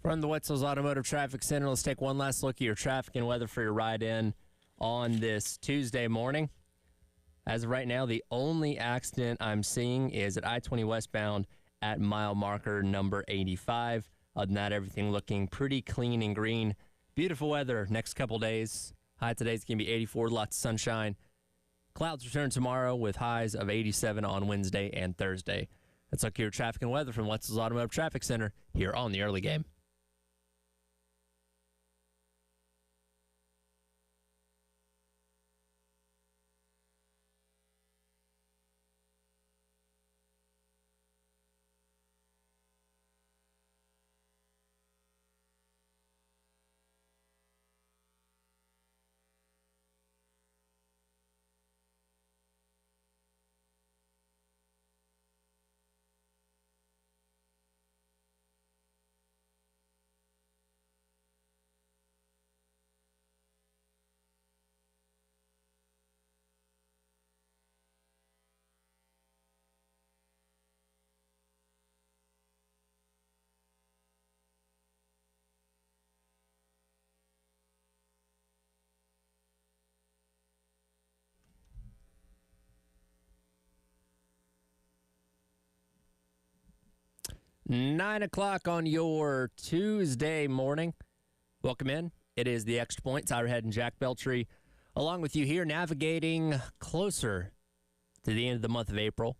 From the Wetzel's Automotive Traffic Center, let's take one last look at your traffic and weather for your ride in on this Tuesday morning. As of right now, the only accident I'm seeing is at I-20 westbound at mile marker number 85. Other than that, everything looking pretty clean and green. Beautiful weather next couple days. High today's going to be 84, lots of sunshine. Clouds return tomorrow with highs of 87 on Wednesday and Thursday. Let's look at your traffic and weather from Wetzel's Automotive Traffic Center here on the early game. Nine o'clock on your Tuesday morning. Welcome in. It is the Extra Point. Tyler Head and Jack Beltry along with you here, navigating closer to the end of the month of April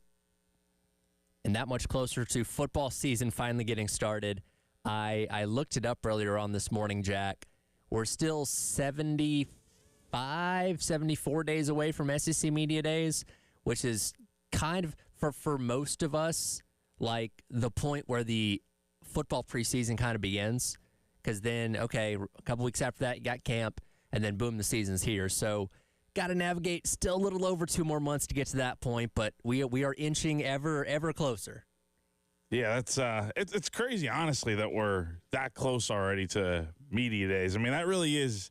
and that much closer to football season finally getting started. I looked it up earlier on this morning, Jack. We're still 74 days away from SEC Media Days, which is kind of, for most of us, like the point where the football preseason kind of begins, because then, okay, a couple weeks after that, you got camp, and then boom, the season's here. So got to navigate still a little over 2 more months to get to that point, but we are inching ever closer. Yeah, that's it's crazy, honestly, that we're that close already to media days. I mean, that really is,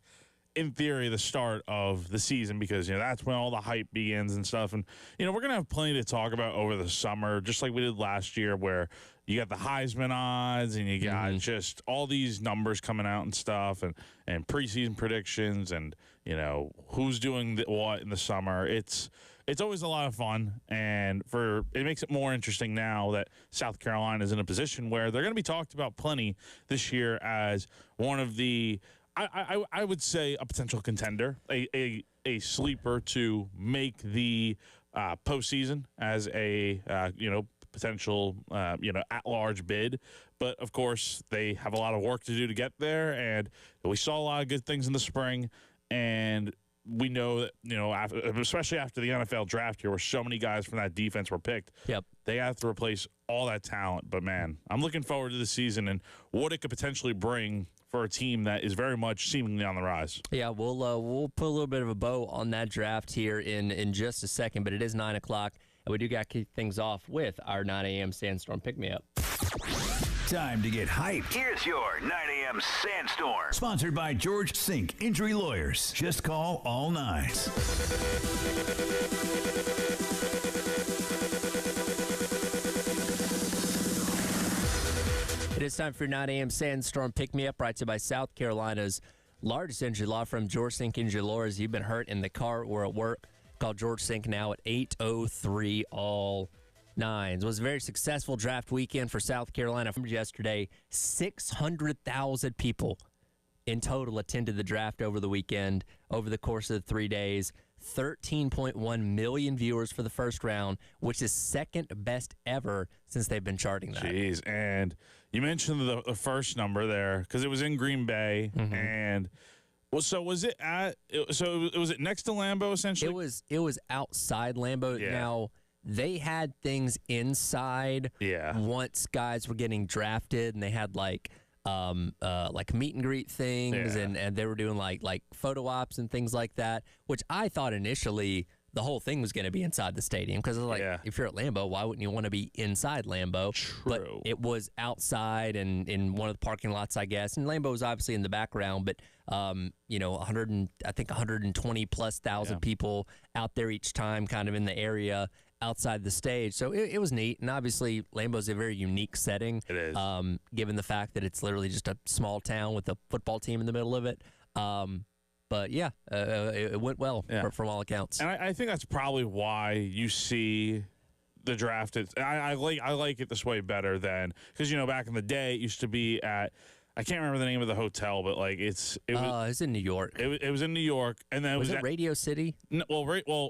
in theory, the start of the season, because that's when all the hype begins and stuff. And we're gonna have plenty to talk about over the summer, just like we did last year, where you got the Heisman odds and you got just all these numbers coming out and stuff, and preseason predictions, and who's doing what in the summer. It's always a lot of fun, and it makes it more interesting now that South Carolina is in a position where they're going to be talked about plenty this year as one of the, I would say, a potential contender, a sleeper to make the postseason as a potential at-large bid. But of course, they have a lot of work to do to get there, and we saw a lot of good things in the spring, and we know that especially after the NFL draft here, where so many guys from that defense were picked. Yep, they have to replace all that talent. But man, I'm looking forward to the season and what it could potentially bring for a team that is very much seemingly on the rise. Yeah, we'll put a little bit of a bow on that draft here in just a second, but it is 9 o'clock, and we do got to kick things off with our 9 a.m. Sandstorm Pick-Me-Up. Time to get hyped. Here's your 9 a.m. Sandstorm. Sponsored by George Sink Injury Lawyers. Just call all nines. It is time for your 9 a.m. Sandstorm Pick-Me-Up, brought to you by South Carolina's largest injury law firm, George Sink Injury Lawyers. You've been hurt in the car or at work. Call George Sink now at 803 all nines. It was a very successful draft weekend for South Carolina. Yesterday, 600,000 people in total attended the draft over the weekend, over the course of the 3 days. 13.1 million viewers for the first round, which is second best ever since they've been charting that. Jeez, and you mentioned the first number there because it was in Green Bay, and so was it at? So was it next to Lambeau essentially? It was outside Lambeau. Yeah. Now they had things inside. Yeah. Once guys were getting drafted, and they had like meet and greet things, and they were doing like photo ops and things like that, which I thought initially the whole thing was going to be inside the stadium, because if you're at Lambeau, why wouldn't you want to be inside Lambeau? True. But it was outside and in one of the parking lots, I guess, and Lambeau was obviously in the background, but 120 plus thousand people out there each time, kind of in the area, outside the stage. So it was neat. And obviously, Lambeau's a very unique setting. It is. Given the fact that it's literally just a small town with a football team in the middle of it. But yeah, it went well from all accounts. And I think that's probably why you see the draft. I like it this way better than, because back in the day it used to be at, I can't remember the name of the hotel, but like it was in New York. It was in New York, and then was it at Radio City. No,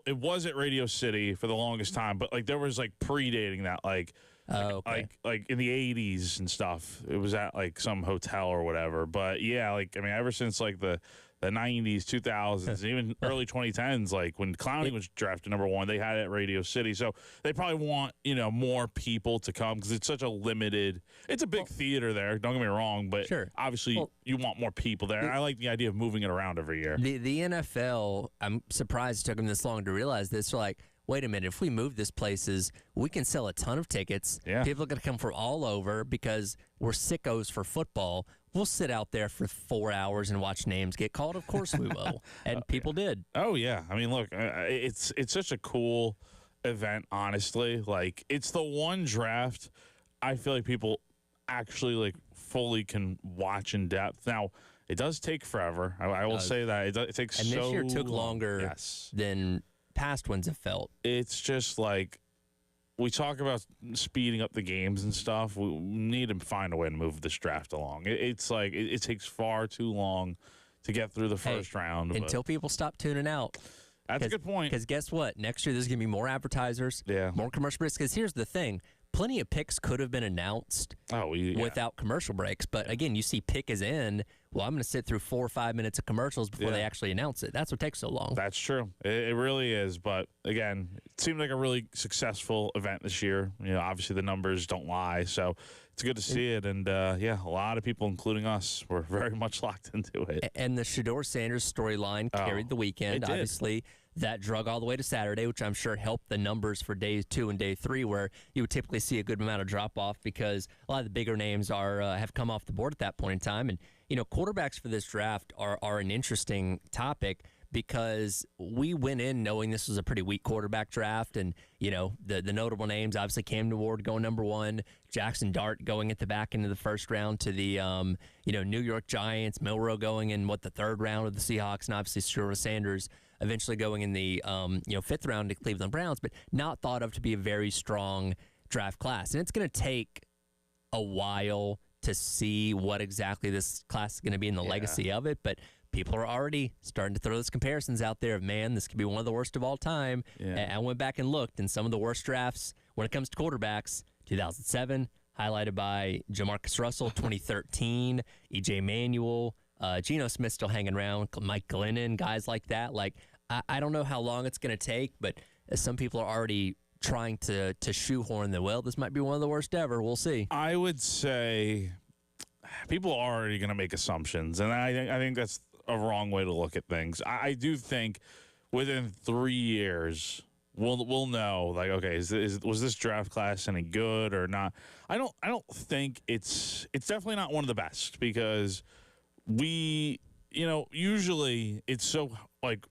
it was at Radio City for the longest time, but like there was like predating that, like in the 80s and stuff. It was at like some hotel or whatever. But yeah, like I mean, ever since like the 90s, 2000s, even early 2010s, like when Clowney was drafted #1, they had it at Radio City. So they probably want, more people to come because it's such a limited, it's a big theater there, don't get me wrong, but obviously you want more people there. And I like the idea of moving it around every year. The NFL, I'm surprised it took them this long to realize this. They're like, wait a minute, if we move this places, we can sell a ton of tickets. Yeah. People are going to come from all over because we're sickos for football. We'll sit out there for 4 hours and watch names get called. Of course we will. And people did. Oh, yeah. I mean, look, it's such a cool event, honestly. Like, it's the one draft I feel like people actually, like, fully can watch in depth. Now, it does take forever. I will say that. It takes and so long. And this year took longer than past ones have felt. It's just like, we talk about speeding up the games and stuff. We need to find a way to move this draft along. It's like it takes far too long to get through the first round. Until people stop tuning out. That's a good point. Because guess what? Next year there's going to be more advertisers, more commercial breaks. Because here's the thing. Plenty of picks could have been announced without commercial breaks. But again, you see pick is in. Well, I'm going to sit through 4 or 5 minutes of commercials before they actually announce it. That's what takes so long. That's true. It really is. But again, it seemed like a really successful event this year. Obviously the numbers don't lie. So it's good to see it. And a lot of people, including us, were very much locked into it. And the Shedeur Sanders storyline carried the weekend. Obviously, that drug all the way to Saturday, which I'm sure helped the numbers for day 2 and day 3, where you would typically see a good amount of drop off because a lot of the bigger names have come off the board at that point in time. And quarterbacks for this draft are an interesting topic because we went in knowing this was a pretty weak quarterback draft, and the notable names, obviously Cam Ward going #1, Jackson Dart going at the back end of the first round to the New York Giants, Milroe going in the third round of the Seahawks, and obviously Shedeur Sanders eventually going in the 5th round to Cleveland Browns, but not thought of to be a very strong draft class. And it's going to take a while to see what exactly this class is going to be and the legacy of it, but people are already starting to throw those comparisons out there of, man, this could be one of the worst of all time. And I went back and looked, and some of the worst drafts when it comes to quarterbacks, 2007, highlighted by Jamarcus Russell, 2013, E.J. Manuel, Geno Smith still hanging around, Mike Glennon, guys like that. Like, I don't know how long it's going to take, but some people are already trying to shoehorn this might be one of the worst ever. We'll see. I would say people are already going to make assumptions, and I think that's a wrong way to look at things. I do think within 3 years we'll know, like, okay, was this draft class any good or not? I don't think it's definitely not one of the best because we, usually it's so like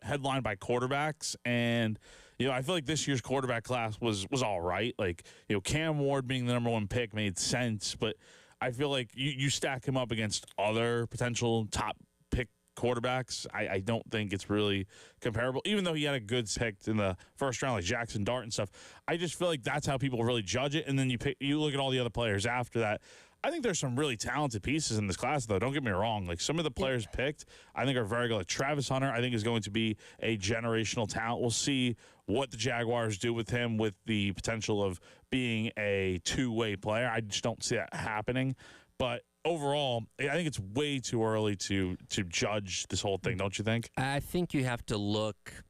headlined by quarterbacks, and I feel like this year's quarterback class was all right. Like, Cam Ward being the #1 pick made sense, but I feel like you stack him up against other potential top pick quarterbacks. I don't think it's really comparable, even though he had a good pick in the first round, like Jackson Dart and stuff. I just feel like that's how people really judge it. And then you look at all the other players after that. I think there's some really talented pieces in this class, though. Don't get me wrong. Like, some of the players picked, I think, are very good. Like, Travis Hunter, I think, is going to be a generational talent. We'll see what the Jaguars do with him, with the potential of being a two-way player. I just don't see that happening. But overall, I think it's way too early to judge this whole thing, don't you think? I think you have to look,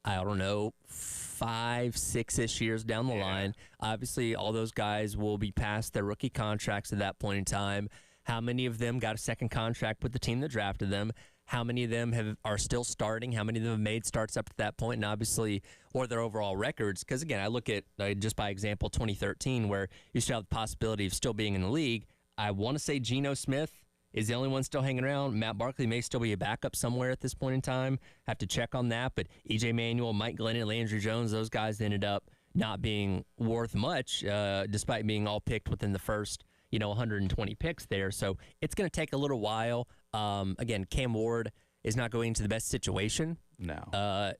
I don't know, 5, 6-ish years down the line. Obviously, all those guys will be past their rookie contracts at that point in time. How many of them got a second contract with the team that drafted them? How many of them are still starting? How many of them have made starts up to that point? And obviously, or their overall records. Because, again, I look at, just by example, 2013, where you still have the possibility of still being in the league. I want to say Geno Smith is the only one still hanging around. Matt Barkley may still be a backup somewhere at this point in time. Have to check on that. But E.J. Manuel, Mike Glennon, Landry Jones, those guys ended up not being worth much, despite being all picked within the first 120 picks there. So it's going to take a little while. Again, Cam Ward is not going into the best situation. No.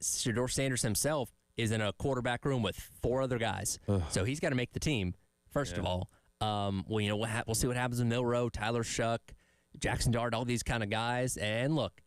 Shedeur Sanders himself is in a quarterback room with 4 other guys. Ugh. So he's got to make the team, first of all. We'll see what happens in Milroe, Tyler Shuck, Jackson Dart, all these kind of guys. And look,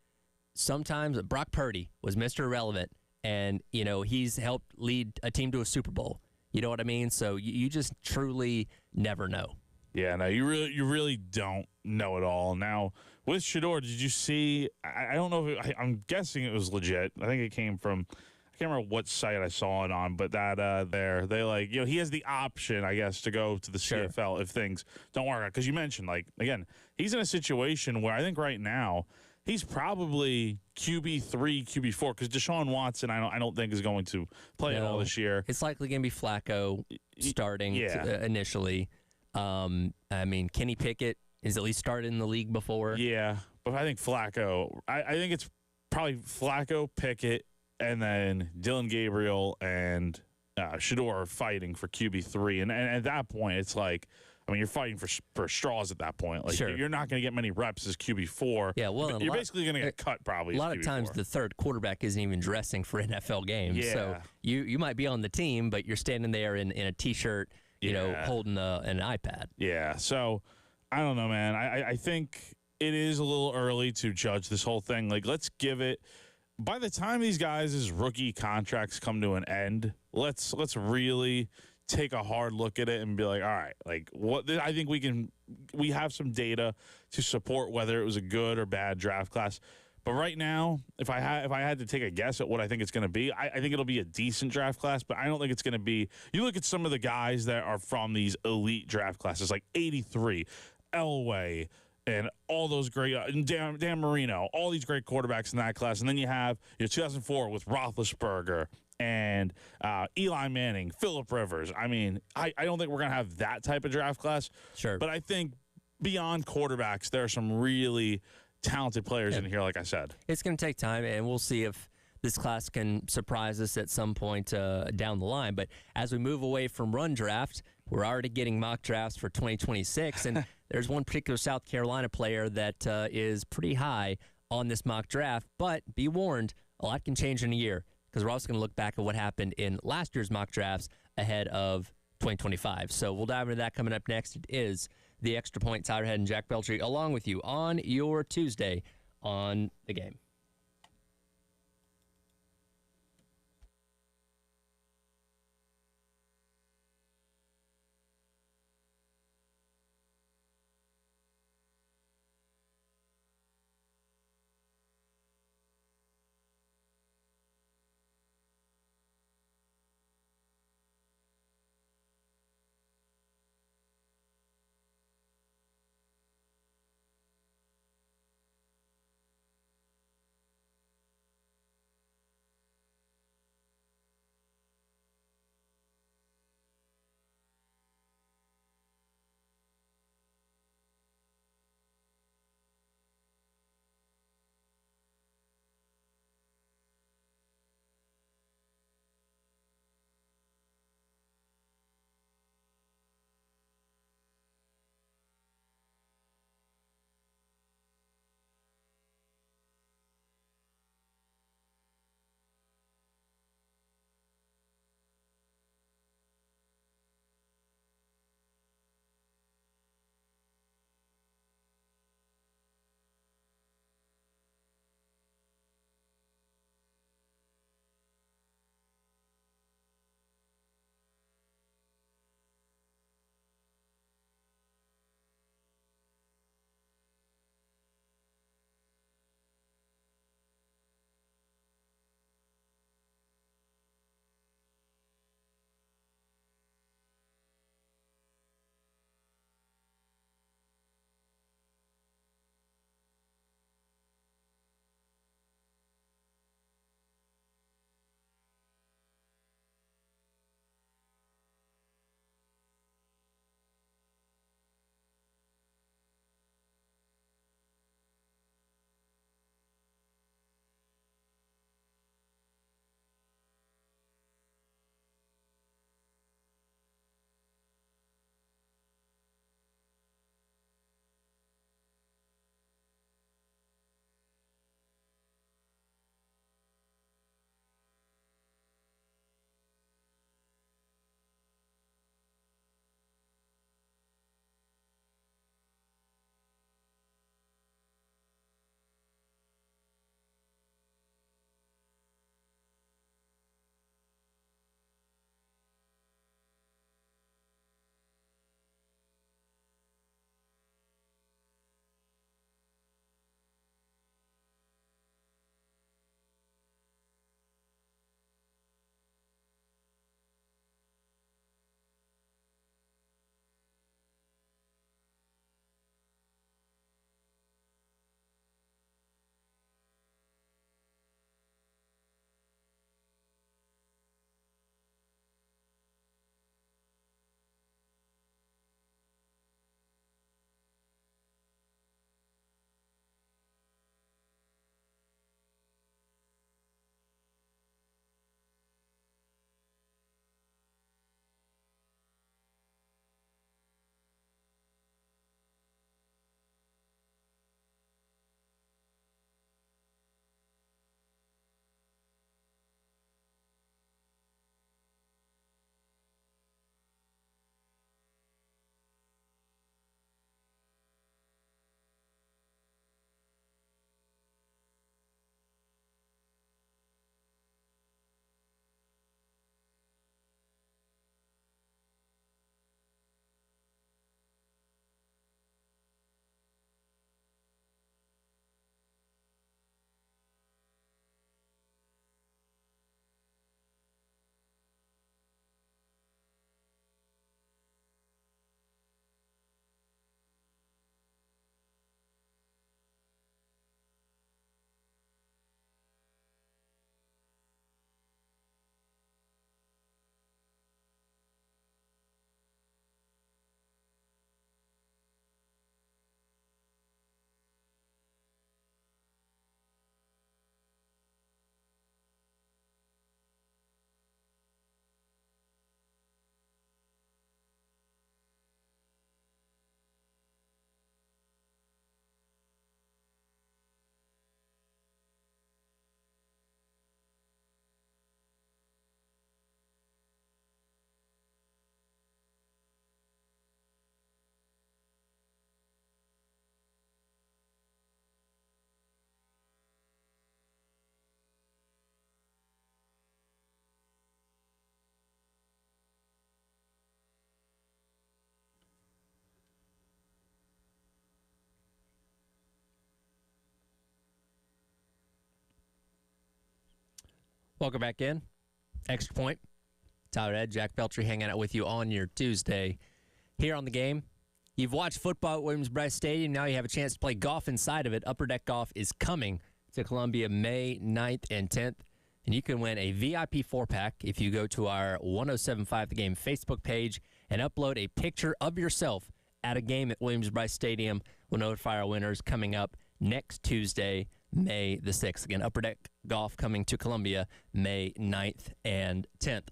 sometimes Brock Purdy was Mr. Irrelevant, and, he's helped lead a team to a Super Bowl. You know what I mean? So you just truly never know. Yeah, no, you really don't know it all. Now, with Shedeur, did you see? I don't know if I'm guessing it was legit. I think it came from, I can't remember what site I saw it on, but that he has the option, I guess, to go to the CFL if things don't work out. Because you mentioned, again, he's in a situation where I think right now he's probably QB3, QB4, because Deshaun Watson I don't think is going to play at all this year. It's likely going to be Flacco starting initially. Kenny Pickett has at least started in the league before. Yeah, but I think Flacco, I think it's probably Flacco, Pickett, and then Dylan Gabriel and Shedeur are fighting for QB3. And at that point, it's you're fighting for straws at that point. You're not going to get many reps as QB4. Yeah, well, you're basically going to get cut probably. A lot of times the third quarterback isn't even dressing for NFL games. Yeah. So you might be on the team, but you're standing there in a T-shirt, holding an iPad. Yeah, so I don't know, man. I think it is a little early to judge this whole thing. Let's give it. By the time these guys' rookie contracts come to an end, let's really take a hard look at it and be like, all right, what I think we have some data to support whether it was a good or bad draft class. But right now, if I had to take a guess at what I think it's going to be, I think it'll be a decent draft class, but I don't think it's going to be. You look at some of the guys that are from these elite draft classes, like 83, Elway, and all those great Dan Marino, all these great quarterbacks in that class. And then you have 2004 with Roethlisberger and Eli Manning, Phillip Rivers. I don't think we're going to have that type of draft class. Sure. But I think beyond quarterbacks, there are some really talented players in here, like I said. It's going to take time, and we'll see if this class can surprise us at some point down the line. But as we move away from run draft, we're already getting mock drafts for 2026, and there's one particular South Carolina player that is pretty high on this mock draft. But be warned, a lot can change in a year, because we're also going to look back at what happened in last year's mock drafts ahead of 2025. So we'll dive into that coming up next. It is The Extra Point. Tyler Head and Jack Beltry along with you on your Tuesday on The Game. Welcome back in. Extra Point. Tyler Ed, Jack Beltry hanging out with you on your Tuesday here on the game. You've watched football at Williams-Brice Stadium. Now you have a chance to play golf inside of it. Upper Deck Golf is coming to Columbia May 9th and 10th. And you can win a VIP 4-pack if you go to our 1075 The Game Facebook page and upload a picture of yourself at a game at Williams-Brice Stadium. We'll notify our winners coming up next Tuesday, May the 6th. Again, Upper Deck Golf coming to Columbia May 9th and 10th.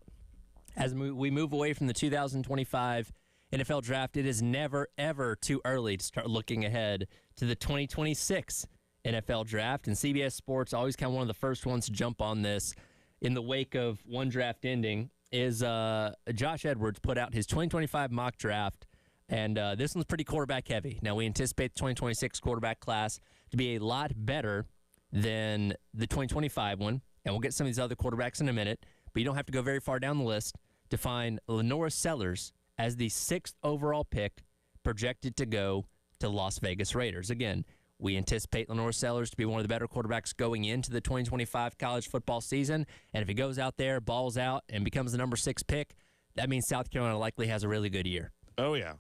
As we move away from the 2025 NFL Draft, it is never, ever too early to start looking ahead to the 2026 NFL Draft. And CBS Sports, always kind of one of the first ones to jump on this in the wake of one draft ending, is Josh Edwards put out his 2025 mock draft. And this one's pretty quarterback heavy. Now, we anticipate the 2026 quarterback class to be a lot better than the 2025 one. And we'll get some of these other quarterbacks in a minute. But you don't have to go very far down the list to find Lenora Sellers as the 6th overall pick, projected to go to Las Vegas Raiders. Again, we anticipate Lenora Sellers to be one of the better quarterbacks going into the 2025 college football season. And if he goes out there, balls out, and becomes the number 6 pick, that means South Carolina likely has a really good year. Oh, yeah.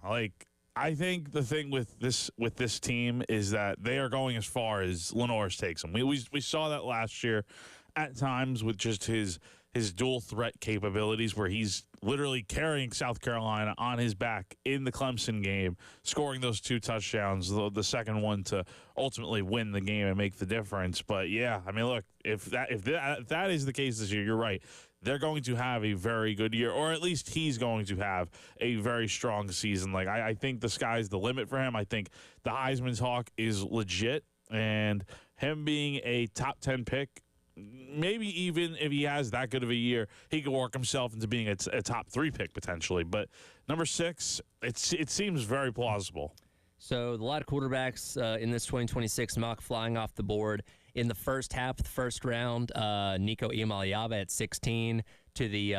I think the thing with this team is that they are going as far as Lenore's takes them. We saw that last year at times with just his dual threat capabilities, where he's literally carrying South Carolina on his back in the Clemson game, scoring those 2 touchdowns, the second one to ultimately win the game and make the difference. But yeah, I mean, look, if that is the case this year, you're right. They're going to have a very good year, or at least he's going to have a very strong season. Like, I think the sky's the limit for him. I think the Heisman talk is legit, and him being a top 10 pick, maybe even if he has that good of a year, he could work himself into being a top 3 pick potentially. But number 6, it seems very plausible. So a lot of quarterbacks in this 2026 mock flying off the board. In the first half of the first round, Nico Iamaleava at 16 to the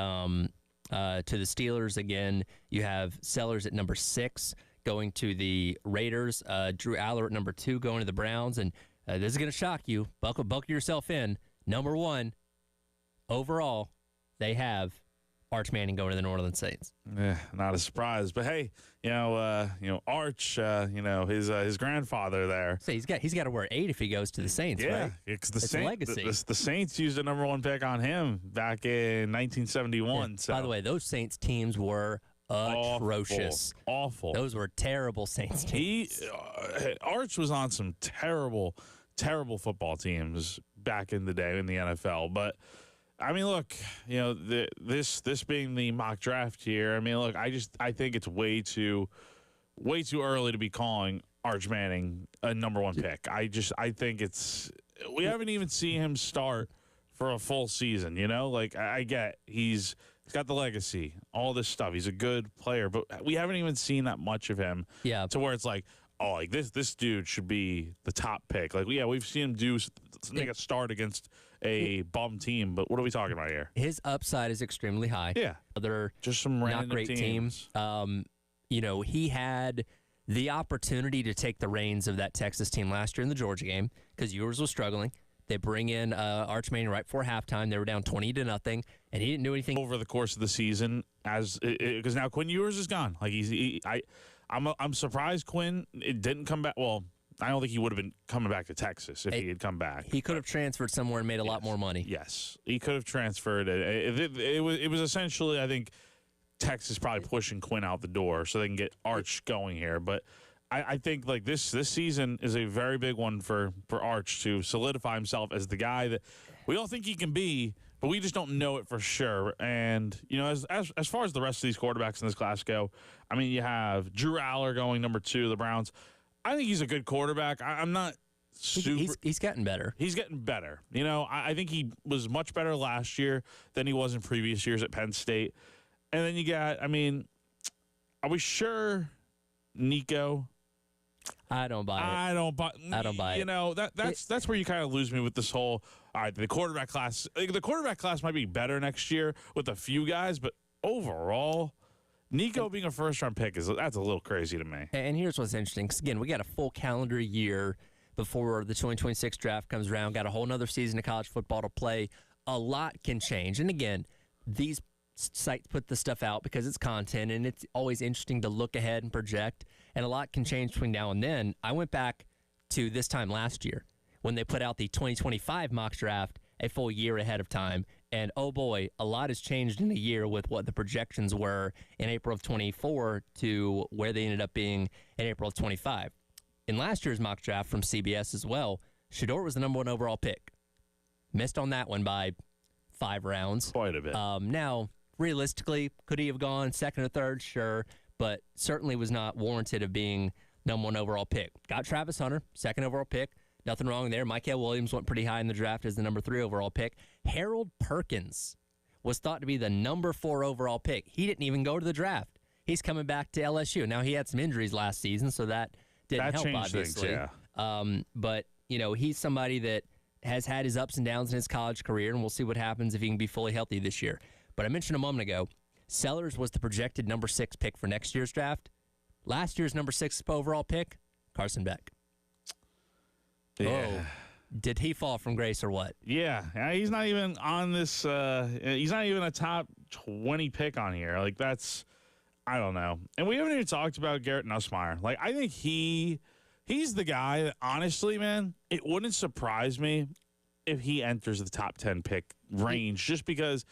Steelers. Again, you have Sellers at number 6 going to the Raiders. Drew Aller at number 2 going to the Browns. And this is going to shock you. Buckle yourself in. Number 1 overall, they have Arch Manning going to the New Orleans Saints. Not a surprise, but hey, Arch, his grandfather there. So he's got to wear 8 if he goes to the Saints, right? It's the It's a legacy. The Saints used a number 1 pick on him back in 1971. Yeah. So. By the way, those Saints teams were atrocious. Awful. Those were terrible Saints teams. Arch was on some terrible football teams back in the day in the NFL, but. I mean, look, this being the mock draft here. I mean, look, I think it's way too early to be calling Arch Manning a number 1 pick. I think we haven't even seen him start for a full season. I get he's got the legacy, all this stuff. He's a good player, but we haven't even seen that much of him. Yeah. To where it's like, oh, like this dude should be the top pick. Like, yeah, we've seen him make a start against a bum team, but what are we talking about here? His upside is extremely high. Yeah. Other just some random not great teams. He had the opportunity to take the reins of that Texas team last year in the Georgia game because yours was struggling. They bring in Arch Manning right before halftime. They were down 20-0, and he didn't do anything over the course of the season because now Quinn Ewers is gone. Like I'm surprised Quinn didn't come back. Well, I don't think he would have been coming back to Texas if he had come back. He could have transferred somewhere and made a lot more money. Yes, he could have transferred. It was essentially, I think, Texas probably pushing Quinn out the door so they can get Arch going here. But I think like this season is a very big one for Arch to solidify himself as the guy that we all think he can be, but we just don't know it for sure. And as far as the rest of these quarterbacks in this class go, I mean, you have Drew Aller going number 2, the Browns. I think he's a good quarterback. I'm not super. He's getting better. He's getting better. I think he was much better last year than he was in previous years at Penn State. And then you got, are we sure Nico? I don't buy it. I don't buy it. That's where you kind of lose me with this whole, all right, the quarterback class. The quarterback class might be better next year with a few guys, but overall, Nico being a first-round pick that's a little crazy to me. And here's what's interesting. Because, again, we got a full calendar year before the 2026 draft comes around. Got a whole nother season of college football to play a lot can change. And again, these sites put the stuff out because it's content, and it's always interesting to look ahead and project. And a lot can change between now and then. I went back to this time last year when they put out the 2025 mock draft a full year ahead of time. And oh boy, a lot has changed in a year with what the projections were in April of 24 to where they ended up being in April of 25. In last year's mock draft from CBS as well, Shedeur was the number 1 overall pick. Missed on that one by 5 rounds. Quite a bit. Now, realistically, could he have gone second or third? Sure, but certainly was not warranted of being number 1 overall pick. Got Travis Hunter, second overall pick. Nothing wrong there. Micah Williams went pretty high in the draft as the number 3 overall pick. Harold Perkins was thought to be the number 4 overall pick. He didn't even go to the draft. He's coming back to LSU. Now, he had some injuries last season, so that didn't help, obviously. Things, yeah. But, he's somebody that has had his ups and downs in his college career, and we'll see what happens if he can be fully healthy this year. But I mentioned a moment ago, Sellers was the projected number 6 pick for next year's draft. Last year's number 6 overall pick, Carson Beck. Yeah. Oh, did he fall from grace or what? Yeah, he's not even on this. He's not even a top 20 pick on here. Like, that's, I don't know. And we haven't even talked about Garrett Nussmeier. Like, I think he's the guy that, honestly, man, it wouldn't surprise me if he enters the top 10 pick range, just because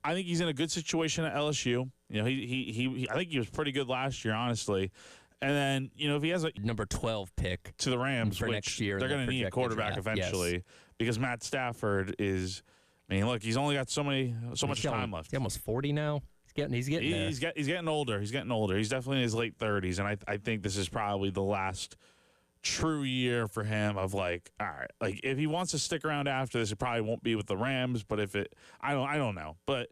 I think he's in a good situation at LSU. He I think he was pretty good last year, honestly. And then, if he has a number 12 pick to the Rams, for which next year, they're going to need a quarterback eventually, because Matt Stafford is, look, he's only got so much time left. He's almost 40 now. He's getting there. He's getting older. He's getting older. He's definitely in his late 30s, and I think this is probably the last true year for him of, like, all right, like, if he wants to stick around after this, it probably won't be with the Rams, but I don't know. But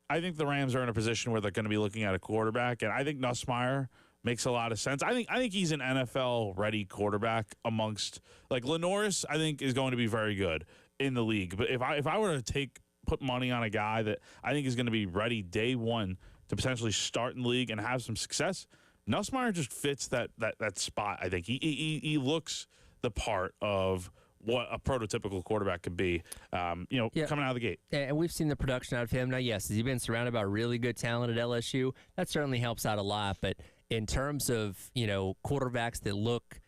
I think the Rams are in a position where they're going to be looking at a quarterback, and I think Nussmeier makes a lot of sense. I think he's an NFL-ready quarterback amongst, like, Lenoris, I think, is going to be very good in the league. But if I were to put money on a guy that I think is going to be ready day one to potentially start in the league and have some success, Nussmeier just fits that spot. I think he looks the part of what a prototypical quarterback could be, coming out of the gate. And we've seen the production out of him. Now, yes, has he been surrounded by really good talent at LSU? That certainly helps out a lot. But in terms of, quarterbacks that look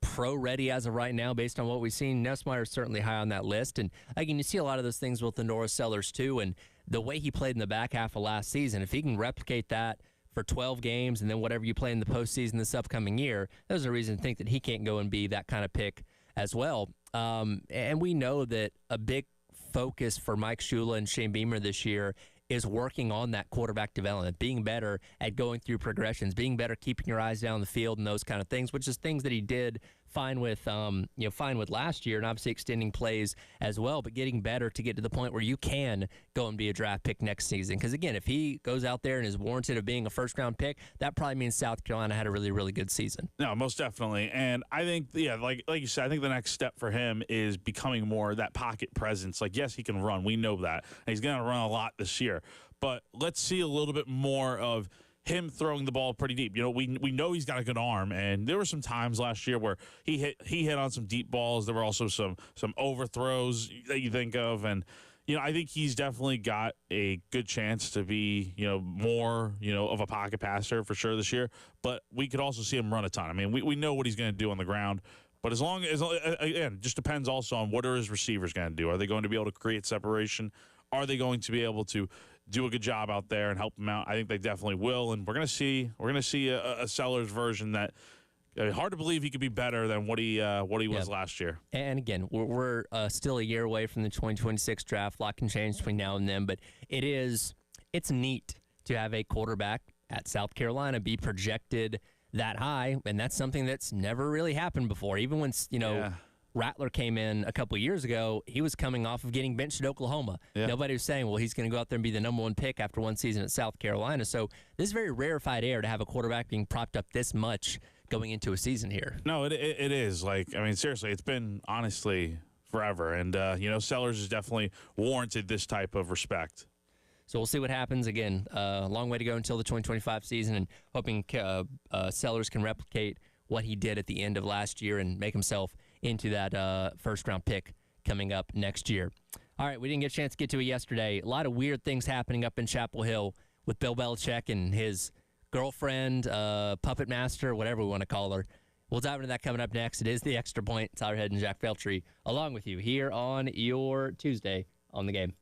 pro-ready as of right now, based on what we've seen, Nussmeier is certainly high on that list. And, again, you see a lot of those things with the Norris Sellers, too. And the way he played in the back half of last season, if he can replicate that for 12 games and then whatever you play in the postseason this upcoming year, there's a reason to think that he can't go and be that kind of pick as well. And we know that a big focus for Mike Shula and Shane Beamer this year is working on that quarterback development, being better at going through progressions, being better keeping your eyes down the field and those kind of things, which is things that he did fine with last year, and obviously extending plays as well, but getting better to get to the point where you can go and be a draft pick next season. Because, again, if he goes out there and is warranted of being a first-round pick, that probably means South Carolina had a really, really good season. No, most definitely. And I think, like you said, I think the next step for him is becoming more that pocket presence. Like, yes, he can run. We know that. And he's going to run a lot this year. But let's see a little bit more of him throwing the ball pretty deep. We know he's got a good arm, and there were some times last year where he hit on some deep balls. There were also some overthrows that you think of, and I think he's definitely got a good chance to be more of a pocket passer for sure this year. But we could also see him run a ton. I mean, we know what he's going to do on the ground. But as long as, again, it just depends also on what are his receivers going to do. Are they going to be able to create separation? Are they going to be able to do a good job out there and help them out? I think they definitely will, and we're going to see a Sellers version that hard to believe he could be better than what he was last year. And again, we're still a year away from the 2026 draft. A lot can change between now and then, but it's neat to have a quarterback at South Carolina be projected that high, and that's something that's never really happened before. Even when Rattler came in a couple years ago, he was coming off of getting benched at Oklahoma. Yeah. Nobody was saying, well, he's going to go out there and be the number 1 pick after one season at South Carolina. So this is very rarefied air to have a quarterback being propped up this much going into a season here. No, it is. Like, I mean, seriously, it's been, honestly, forever. And, Sellers is definitely warranted this type of respect. So we'll see what happens. Again, a long way to go until the 2025 season, and hoping Sellers can replicate what he did at the end of last year and make himself into that first-round pick coming up next year. All right, we didn't get a chance to get to it yesterday. A lot of weird things happening up in Chapel Hill with Bill Belichick and his girlfriend, puppet master, whatever we want to call her. We'll dive into that coming up next. It is The Extra Point. Tyler Head and Jack Feltry along with you here on your Tuesday on the Game.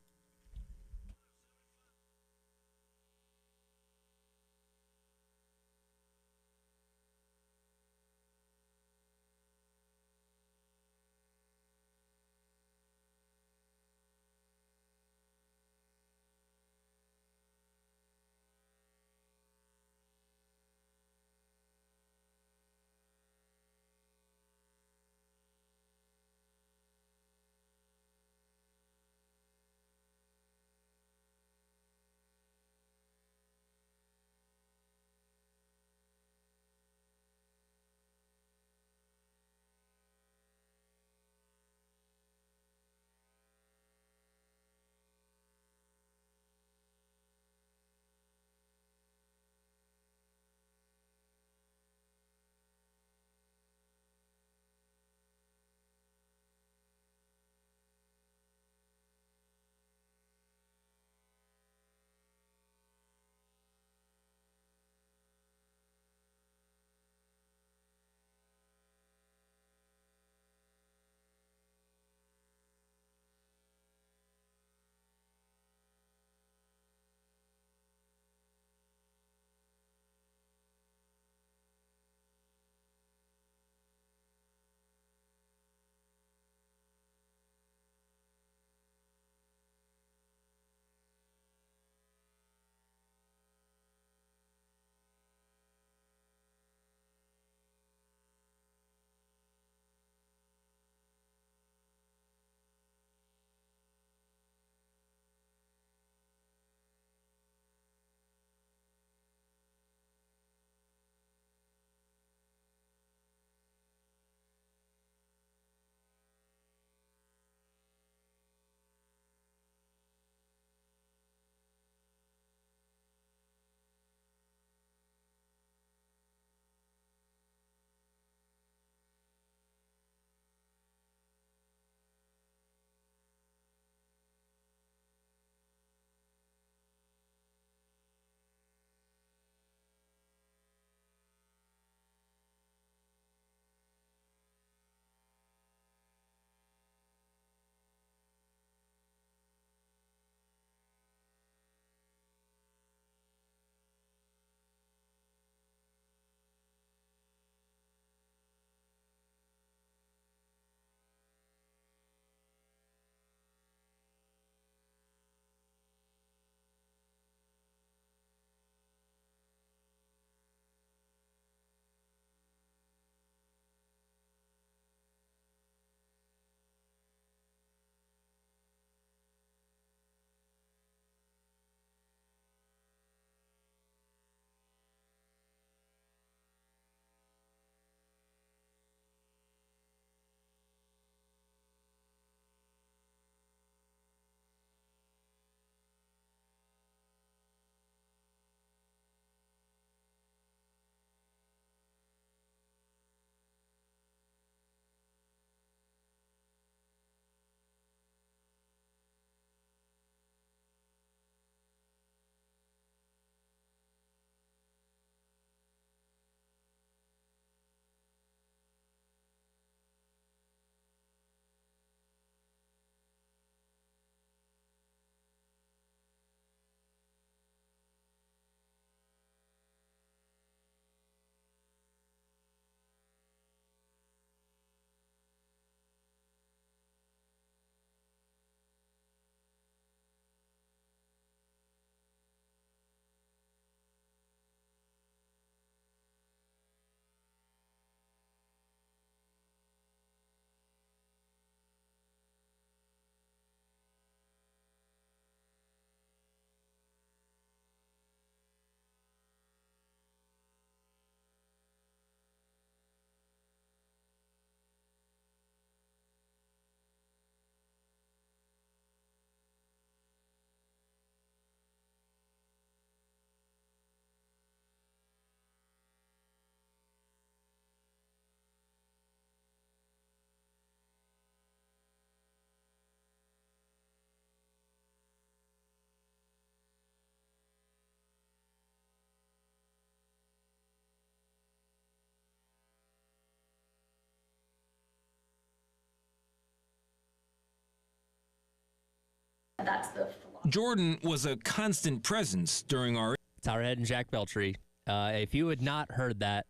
Jordan was a constant presence during our... Tyler Head and Jack Beltry. If you had not heard that,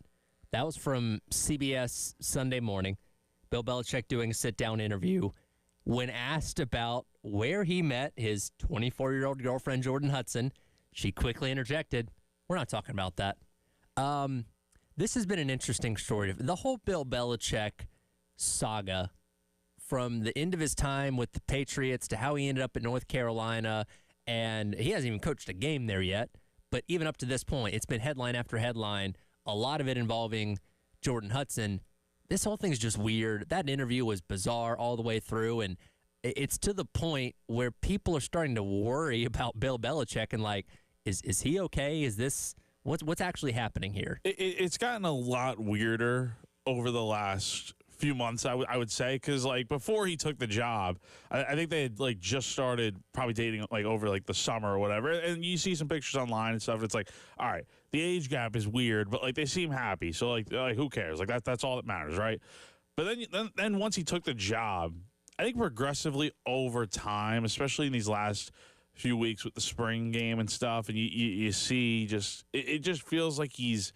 that was from CBS Sunday Morning. Bill Belichick doing a sit-down interview. When asked about where he met his 24-year-old girlfriend, Jordan Hudson, she quickly interjected, "We're not talking about that." This has been an interesting story. The whole Bill Belichick saga, from the end of his time with the Patriots to how he ended up at North Carolina, and he hasn't even coached a game there yet, but even up to this point, it's been headline after headline, a lot of it involving Jordan Hudson. This whole thing's just weird. That interview was bizarre all the way through, and it's to the point where people are starting to worry about Bill Belichick and like, is he okay? Is this what's actually happening here? It's gotten a lot weirder over the last few months, I would say, because like before he took the job, I think they had like just started probably dating like over like the summer or whatever, and you see some pictures online and stuff, and it's like, all right, the age gap is weird, but like they seem happy, so like who cares? Like that's all that matters, right? But then once he took the job, I think progressively over time, especially in these last few weeks with the spring game and stuff, and you see just it just feels like he's.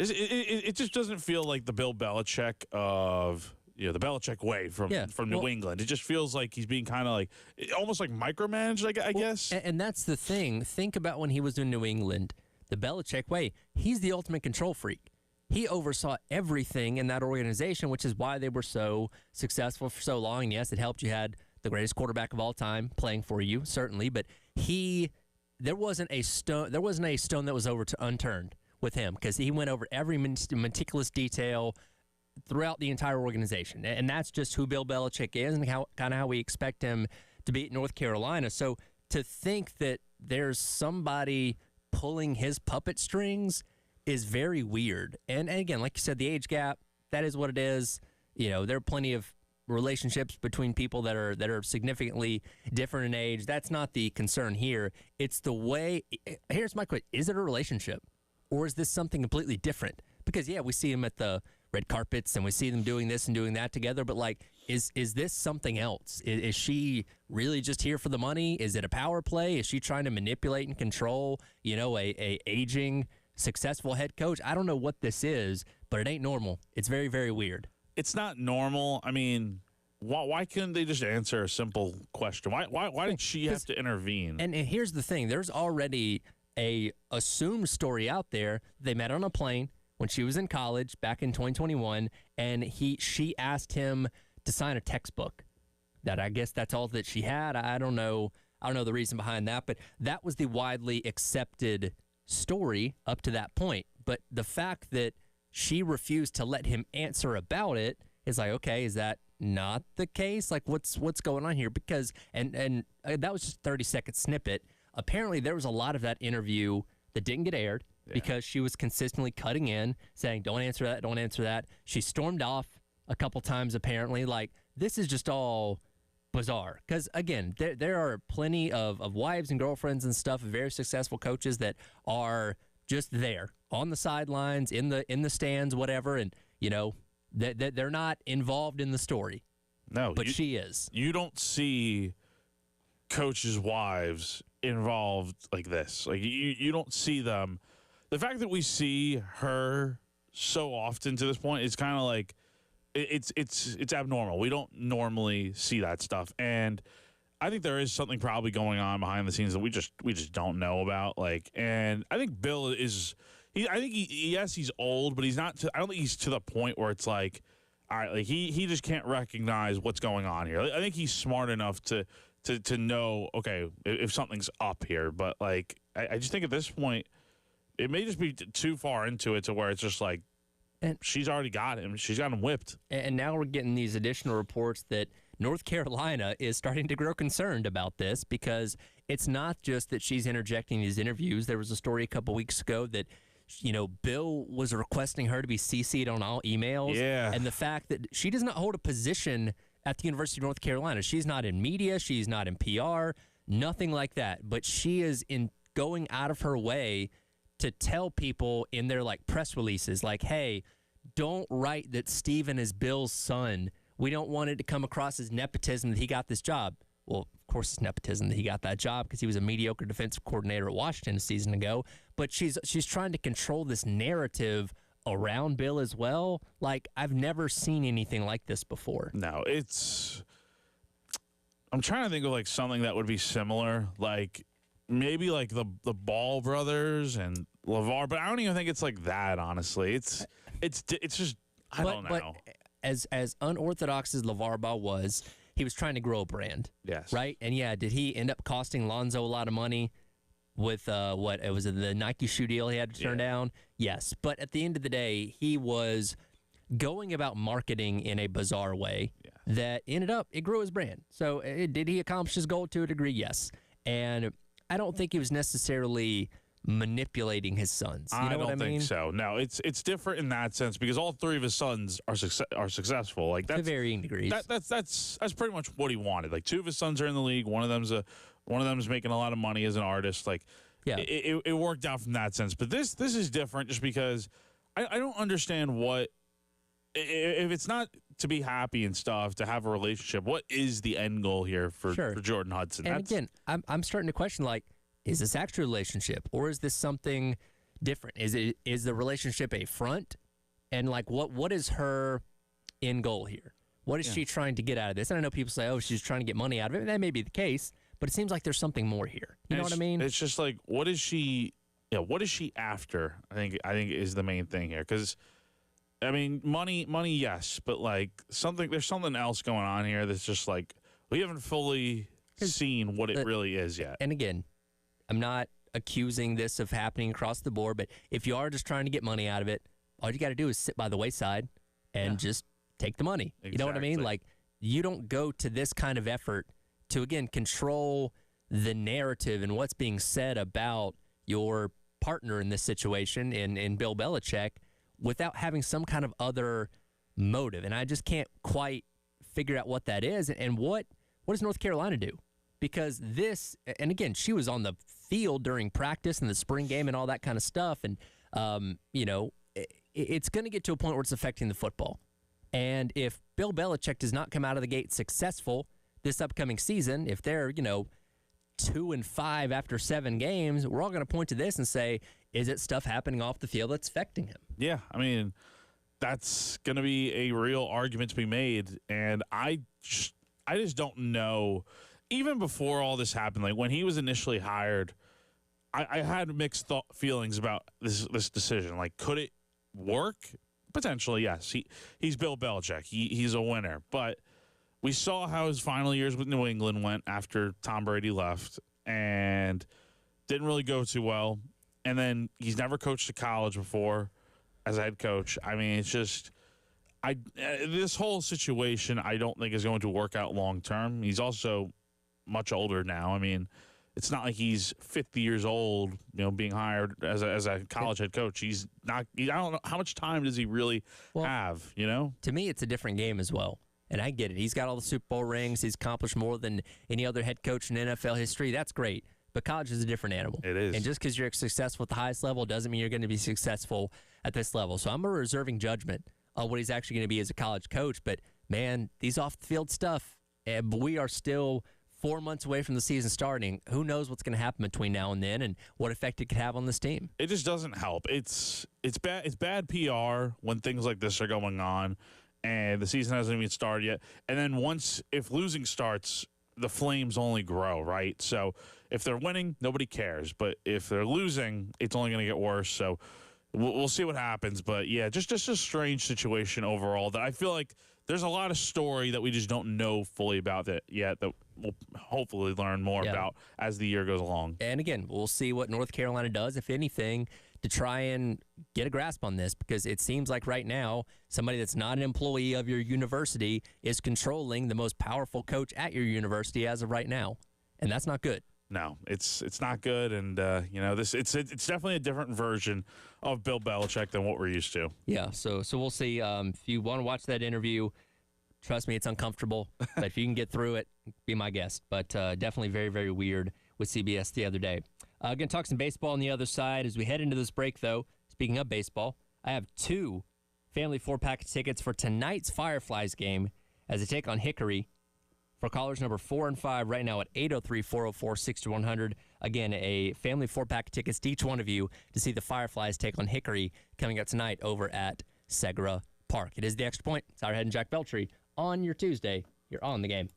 It just doesn't feel like the Bill Belichick of the Belichick way from New England. It just feels like he's being kind of like almost like micromanaged, I guess. And that's the thing. Think about when he was in New England, the Belichick way. He's the ultimate control freak. He oversaw everything in that organization, which is why they were so successful for so long. And yes, it helped. You had the greatest quarterback of all time playing for you, certainly, but there wasn't a stone that was unturned with him, because he went over every meticulous detail throughout the entire organization. And that's just who Bill Belichick is and how we expect him to be at North Carolina. So to think that there's somebody pulling his puppet strings is very weird. And again, like you said, the age gap, that is what it is. There are plenty of relationships between people that are significantly different in age. That's not the concern here. It's the way. Here's my question. Is it a relationship? Or is this something completely different? Because, we see them at the red carpets and we see them doing this and doing that together. But, like, is this something else? Is she really just here for the money? Is it a power play? Is she trying to manipulate and control, a aging, successful head coach? I don't know what this is, but it ain't normal. It's very, very weird. It's not normal. I mean, why couldn't they just answer a simple question? Why did she have to intervene? And here's the thing. There's already a assumed story out there. They met on a plane when she was in college back in 2021, and she asked him to sign a textbook. That I guess that's all that she had. I don't know the reason behind that, but that was the widely accepted story up to that point. But the fact that she refused to let him answer about it is like, okay, is that not the case? Like, what's going on here? Because and that was just a 30-second snippet. Apparently, there was a lot of that interview that didn't get aired because she was consistently cutting in, saying, don't answer that, don't answer that. She stormed off a couple times, apparently. Like, this is just all bizarre. Because, again, there are plenty of wives and girlfriends and stuff, very successful coaches that are just there on the sidelines, in the stands, whatever, and, they're not involved in the story. No. But she is. You don't see coaches' wives involved like this. Like you don't see them. The fact that we see her so often to this point is kind of like it's abnormal. We don't normally see that stuff, and I think there is something probably going on behind the scenes that we just don't know about. Like, and I think Bill is. He's old, but he's not. I don't think he's to the point where it's like, all right, like he just can't recognize what's going on here. I think he's smart enough to know, okay, if something's up here. But, like, I just think at this point, it may just be too far into it to where it's just like, and she's already got him. She's got him whipped. And now we're getting these additional reports that North Carolina is starting to grow concerned about this, because it's not just that she's interjecting these interviews. There was a story a couple weeks ago that, Bill was requesting her to be CC'd on all emails. Yeah. And the fact that she does not hold a position at the University of North Carolina. She's not in media. She's not in PR. Nothing like that. But she is going out of her way to tell people in their press releases, like, hey, don't write that Steven is Bill's son. We don't want it to come across as nepotism that he got this job. Well, of course, it's nepotism that he got that job because he was a mediocre defensive coordinator at Washington a season ago. But she's trying to control this narrative around Bill as well. Like, I've never seen anything like this before. No, I'm trying to think of like something that would be similar, like maybe like the Ball brothers and LeVar, but I don't even think it's like that. Honestly, it's just I don't know. But as unorthodox as LeVar Ball was, he was trying to grow a brand. Yes. Right. And yeah, did he end up costing Lonzo a lot of money with the Nike shoe deal he had to turn down? Yes. But at the end of the day, he was going about marketing in a bizarre way that ended up, it grew his brand. So did he accomplish his goal to a degree? Yes. And I don't think he was necessarily manipulating his sons. You know what I mean? Think so. No, it's different in that sense because all three of his sons are successful. Like that's to varying degrees. That's pretty much what he wanted. Like two of his sons are in the league. One of them's making a lot of money as an artist. Like it worked out from that sense. But this is different just because I don't understand what if it's not to be happy and stuff, to have a relationship, what is the end goal here for Jordan Hudson? And again, I'm starting to question, like, is this actually a relationship or is this something different? Is the relationship a front? And like, what is her end goal here? What is she trying to get out of this? And I know people say, oh, she's trying to get money out of it. That may be the case, but it seems like there's something more here. You know what I mean? It's just like, what is she after? I think is the main thing here. Because I mean, money, yes, but like there's something else going on here that's just like we haven't fully seen what it really is yet. And again, I'm not accusing this of happening across the board, but if you are just trying to get money out of it, all you got to do is sit by the wayside and just take the money. Exactly. You know what I mean? Like, you don't go to this kind of effort to, again, control the narrative and what's being said about your partner in this situation in Bill Belichick without having some kind of other motive. And I just can't quite figure out what that is. And what does North Carolina do? Because this, and again, she was on the field during practice and the spring game and all that kind of stuff. And, it's going to get to a point where it's affecting the football. And if Bill Belichick does not come out of the gate successful this upcoming season, if they're, 2-5 after 7 games, we're all going to point to this and say, is it stuff happening off the field that's affecting him? Yeah, I mean, that's going to be a real argument to be made. And I just don't know. Even before all this happened, like when he was initially hired, I had mixed feelings about this decision. Like, could it work? Potentially, yes. He's Bill Belichick. He's a winner. But we saw how his final years with New England went after Tom Brady left and didn't really go too well. And then he's never coached a college before as a head coach. I mean, it's just this whole situation I don't think is going to work out long term. He's also much older now. I mean, it's not like he's 50 years old, being hired as a college head coach. He's not. I don't know how much time does he really have. To me, it's a different game as well. And I get it. He's got all the Super Bowl rings. He's accomplished more than any other head coach in NFL history. That's great. But college is a different animal. It is. And just because you're successful at the highest level doesn't mean you're going to be successful at this level. So I'm a reserving judgment on what he's actually going to be as a college coach. But, man, these off-the-field stuff, we are still 4 months away from the season starting. Who knows what's going to happen between now and then and what effect it could have on this team. It just doesn't help. It's bad PR when things like this are going on and the season hasn't even started yet. And then if losing starts, the flames only grow, right? So if they're winning, nobody cares. But if they're losing, it's only going to get worse. So we'll see what happens. But, yeah, just a strange situation overall that I feel like there's a lot of story that we just don't know fully about that yet that we'll hopefully learn more about as the year goes along. And, again, we'll see what North Carolina does, if anything, to try and get a grasp on this, because it seems like right now somebody that's not an employee of your university is controlling the most powerful coach at your university as of right now, and that's not good. No, it's not good, and it's definitely a different version of Bill Belichick than what we're used to. Yeah, so we'll see. If you want to watch that interview, trust me, it's uncomfortable, but if you can get through it, be my guest. But definitely very, very weird with CBS the other day. Going to talk some baseball on the other side. As we head into this break, though, speaking of baseball, I have 2 family 4-pack tickets for tonight's Fireflies game as they take on Hickory For callers number 4 and 5 right now at 803-404-6100. Again, a family 4-pack of tickets to each one of you to see the Fireflies take on Hickory coming up tonight over at Segra Park. It is the Extra Point. Tyler Head and Jack Beltry on your Tuesday. You're on the game.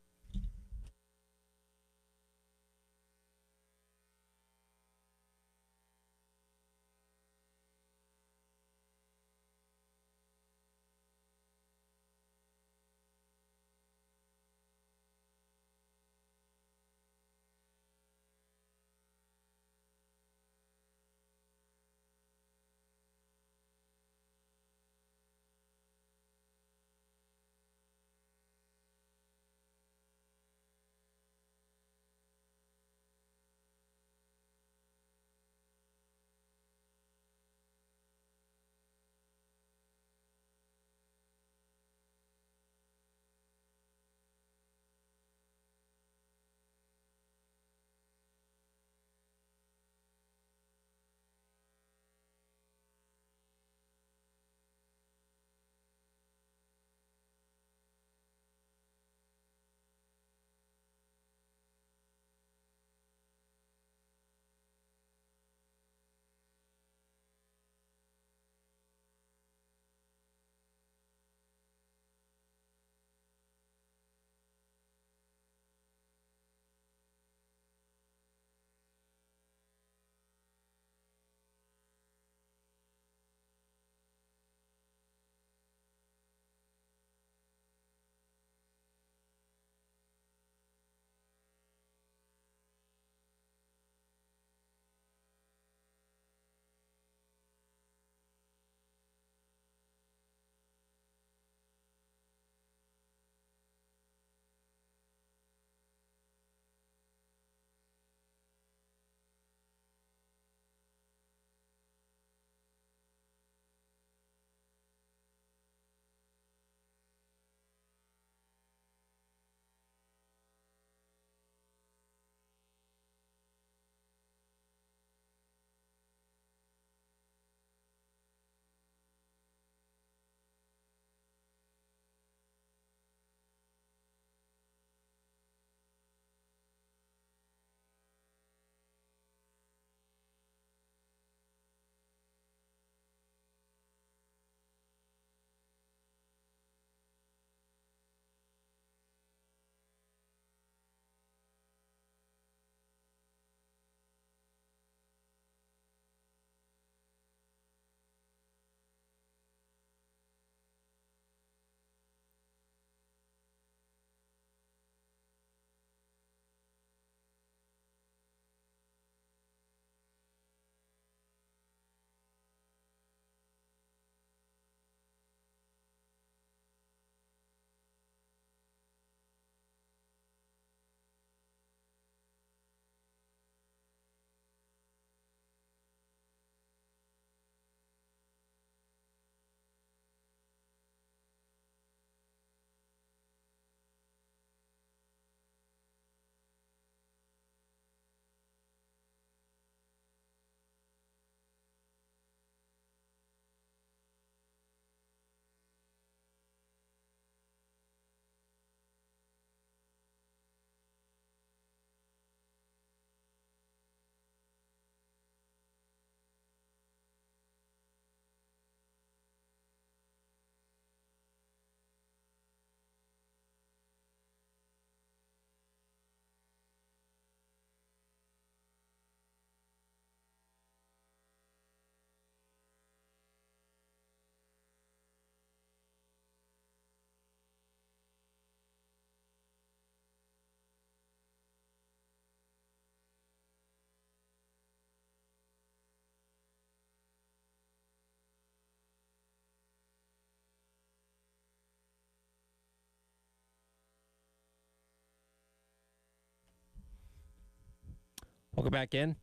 Welcome back in.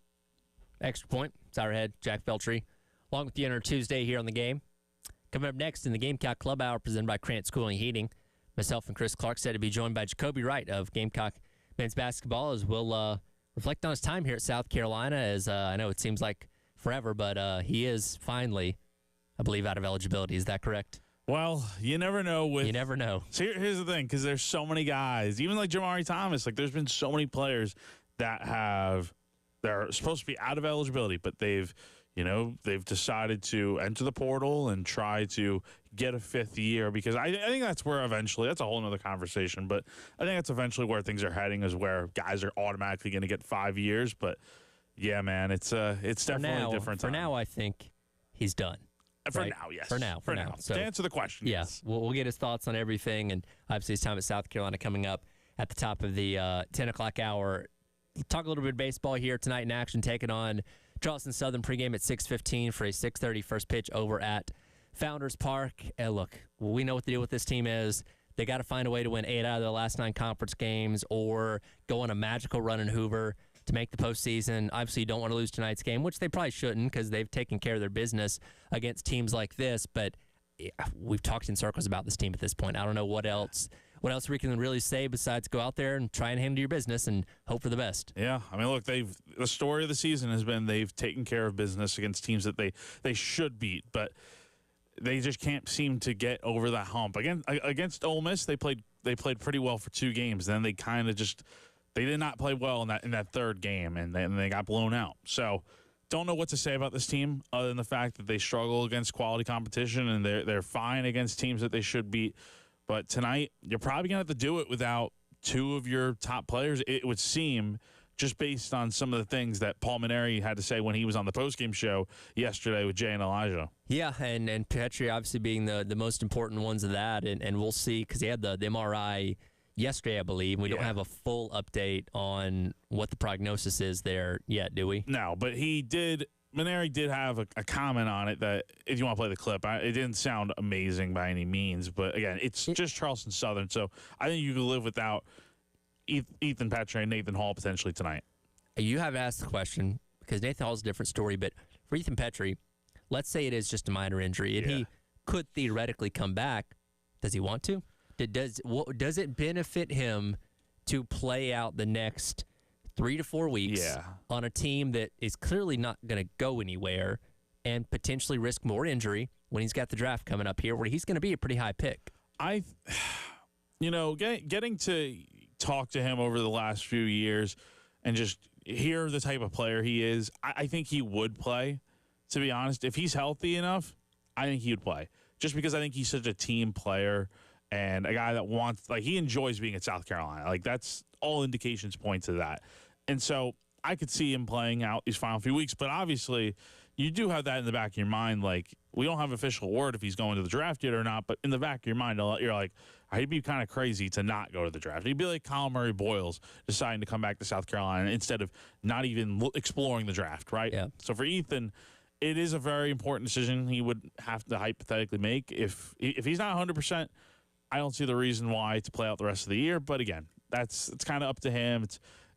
Extra Point. It's our head, Jack Beltry, along with you on our Tuesday here on the game. Coming up next in the Gamecock Club Hour presented by Krantz Cooling Heating. Myself and Chris Clark said to be joined by Jacoby Wright of Gamecock men's basketball as we'll reflect on his time here at South Carolina as I know it seems like forever, but he is finally, I believe, out of eligibility. Is that correct? Well, you never know. You never know. So here's the thing, because there's so many guys, even like Jamari Thomas, like there's been so many players that they're supposed to be out of eligibility, but they've decided to enter the portal and try to get a 5th year, because I think that's where eventually, that's a whole nother conversation, but I think that's eventually where things are heading, is where guys are automatically going to get 5 years. But yeah, man, it's definitely a different time. For now, I think he's done. For right? now, yes. For now. So, to answer the question, yeah, yes. We'll get his thoughts on everything, and obviously his time at South Carolina coming up at the top of the 10 o'clock hour. Talk a little bit of baseball here tonight in action, taking on Charleston Southern pregame at 6:15 for a 6:30 first pitch over at Founders Park. Look, we know what the deal with this team is. They got to find a way to win 8 out of their last 9 conference games or go on a magical run in Hoover to make the postseason. Obviously, you don't want to lose tonight's game, which they probably shouldn't because they've taken care of their business against teams like this. But we've talked in circles about this team at this point. I don't know what else we can really say besides go out there and try and handle your business and hope for the best. Yeah, I mean, look, the story of the season has been they've taken care of business against teams that they should beat, but they just can't seem to get over that hump. Against Ole Miss, they played pretty well for 2 games. Then they kind of they did not play well in that 3rd game, and they got blown out. So don't know what to say about this team other than the fact that they struggle against quality competition, and they're fine against teams that they should beat. But tonight, you're probably going to have to do it without 2 of your top players, it would seem, just based on some of the things that Paul Mainieri had to say when he was on the postgame show yesterday with Jay and Elijah. Yeah, and Petrie obviously being the most important ones of that, and we'll see, because he had the MRI yesterday, I believe. We don't have a full update on what the prognosis is there yet, do we? No, but Mainieri did have a comment on it that, if you want to play the clip, it didn't sound amazing by any means. But, again, it's just Charleston Southern. So I think you could live without Ethan Petrie and Nathan Hall potentially tonight. You have asked the question, because Nathan Hall's a different story. But for Ethan Petrie, let's say it is just a minor injury, and he could theoretically come back. Does he want to? Does it benefit him to play out the next 3 to 4 weeks on a team that is clearly not going to go anywhere and potentially risk more injury when he's got the draft coming up here, where he's going to be a pretty high pick? Getting to talk to him over the last few years and just hear the type of player he is, I think he would play, to be honest. If he's healthy enough, I think he would play, just because I think he's such a team player and a guy that he enjoys being at South Carolina. Like, that's all indications point to that. And so I could see him playing out these final few weeks, but obviously you do have that in the back of your mind. Like, we don't have official word if he's going to the draft yet or not, but in the back of your mind, you're like, he'd be kind of crazy to not go to the draft. He'd be like Colin Murray Boyles deciding to come back to South Carolina instead of not even exploring the draft, right? Yeah. So for Ethan, it is a very important decision he would have to hypothetically make. If he's not 100%, I don't see the reason why to play out the rest of the year. But again, it's kind of up to him.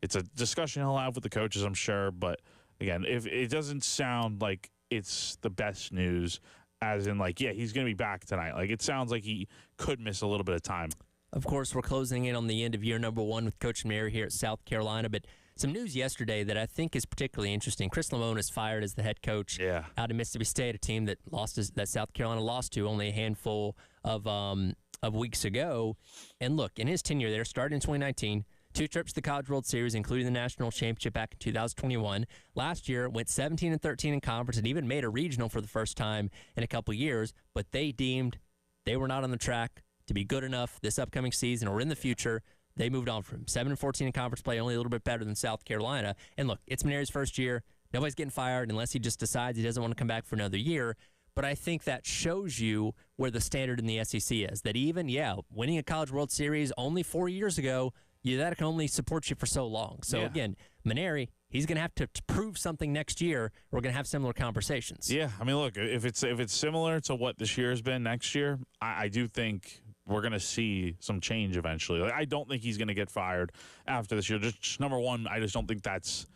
It's a discussion he'll have with the coaches, I'm sure. But again, if it doesn't sound like it's the best news, as in he's going to be back tonight. Like, it sounds like he could miss a little bit of time. Of course, we're closing in on the end of year number 1 with Coach Mainieri here at South Carolina. But some news yesterday that I think is particularly interesting. Chris Lamone is fired as the head coach out of Mississippi State, a team that South Carolina lost to only a handful of weeks ago. And look, in his tenure there, started in 2019, 2 trips to the College World Series, including the National Championship back in 2021. Last year, went 17-13 in conference and even made a regional for the first time in a couple years. But they deemed they were not on the track to be good enough this upcoming season or in the future. They moved on from 7-14 in conference play, only a little bit better than South Carolina. And look, it's Mainieri's first year. Nobody's getting fired unless he just decides he doesn't want to come back for another year. But I think that shows you where the standard in the SEC is. That even, winning a College World Series only 4 years ago, that can only support you for so long. So, again, Mainieri, he's going to have to prove something next year. We're going to have similar conversations. Yeah, I mean, look, if it's similar to what this year has been next year, I do think we're going to see some change eventually. Like, I don't think he's going to get fired after this year. Just number one, I just don't think that's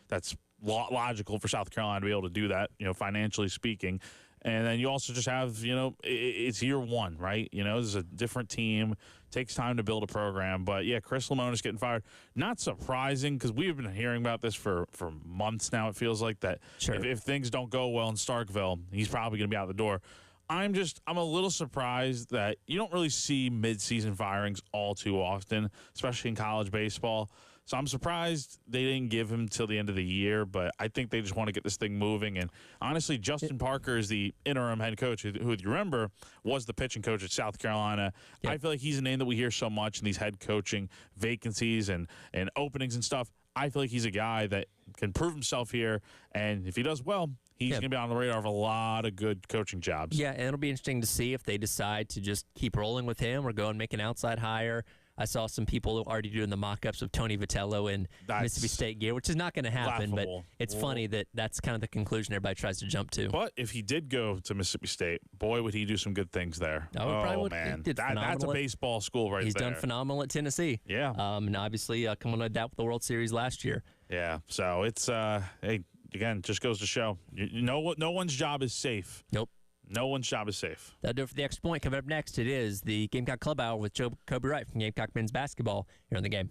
logical for South Carolina to be able to do that, financially speaking. And then you also just have, it's year 1, right? This is a different team. Takes time to build a program. But, Chris Lamone is getting fired. Not surprising, because we've been hearing about this for months now, it feels like, that Sure. if things don't go well in Starkville, he's probably going to be out the door. I'm a little surprised that you don't really see midseason firings all too often, especially in college baseball. So I'm surprised they didn't give him till the end of the year, but I think they just want to get this thing moving. And honestly, Justin Parker is the interim head coach, who you remember was the pitching coach at South Carolina. Yep. I feel like he's a name that we hear so much in these head coaching vacancies and openings and stuff. I feel like he's a guy that can prove himself here, and if he does well, he's going to be on the radar of a lot of good coaching jobs. Yeah, and it'll be interesting to see if they decide to just keep rolling with him or go and make an outside hire. I saw some people already doing the mock-ups of Tony Vitello in Mississippi State gear, which is not going to happen, laughable. But it's funny that that's kind of the conclusion everybody tries to jump to. But if he did go to Mississippi State, boy, would he do some good things there. Oh man. That's a baseball school right there. He's done phenomenal at Tennessee. Yeah. And obviously coming to adapt with the World Series last year. Yeah, so it's, hey, again, just goes to show, no one's job is safe. Nope. No one's job is safe. That'll do it for the Extra Point. Coming up next, it is the Gamecock Club Hour with Kobe Wright from Gamecock Men's Basketball here on the Game.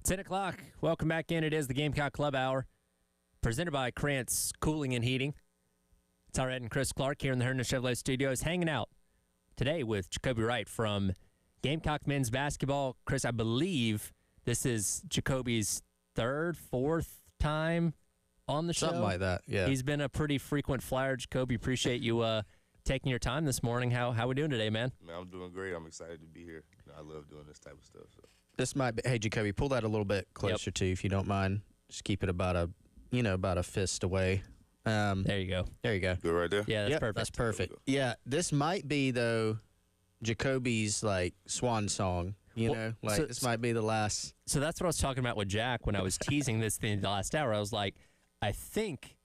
10 o'clock. Welcome back in. It is the Gamecock Club Hour, presented by Krantz Cooling and Heating. Tyler Ed and Chris Clark here in the Herndon Chevrolet Studios, hanging out today with Jacoby Wright from Gamecock Men's Basketball. Chris, I believe this is Jacoby's third, fourth time on the show. Something like that, yeah. He's been a pretty frequent flyer. Jacoby, appreciate you taking your time this morning. How we doing today, man? Man, I'm doing great. I'm excited to be here. I love doing this type of stuff. So. This might be, hey, Jacoby, pull that a little bit closer to you, if you don't mind. Just keep it about a fist away. There you go. There you go. Good right there? Yeah, that's perfect. That's perfect. Yeah, this might be, though, Jacoby's, swan song. This might be the last. So that's what I was talking about with Jack when I was teasing this thing the last hour. I was like, I think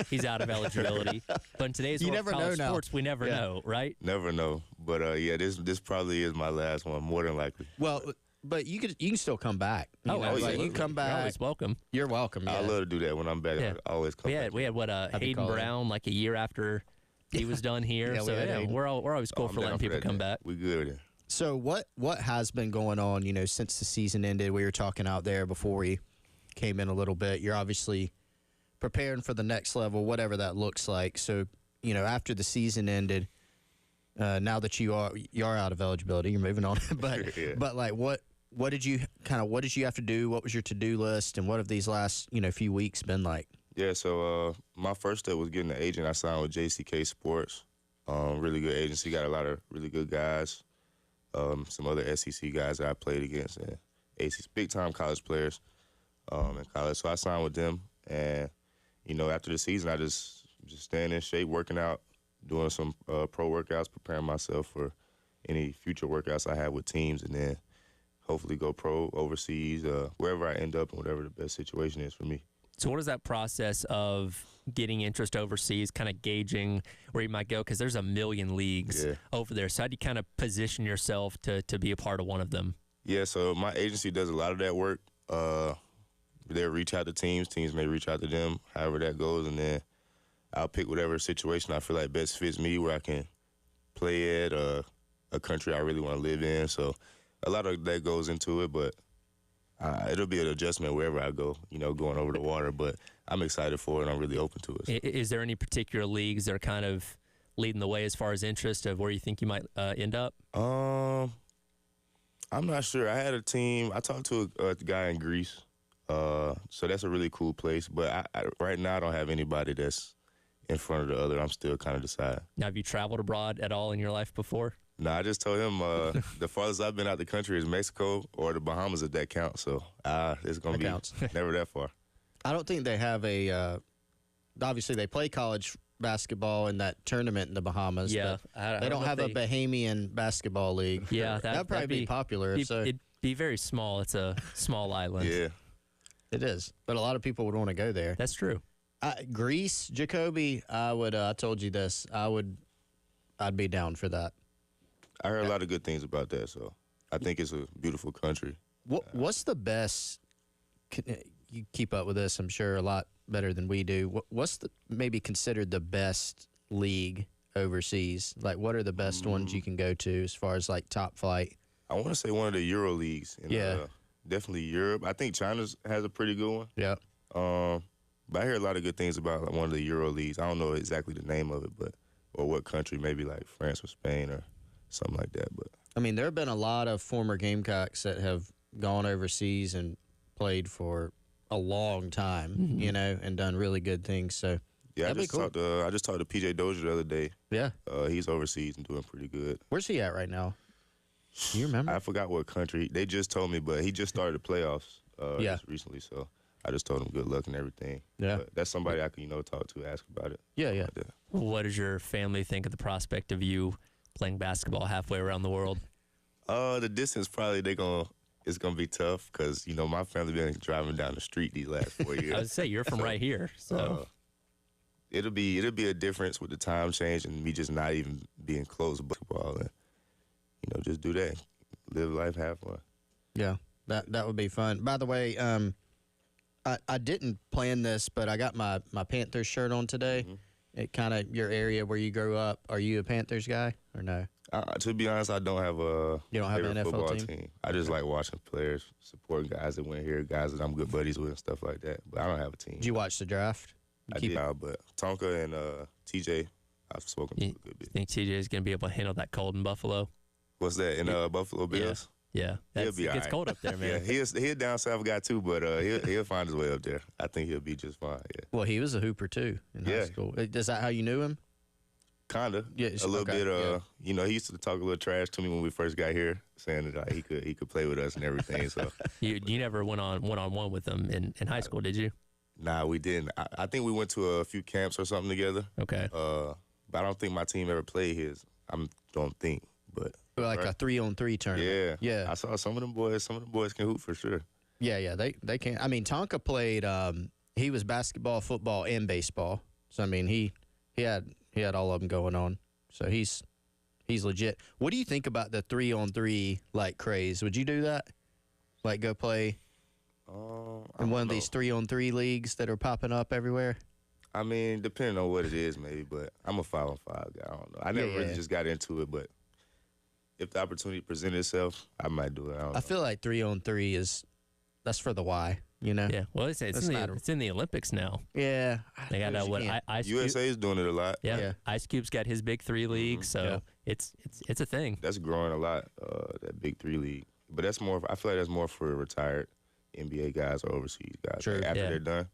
he's out of eligibility. But in today's world of college sports, we never know, right? Never know. But, this probably is my last one, more than likely. Well, but you can still come back. You can come back. You're always welcome. You're welcome. Yeah. I love to do that when I'm back. Yeah. I always come back. We had Hayden Brown a year after he was done here. We're always cool for letting people come back. We good. So what has been going on, since the season ended? We were talking out there before we came in a little bit. You're obviously preparing for the next level, whatever that looks like. So, after the season ended, now that you are out of eligibility, you're moving on. But yeah. but what did you have to do? What was your to-do list, and what have these last few weeks been like? Yeah, so my first step was getting an agent. I signed with GCTH Sports. Really good agency. Got a lot of really good guys. Some other SEC guys that I played against, and big-time college players in college. So I signed with them, and after the season, I just staying in shape, working out, doing some pro workouts, preparing myself for any future workouts I have with teams, and then hopefully go pro overseas, wherever I end up, and whatever the best situation is for me. So what is that process of getting interest overseas, kind of gauging where you might go? Because there's a million leagues over there. So how do you kind of position yourself to be a part of one of them? Yeah, so my agency does a lot of that work. They'll reach out to teams. Teams may reach out to them, however that goes, and then I'll pick whatever situation I feel like best fits me, where I can play at a country I really want to live in. So a lot of that goes into it, but it'll be an adjustment wherever I go, going over the water. But I'm excited for it, and I'm really open to it. So. Is there any particular leagues that are kind of leading the way as far as interest of where you think you might end up? I'm not sure. I had a team. I talked to a guy in Greece, so that's a really cool place. But right now I don't have anybody that's in front of the other. I'm still kind of deciding. Now, have you traveled abroad at all in your life before? No, I just told him the farthest I've been out the country is Mexico or the Bahamas, if that counts. So it's going to be never that far. I don't think they have obviously they play college basketball in that tournament in the Bahamas. Yeah. But they don't have a Bahamian basketball league. Yeah. That'd probably be popular. It'd be very small. It's a small island. Yeah. It is. But a lot of people would want to go there. That's true. Greece, Jacoby, I told you this. I'd be down for that. I heard a lot of good things about that, so I think it's a beautiful country. What's the best? You keep up with this, I'm sure, a lot better than we do. What's maybe considered the best league overseas? What are the best ones you can go to as far as top flight? I want to say one of the Euro leagues. Definitely Europe. I think China has a pretty good one. Yeah. But I hear a lot of good things about one of the Euro leagues. I don't know exactly the name of it, or what country, maybe France or Spain or something like that. But I mean, there have been a lot of former Gamecocks that have gone overseas and played for a long time, and done really good things. So yeah, I just talked to PJ Dozier the other day. Yeah, he's overseas and doing pretty good. Where's he at right now? Do you remember? I forgot what country. They just told me, but he just started the playoffs just recently. So I just told him good luck and everything. Yeah, but that's somebody I can talk to, ask about it. Yeah. What does your family think of the prospect of you playing basketball halfway around the world? The distance probably it's gonna be tough because my family been driving down the street these last 4 years. I would say you're from right here, so it'll be a difference with the time change and me just not even being close to basketball and just do that, live life, have fun. Yeah, that would be fun. By the way, I didn't plan this, but I got my Panthers shirt on today. kind of your area where you grew up? Are you a Panthers guy or no? To be honest, I don't have a You don't have an favorite NFL football team? I just like watching players, supporting guys that went here, guys that I'm good buddies with and stuff like that. But I don't have a team. Did you watch the draft? I did, but Tonka and TJ, I've spoken to a good bit. Think TJ is going to be able to handle that cold in Buffalo? What's that, in Buffalo Bills? Yeah. He'll be it all gets right. cold up there, man. Yeah, he's a down south guy too, but he'll find his way up there. I think he'll be just fine. Yeah, Well, he was a hooper too in high school. Is that how you knew him? kinda. Yeah, a little okay, bit. yeah. You know, he used to talk a little trash to me when we first got here, saying that he could play with us and everything. So You never went on one-on-one with him in high school, did you? nah, we didn't. I think we went to a few camps or something together. Okay. But I don't think my team ever played his. Don't think, but Like a 3-on-3 tournament. yeah, Yeah. I saw some of them boys. Some of them boys can hoop for sure. Yeah. They can. I mean, Tonka played. He was basketball, football, and baseball. So I mean, he had all of them going on. So he's legit. What do you think about the 3-on-3 like craze? Would you do that? Like go play in one of these 3-on-3 leagues that are popping up everywhere? I mean, depending on what it is, maybe. But I'm a 5-on-5 guy. I don't know. I never really yeah. just got into it, but if the opportunity presented itself, I might do it. I don't know. I feel like 3-on-3 that's for the why. You know? Yeah. Well, it's in the Olympics now. Yeah. They got Ice Cube. USA is doing it a lot. Yeah. Ice Cube's got his big 3 league, so it's a thing. That's growing a lot. That Big 3 league, but that's more. I feel like that's more for retired NBA guys or overseas guys. True. Like after Yeah. they're done.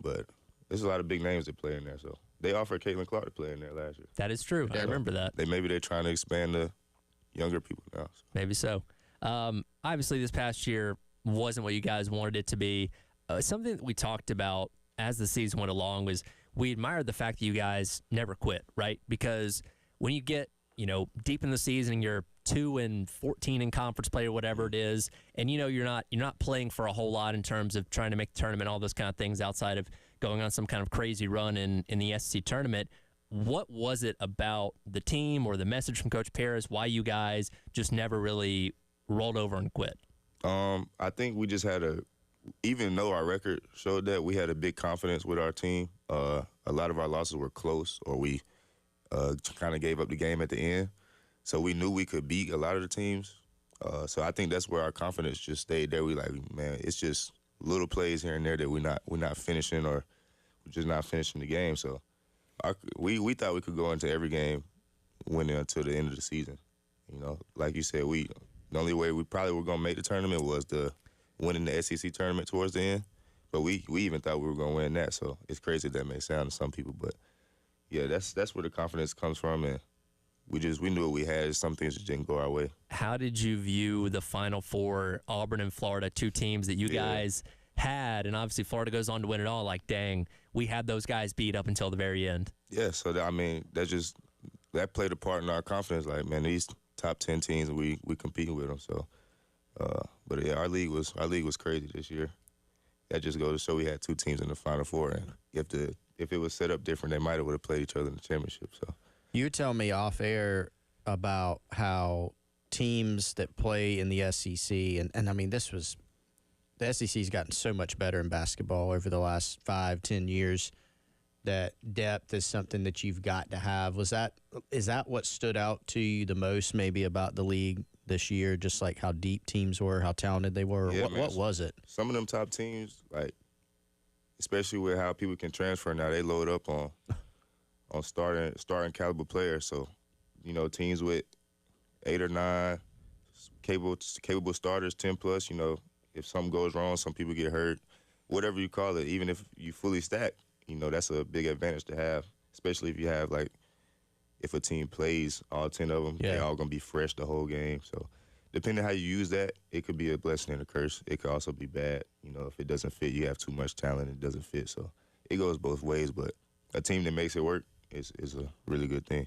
But there's a lot of big names that play in there. So they offered Caitlin Clark to play in there last year. That is true. I remember that. They're trying to expand the younger people now. So. Maybe so. Obviously, this past year wasn't what you guys wanted it to be. Something that we talked about as the season went along was we admired the fact that you guys never quit, right? Because when you get deep in the season and you're 2-14 in conference play or whatever it is, and you're not playing for a whole lot in terms of trying to make the tournament, all those kind of things outside of going on some kind of crazy run in the SEC tournament. What was it about the team or the message from Coach Paris why you guys just never really rolled over and quit? I think we just had even though our record showed that, we had a big confidence with our team. A lot of our losses were close, or we kind of gave up the game at the end. So we knew we could beat a lot of the teams. So I think that's where our confidence just stayed there. We like, man, it's just little plays here and there that we're not finishing, or we're just not finishing the game. So we thought we could go into every game winning until the end of the season. Like you said, the only way we probably were going to make the tournament was winning the SEC tournament towards the end. But we even thought we were going to win that. So it's crazy that may sound to some people. But, yeah, that's where the confidence comes from. And we knew what we had. Some things just didn't go our way. How did you view the Final Four, Auburn and Florida, 2 teams that you guys had? And obviously Florida goes on to win it all. Like, dang, we had those guys beat up until the very end. Yeah, so, that played a part in our confidence. Like, man, these top 10 teams, we competing with them. So, but yeah, our league was crazy this year. That just goes to show we had 2 teams in the Final Four, and if it was set up different, they might have played each other in the championship. So you were telling me off air about how teams that play in the SEC, and I mean the SEC's gotten so much better in basketball over the last 5-10 years. That depth is something that you've got to have. Is that what stood out to you the most, maybe about the league this year? Just like how deep teams were, how talented they were. Yeah, what was it? Some of them top teams, like especially with how people can transfer now, they load up on starting caliber players. So teams with 8 or 9 capable starters, 10+. If something goes wrong, some people get hurt, whatever you call it. Even if you fully stacked. That's a big advantage to have, especially if you have, if a team plays all 10 of them, they're all going to be fresh the whole game. So depending on how you use that, it could be a blessing and a curse. It could also be bad. If it doesn't fit, you have too much talent, it doesn't fit. So it goes both ways, but a team that makes it work is a really good thing.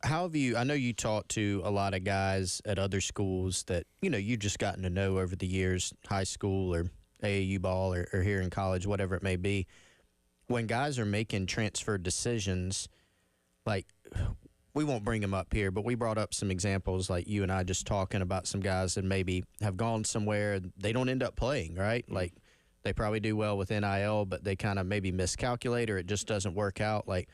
How have you – I know you talked to a lot of guys at other schools that, you've just gotten to know over the years, high school or AAU ball or here in college, whatever it may be. When guys are making transfer decisions, like we won't bring them up here, but we brought up some examples like you and I just talking about some guys that maybe have gone somewhere they don't end up playing, right? Like They probably do well with NIL, but they kind of maybe miscalculate or it just doesn't work out. Like,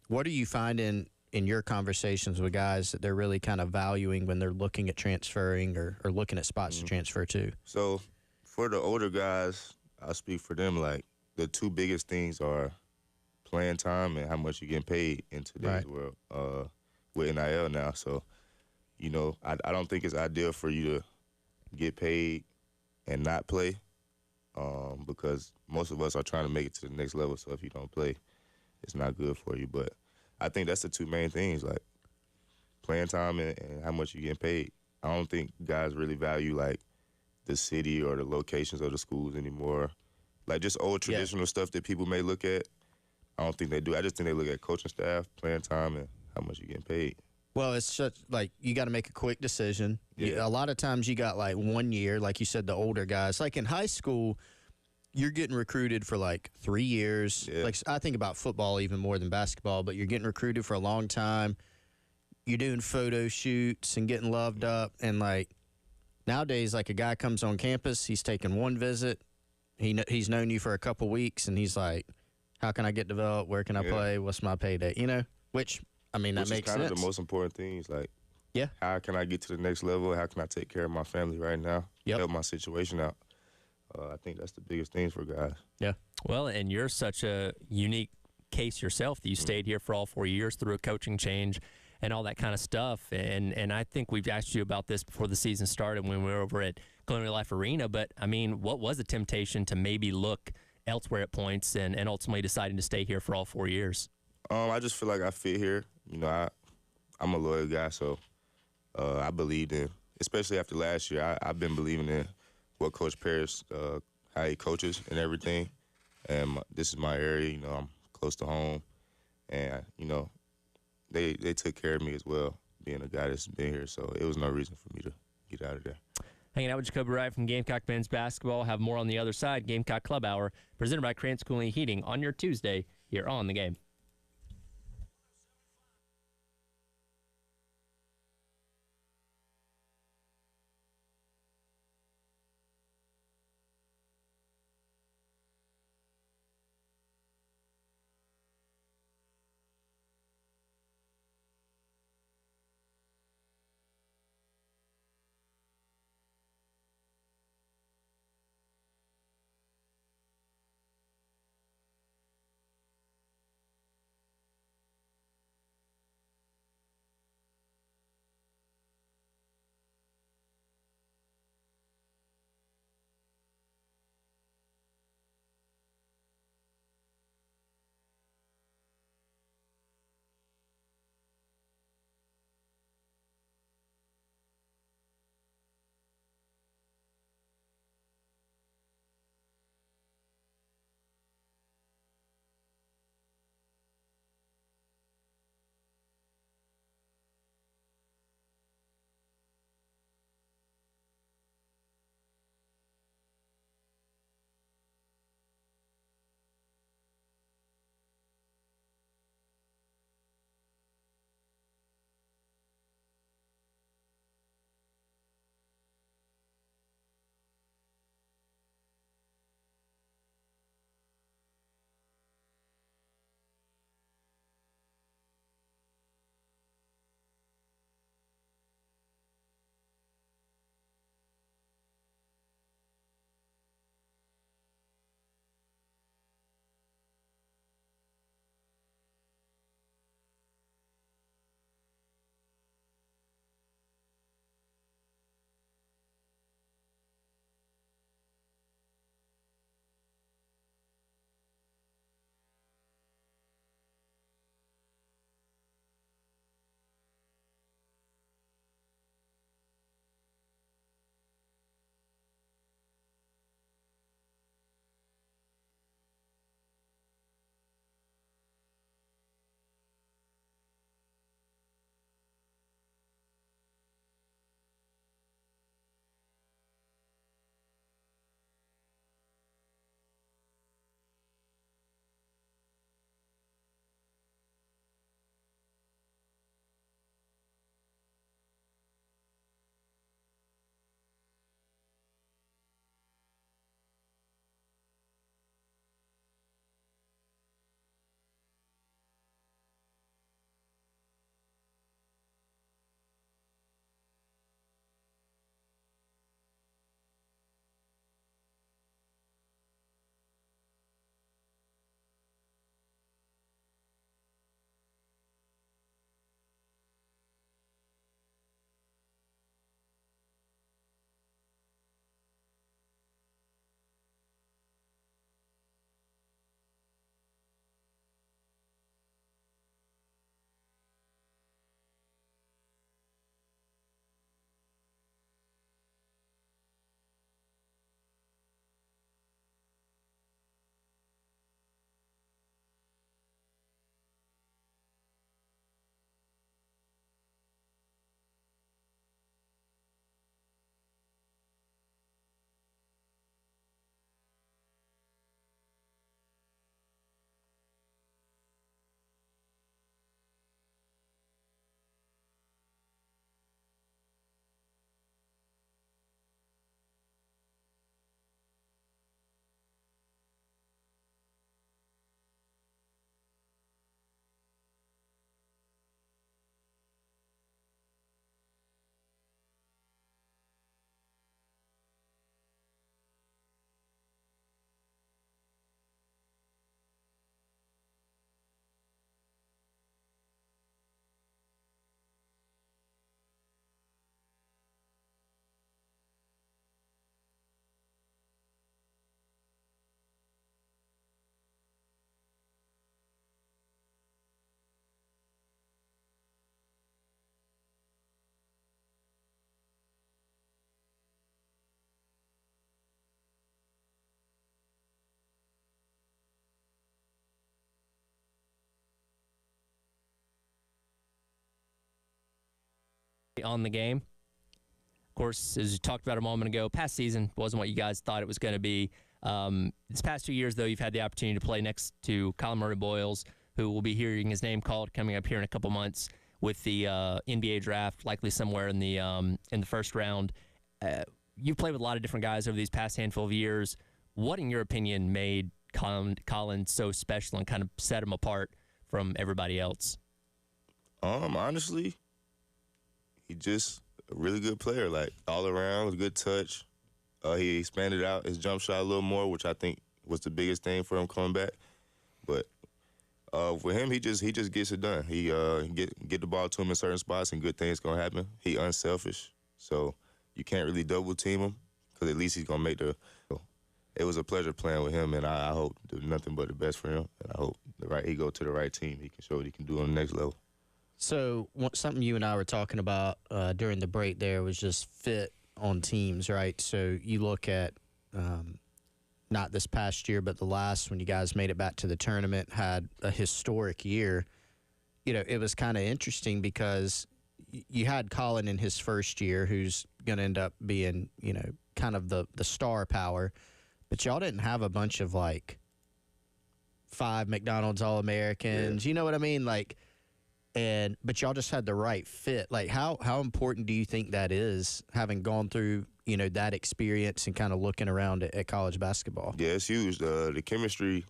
what are you finding in your conversations with guys that they're really kind of valuing when they're looking at transferring or looking at spots to transfer to? So for the older guys, I'll speak for them. Like, the two biggest things are playing time and how much you're getting paid in today's world with NIL now. So, you know, I don't think it's ideal for you to get paid and not play because most of us are trying to make it to the next level. So if you don't play, it's not good for you. But I think that's the two main things, like playing time and how much you're getting paid. I don't think guys really value, like, the city or the locations of the schools anymore. Like, just old traditional stuff that people may look at, I don't think they do. I just think they look at coaching staff, playing time, and how much you're getting paid. Well, it's such, like, you got to make a quick decision. Yeah. A lot of times you got, like, 1 year, like you said, the older guys. Like, in high school, you're getting recruited for, like, 3 years. Yeah. Like, I think about football even more than basketball, but you're getting recruited for a long time. You're doing photo shoots and getting loved up. And, like, nowadays, like, a guy comes on campus, he's taken one visit. He's known you for a couple weeks, and he's like, how can I get developed? Where can I play? What's my payday? You know, which, I mean, that makes sense. Which is kind of the most important things, like, yeah, how can I get to the next level? How can I take care of my family right now? Help my situation out. I think that's the biggest thing for guys. Yeah. Well, and you're such a unique case yourself that you stayed here for all 4 years through a coaching change and all that kind of stuff. And I think we've asked you about this before the season started when we were over at Colonial Life Arena. But, I mean, what was the temptation to maybe look elsewhere at points and ultimately deciding to stay here for all 4 years? I just feel like I fit here. You know, I'm a loyal guy, so I believed in, especially after last year, I've been believing in what Coach Parrish, how he coaches and everything. And this is my area, you know, I'm close to home. And, you know, they took care of me as well, being a guy that's been here. So it was no reason for me to get out of there. Hanging out with Jacoby Wright from Gamecock Men's Basketball. Have more on the other side. Gamecock Club Hour, presented by Krantz Cooling Heating on your Tuesday here on The Game. on the game. Of course, as you talked about a moment ago, past season wasn't what you guys thought it was going to be. This past 2 years, though, you've had the opportunity to play next to Colin Murray-Boyles, who will be hearing his name called coming up here in a couple months with the NBA draft, likely somewhere in the first round. You've played with a lot of different guys over these past handful of years. What, in your opinion, made Colin so special and kind of set him apart from everybody else? Honestly, he just a really good player, like all around, with a good touch. He expanded out his jump shot a little more, which I think was the biggest thing for him coming back. But for him, he just gets it done. He get the ball to him in certain spots, and good things gonna happen. He unselfish, so you can't really double team him because at least he's gonna make the. It was a pleasure playing with him, and I hope nothing but the best for him. And I hope he go to the right team. He can show what he can do on the next level. So something you and I were talking about during the break there was just fit on teams, right? So you look at not this past year, but the last, when you guys made it back to the tournament, had a historic year. You know, it was kind of interesting because you had Colin in his first year, who's going to end up being, you know, kind of the star power. But y'all didn't have a bunch of, like, 5 McDonald's All-Americans. Yeah. You know what I mean? Like, but y'all just had the right fit. Like, how important do you think that is, having gone through, you know, that experience and kind of looking around at college basketball? Yeah, it's huge. The chemistry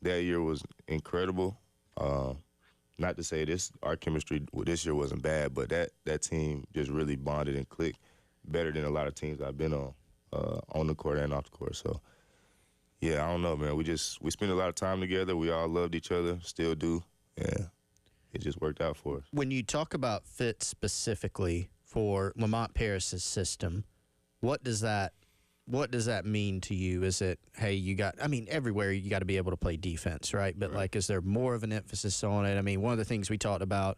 that year was incredible. Not to say our chemistry this year wasn't bad, but that team just really bonded and clicked better than a lot of teams I've been on the court and off the court. So, yeah, I don't know, man. We spent a lot of time together. We all loved each other, still do, and it just worked out for us. When you talk about fit specifically for Lamont Paris's system, what does that mean to you? Is it, hey, everywhere you got to be able to play defense, right? But, like, is there more of an emphasis on it? I mean, one of the things we talked about,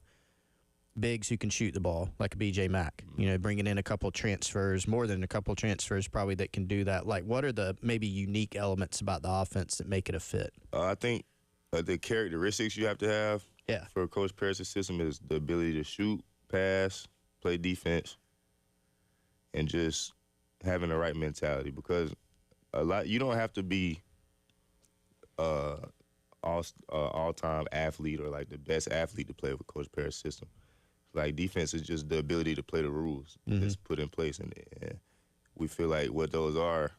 bigs who can shoot the ball, like a B.J. Mack, you know, bringing in a couple transfers, more than a couple transfers probably, that can do that. Like, what are the maybe unique elements about the offense that make it a fit? I think the characteristics you have to have for Coach Paris' system is the ability to shoot, pass, play defense, and just having the right mentality, because you don't have to be all-time athlete or like the best athlete to play with Coach Paris' system. Like, defense is just the ability to play the rules that's put in place, and we feel like what those are,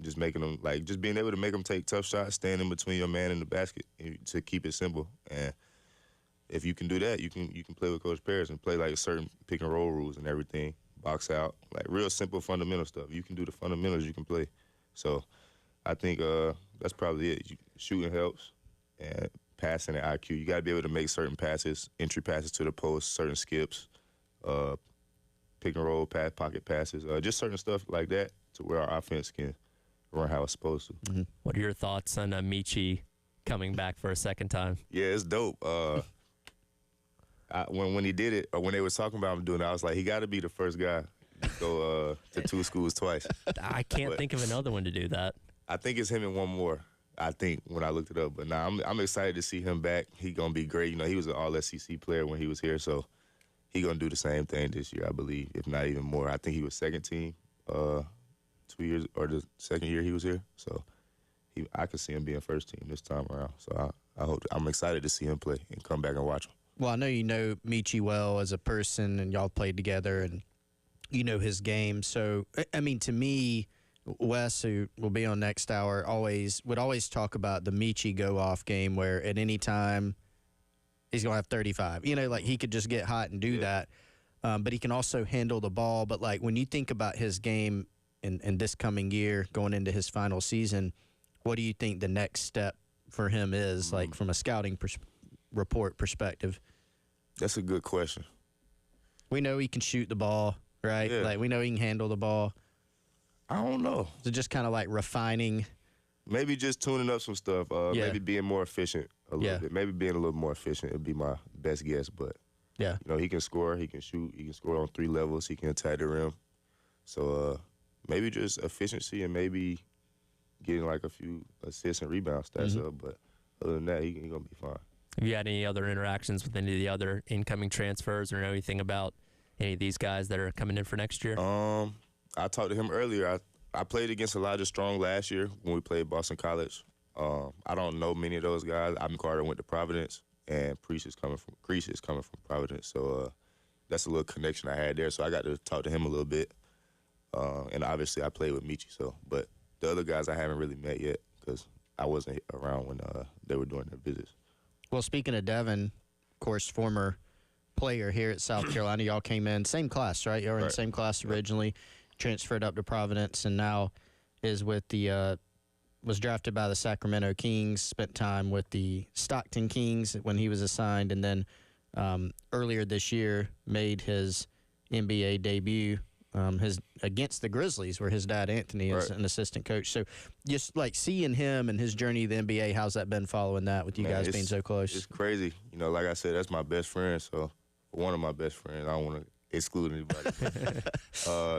just making them, like, just being able to make them take tough shots, standing between your man and the basket to keep it simple. And if you can do that, you can play with Coach Paris and play like certain pick and roll rules and everything, box out, like real simple fundamental stuff. You can do the fundamentals, you can play. So I think that's probably it. Shooting helps, and passing and IQ. You got to be able to make certain passes, entry passes to the post, certain skips, pick and roll, pocket passes, just certain stuff like that to where our offense can run how it's supposed to. Mm-hmm. What are your thoughts on Michi coming back for a second time? Yeah, it's dope. When he did it, or when they were talking about him doing it, I was like, he got to be the first guy to go to 2 schools twice. I can't think of another one to do that. I think it's him and one more. I think when I looked it up, but I'm excited to see him back. He gonna be great. You know, he was an All-SEC player when he was here, so he gonna do the same thing this year, I believe, if not even more. I think he was second team 2 years, or the second year he was here. So I could see him being first team this time around. So I'm excited to see him play and come back and watch him. Well, I know you know Michi well as a person, and y'all played together, and you know his game. So, I mean, to me, Wes, who will be on next hour, would always talk about the Michi go-off game, where at any time he's going to have 35. You know, like, he could just get hot and do that. But he can also handle the ball. But, like, when you think about his game in this coming year, going into his final season, what do you think the next step for him is, like, from a scouting report perspective? That's a good question. We know he can shoot the ball, right? Yeah. Like, we know he can handle the ball. I don't know. So just kind of like refining. Maybe just tuning up some stuff. Maybe being more efficient a little bit. Maybe being a little more efficient would be my best guess. But, you know, he can score, he can shoot, he can score on 3 levels, he can attack the rim. So maybe just efficiency and maybe getting like a few assists and rebound stats up. But other than that, he's going to be fine. Have you had any other interactions with any of the other incoming transfers, or know anything about any of these guys that are coming in for next year? I talked to him earlier. I played against Elijah Strong last year when we played Boston College. I don't know many of those guys. Ivan Carter went to Providence, and Creech is coming from Providence. So that's a little connection I had there. So I got to talk to him a little bit. And obviously I played with Michi. But the other guys I haven't really met yet because I wasn't around when they were doing their visits. Well, speaking of Devin, of course, former player here at South Carolina, y'all came in same class, right? Y'all were in the same class originally, transferred up to Providence, and now is with the was drafted by the Sacramento Kings, spent time with the Stockton Kings when he was assigned, and then earlier this year made his NBA debut against the Grizzlies, where his dad Anthony is an assistant coach. So just like seeing him and his journey to the NBA, how's that been following that with you guys being so close? It's crazy. You know, like I said, that's my best friend, so one of my best friends. I don't want to exclude anybody.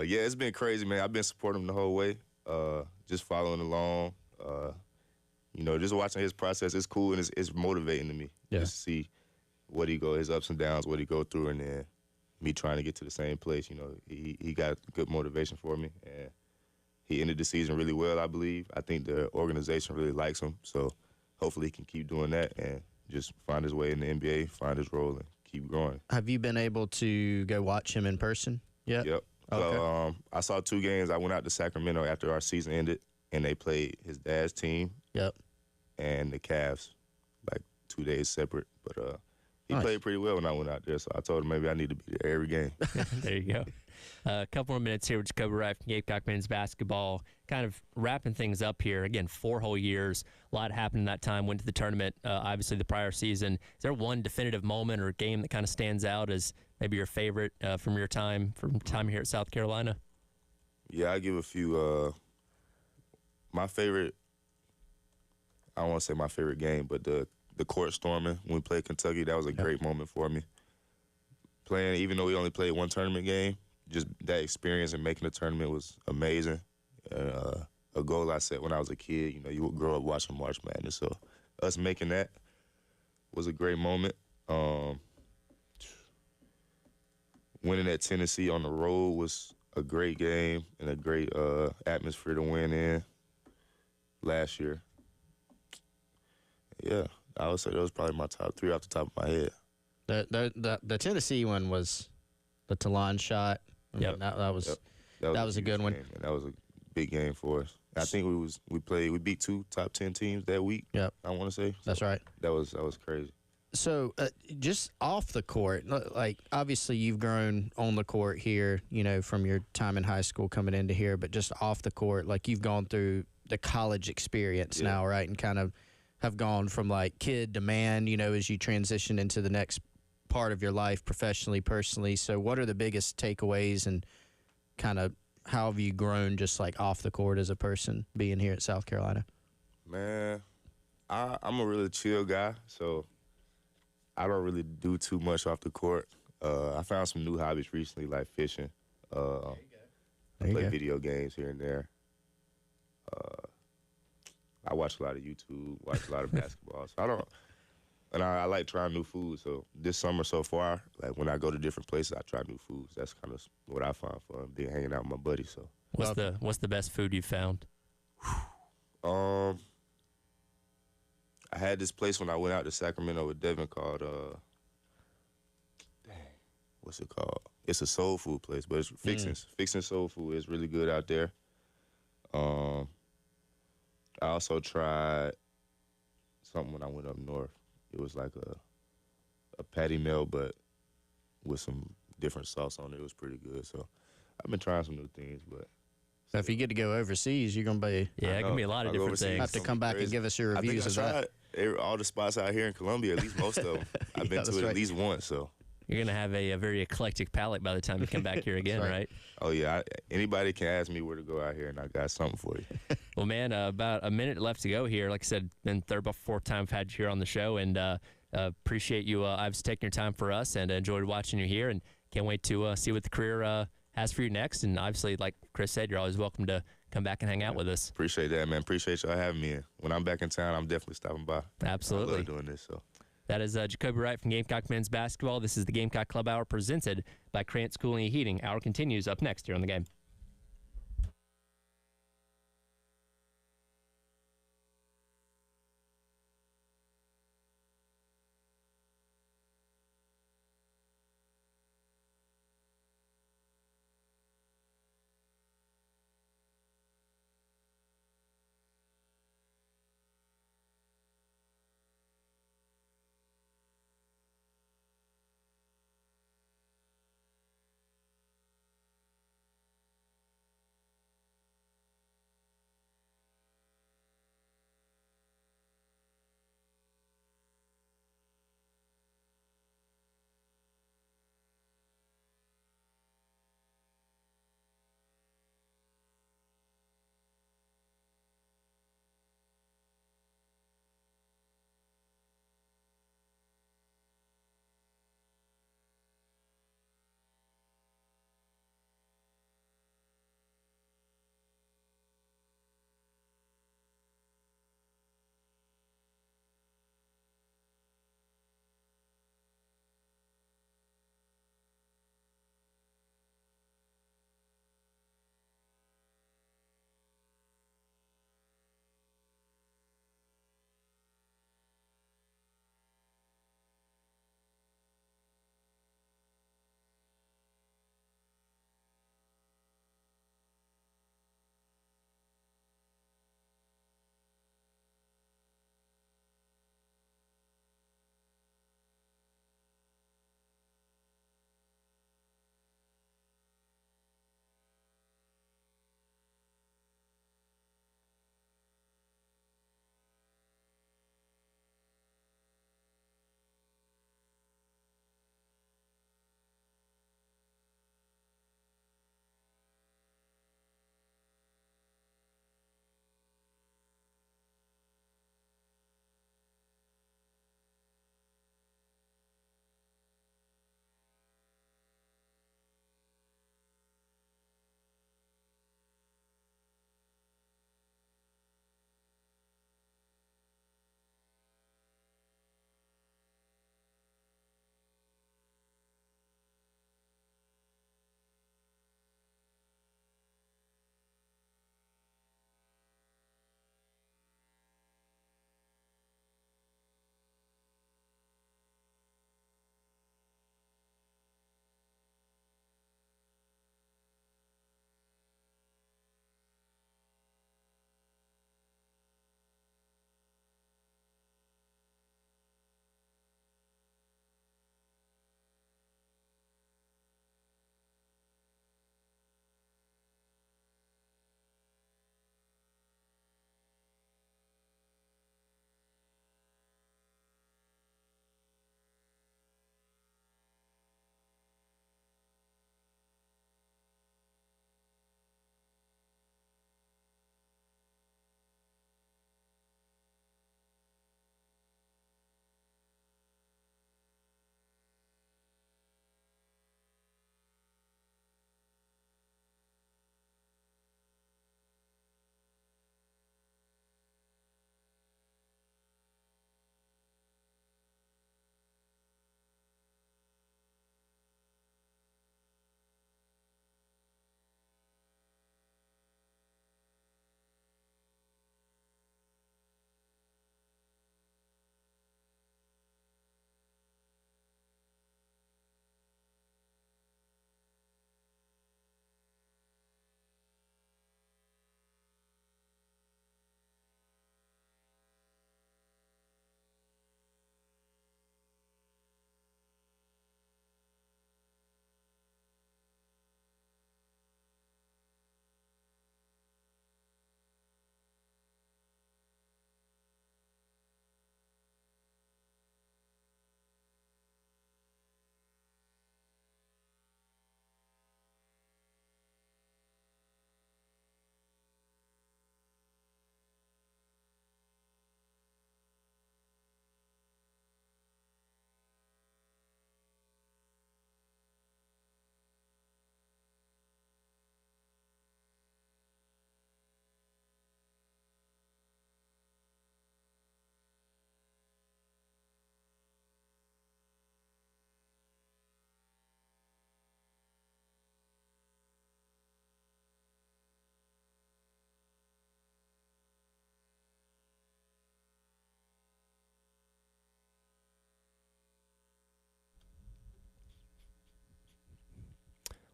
Yeah, it's been crazy, man. I've been supporting him the whole way, just following along. You know, just watching his process is cool, and it's motivating to me. Just to see what he his ups and downs, what he go through, and then me trying to get to the same place. You know, he got good motivation for me, and he ended the season really well, I believe. I think the organization really likes him, so hopefully he can keep doing that and just find his way in the NBA, find his role, and keep growing. Have you been able to go watch him in person yet? Yep. Okay. So I saw 2 games. I went out to Sacramento after our season ended, and they played his dad's team. Yep. And the Cavs, like 2 days separate. But he played pretty well when I went out there, so I told him maybe I need to be there every game. There you go. A couple more minutes here with Jacoby Wright from Gamecock men's basketball. Kind of wrapping things up here. Again, 4 whole years. A lot happened in that time. Went to the tournament, obviously, the prior season. Is there one definitive moment or game that kind of stands out as maybe your favorite from your time here at South Carolina? Yeah, I give a few. My favorite, I don't want to say my favorite game, but the court storming when we played Kentucky, that was a great moment for me. Playing, even though we only played 1 tournament game, just that experience and making the tournament was amazing. A goal I set when I was a kid, you know, you would grow up watching March Madness. So us making that was a great moment. Winning at Tennessee on the road was a great game and a great atmosphere to win in last year. Yeah, I would say those probably my top 3 off the top of my head. The Tennessee one was the Talon shot. Yep. That was a good one. And that was a big game for us. I think we beat 2 top 10 teams that week. Yep. I want to say. So that's right. That was crazy. So just off the court, like obviously you've grown on the court here, you know, from your time in high school coming into here, but just off the court, like you've gone through the college experience now, right? And kind of have gone from like kid to man, you know, as you transition into the next part of your life professionally, personally. So what are the biggest takeaways and kind of how have you grown just like off the court as a person being here at South Carolina? Man, I'm a really chill guy, so I don't really do too much off the court. I found some new hobbies recently, like fishing. I play video games here and there. I watch a lot of YouTube, watch a lot of basketball. So I like trying new food. So this summer so far, like when I go to different places, I try new foods. That's kind of what I find fun, being hanging out with my buddies. So what's the best food you've found? I had this place when I went out to Sacramento with Devin called what's it called? It's a soul food place, but it's Fixin' Soul Food is really good out there. I also tried something when I went up north. It was like a patty melt, but with some different sauce on it. It was pretty good. So I've been trying some new things, but. So if you get to go overseas, you're going to be... Yeah, it can be a lot of different things. Have to come back and give us your reviews of that. All the spots out here in Columbia, at least most of them. I've been to it at least once, so. You're going to have a very eclectic palate by the time you come back here again, right? Oh, yeah. Anybody can ask me where to go out here, and I got something for you. Well, man, about a minute left to go here. Like I said, been third or fourth time I've had you here on the show, and appreciate you obviously taking your time for us, and enjoyed watching you here, and can't wait to see what the career has for you next. And obviously, like Chris said, you're always welcome to come back and hang out with us. Appreciate that, man. Appreciate y'all having me. When I'm back in town, I'm definitely stopping by. Absolutely. I love doing this, so. That is Jacoby Wright from Gamecock Men's Basketball. This is the Gamecock Club Hour presented by Krantz Cooling and Heating. Hour continues up next here on the game.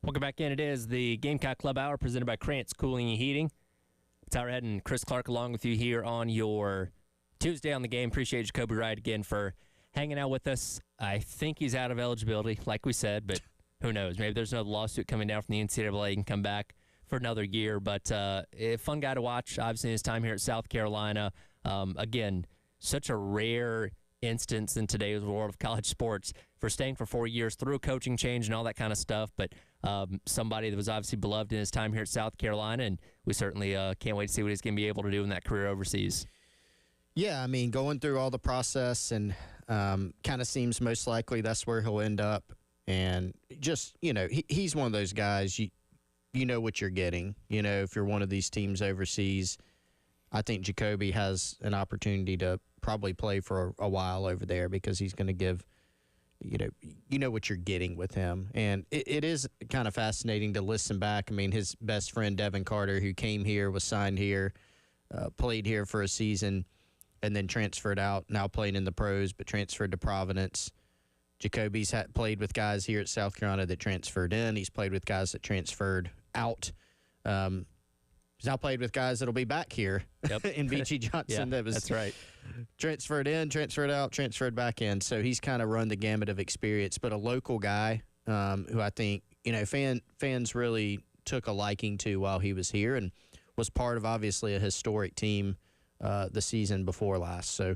Welcome back in. It is the Gamecock Club Hour presented by Krantz Cooling and Heating. Tyler Head and Chris Clark along with you here on your Tuesday on the game. Appreciate Jacoby Wright again for hanging out with us. I think he's out of eligibility, like we said, but who knows? Maybe there's another lawsuit coming down from the NCAA. He can come back for another year. But a fun guy to watch, obviously, his time here at South Carolina. Again, such a rare instance in today's world of college sports for staying for 4 years through a coaching change and all that kind of stuff. But somebody that was obviously beloved in his time here at South Carolina, and we certainly can't wait to see what he's going to be able to do in that career overseas. Yeah, I mean, going through all the process and kind of seems most likely that's where he'll end up. And just, he's one of those guys, you know what you're getting. If you're one of these teams overseas, I think Jacoby has an opportunity to probably play for a while over there because he's going to give, you know what you're getting with him. And it is kind of fascinating to listen back. I mean, his best friend, Devin Carter, who came here, was signed here, played here for a season, and then transferred out, now playing in the pros, but transferred to Providence. Jacoby's played with guys here at South Carolina that transferred in. He's played with guys that transferred out. He's now played with guys that'll be back here in B.G. Johnson. Yeah, that's right. Transferred in, transferred out, transferred back in. So he's kind of run the gamut of experience. But a local guy who I think, fans really took a liking to while he was here and was part of, obviously, a historic team the season before last. So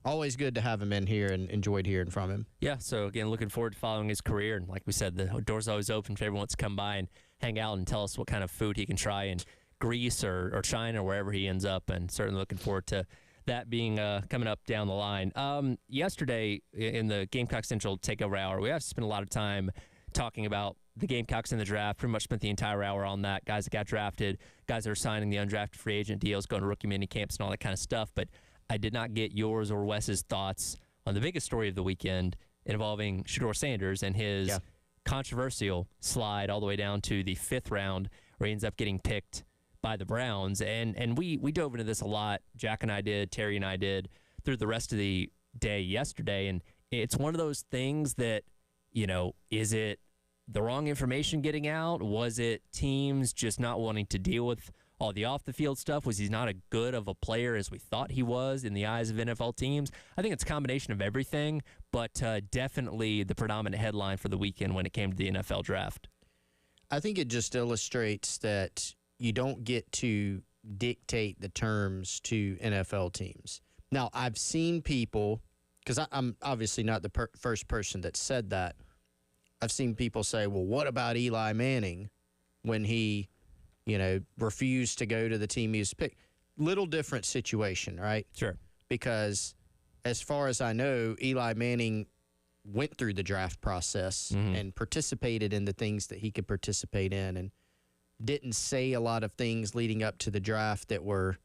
always good to have him in here and enjoyed hearing from him. Yeah, so again, looking forward to following his career. And like we said, the door's always open for everyone to come by and hang out and tell us what kind of food he can try in Greece or China or wherever he ends up. And certainly looking forward to that being coming up down the line. Yesterday in the Gamecock Central Takeover Hour, we have spent a lot of time talking about the Gamecocks in the draft. Pretty much spent the entire hour on that. Guys that got drafted, guys that are signing the undrafted free agent deals, going to rookie mini camps and all that kind of stuff. But I did not get yours or Wes's thoughts on the biggest story of the weekend involving Shedeur Sanders and his controversial slide all the way down to the 5th round where he ends up getting picked by the Browns. And we dove into this a lot. Jack and I did, Terry and I did, through the rest of the day yesterday. And it's one of those things that, is it the wrong information getting out? Was it teams just not wanting to deal with all the off-the-field stuff? Was he not as good of a player as we thought he was in the eyes of NFL teams? I think it's a combination of everything, but definitely the predominant headline for the weekend when it came to the NFL draft. I think it just illustrates that you don't get to dictate the terms to NFL teams. Now, I've seen people, because I'm obviously not the first person that said that, I've seen people say, well, what about Eli Manning when he, refused to go to the team he was picked? Little different situation, right? Sure. Because as far as I know, Eli Manning went through the draft process and participated in the things that he could participate in and didn't say a lot of things leading up to the draft that were,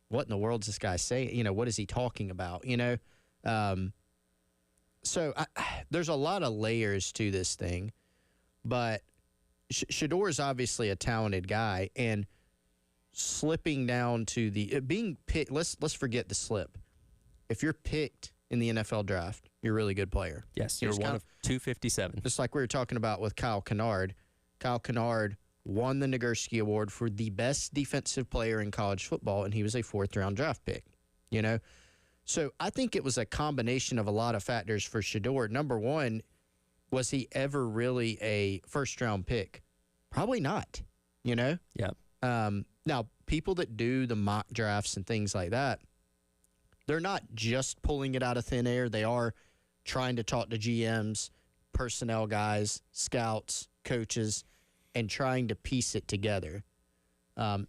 what in the world is this guy saying? What is he talking about? So there's a lot of layers to this thing, but Shedeur is obviously a talented guy, and slipping down to the being picked. Let's forget the slip. If you're picked in the NFL draft, you're a really good player. Yes, you're one of 257. Just like we were talking about with Kyle Kennard. Kyle Kennard won the Nagurski Award for the best defensive player in college football, and he was a 4th-round draft pick. So I think it was a combination of a lot of factors for Shedeur. Number one, was he ever really a first-round pick? Probably not, Yeah. Now, people that do the mock drafts and things like that, they're not just pulling it out of thin air. They are trying to talk to GMs, personnel guys, scouts, coaches, and trying to piece it together.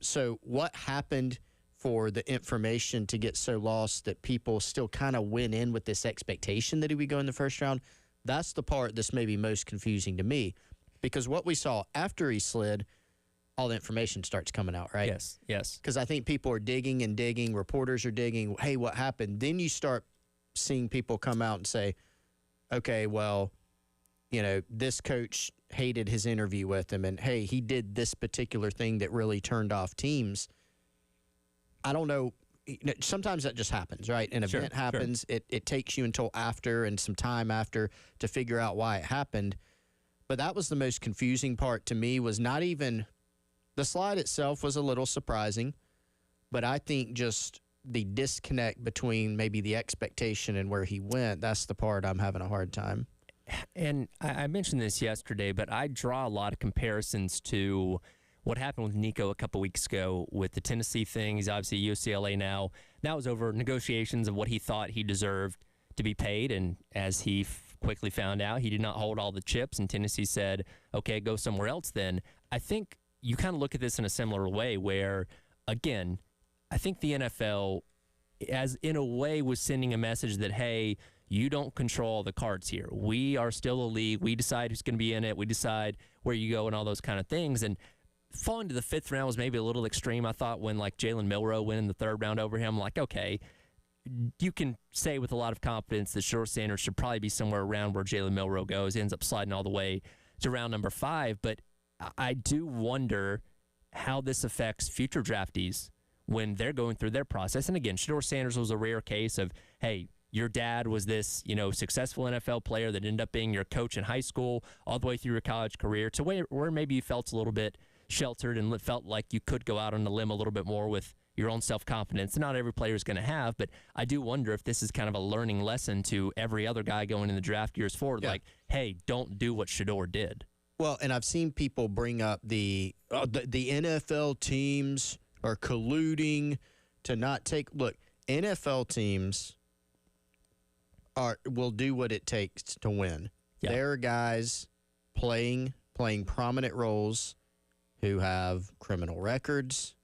So what happened for the information to get so lost that people still kind of went in with this expectation that he would go in the first round? That's the part that's maybe most confusing to me, because what we saw after he slid, all the information starts coming out, right? Yes. Because I think people are digging and digging. Reporters are digging. Hey, what happened? Then you start seeing people come out and say, okay, well, this coach hated his interview with him, and, hey, he did this particular thing that really turned off teams. I don't know. Sometimes that just happens, right? An event happens. It takes you until after and some time after to figure out why it happened. But that was the most confusing part to me, was not even the slide itself was a little surprising, but I think just the disconnect between maybe the expectation and where he went, that's the part I'm having a hard time. And I mentioned this yesterday, but I draw a lot of comparisons to what happened with Nico a couple weeks ago with the Tennessee thing. He's obviously at UCLA now. That was over negotiations of what he thought he deserved to be paid, and as he quickly found out, he did not hold all the chips, and Tennessee said, okay, go somewhere else then. I think you kind of look at this in a similar way where, again, I think the NFL, as in a way, was sending a message that, hey, you don't control the cards here. We are still a league. We decide who's going to be in it. We decide where you go and all those kind of things. And falling to the fifth round was maybe a little extreme. I thought when, like, Jalen Milroe went in the third round over him, like, okay, you can say with a lot of confidence that Shedeur Sanders should probably be somewhere around where Jalen Milroe goes. He ends up sliding all the way to round number 5. But I do wonder how this affects future draftees when they're going through their process. And again, Shedeur Sanders was a rare case of, hey, your dad was this, successful NFL player that ended up being your coach in high school all the way through your college career to where maybe you felt a little bit sheltered and felt like you could go out on a limb a little bit more with your own self-confidence. Not every player is going to have, but I do wonder if this is kind of a learning lesson to every other guy going in the draft years forward. Yeah. Like, hey, don't do what Shedeur did. Well, and I've seen people bring up the NFL teams are colluding to not take. Look, NFL teams will do what it takes to win. Yeah. There are guys playing prominent roles who have criminal records,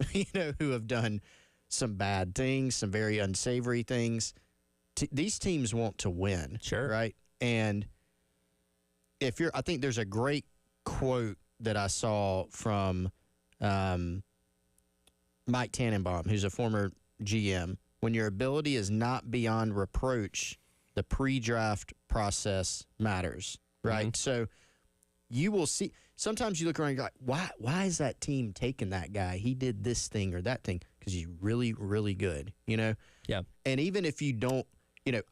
who have done some bad things, some very unsavory things. These teams want to win, sure, right? And I think there's a great quote that I saw from Mike Tannenbaum, who's a former GM. When your ability is not beyond reproach, the pre-draft process matters, right? Mm-hmm. So you will see. Sometimes you look around and you're like, why is that team taking that guy? He did this thing or that thing because he's really, really good, Yeah. And even if you don't,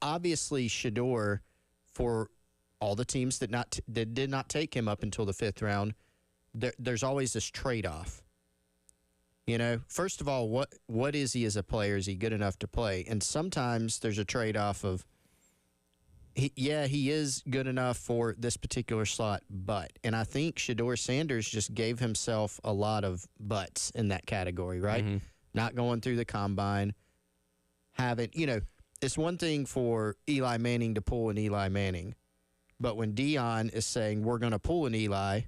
obviously Shedeur, for all the teams that did not take him up until the 5th round, there's always this trade-off. First of all, what is he as a player? Is he good enough to play? And sometimes there's a trade-off of, he is good enough for this particular slot, and I think Shedeur Sanders just gave himself a lot of buts in that category, right? Mm-hmm. Not going through the combine, it's one thing for Eli Manning to pull an Eli Manning, but when Deion is saying we're going to pull an Eli,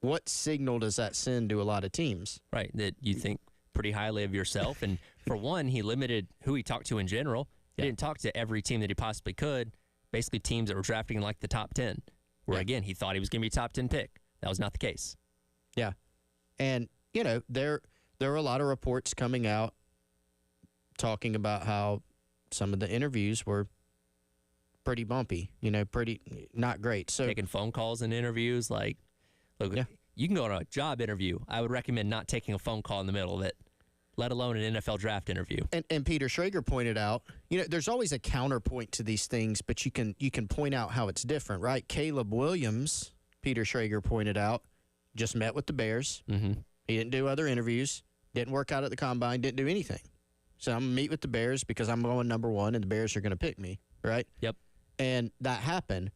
what signal does that send to a lot of teams? Right, that you think pretty highly of yourself, and for one, he limited who he talked to in general. He didn't talk to every team that he possibly could. Basically teams that were drafting in like the top 10, where, again, he thought he was going to be a top 10 pick. That was not the case. Yeah. And, there are a lot of reports coming out talking about how some of the interviews were pretty bumpy, pretty not great. So taking phone calls and interviews, look, you can go on a job interview. I would recommend not taking a phone call in the middle of it, let alone an NFL draft interview. And Peter Schrager pointed out, there's always a counterpoint to these things, but you can point out how it's different, right? Caleb Williams, Peter Schrager pointed out, just met with the Bears. Mm-hmm. He didn't do other interviews, didn't work out at the combine, didn't do anything. So I'm going to meet with the Bears because I'm going number 1 and the Bears are going to pick me, right? Yep. And that happened.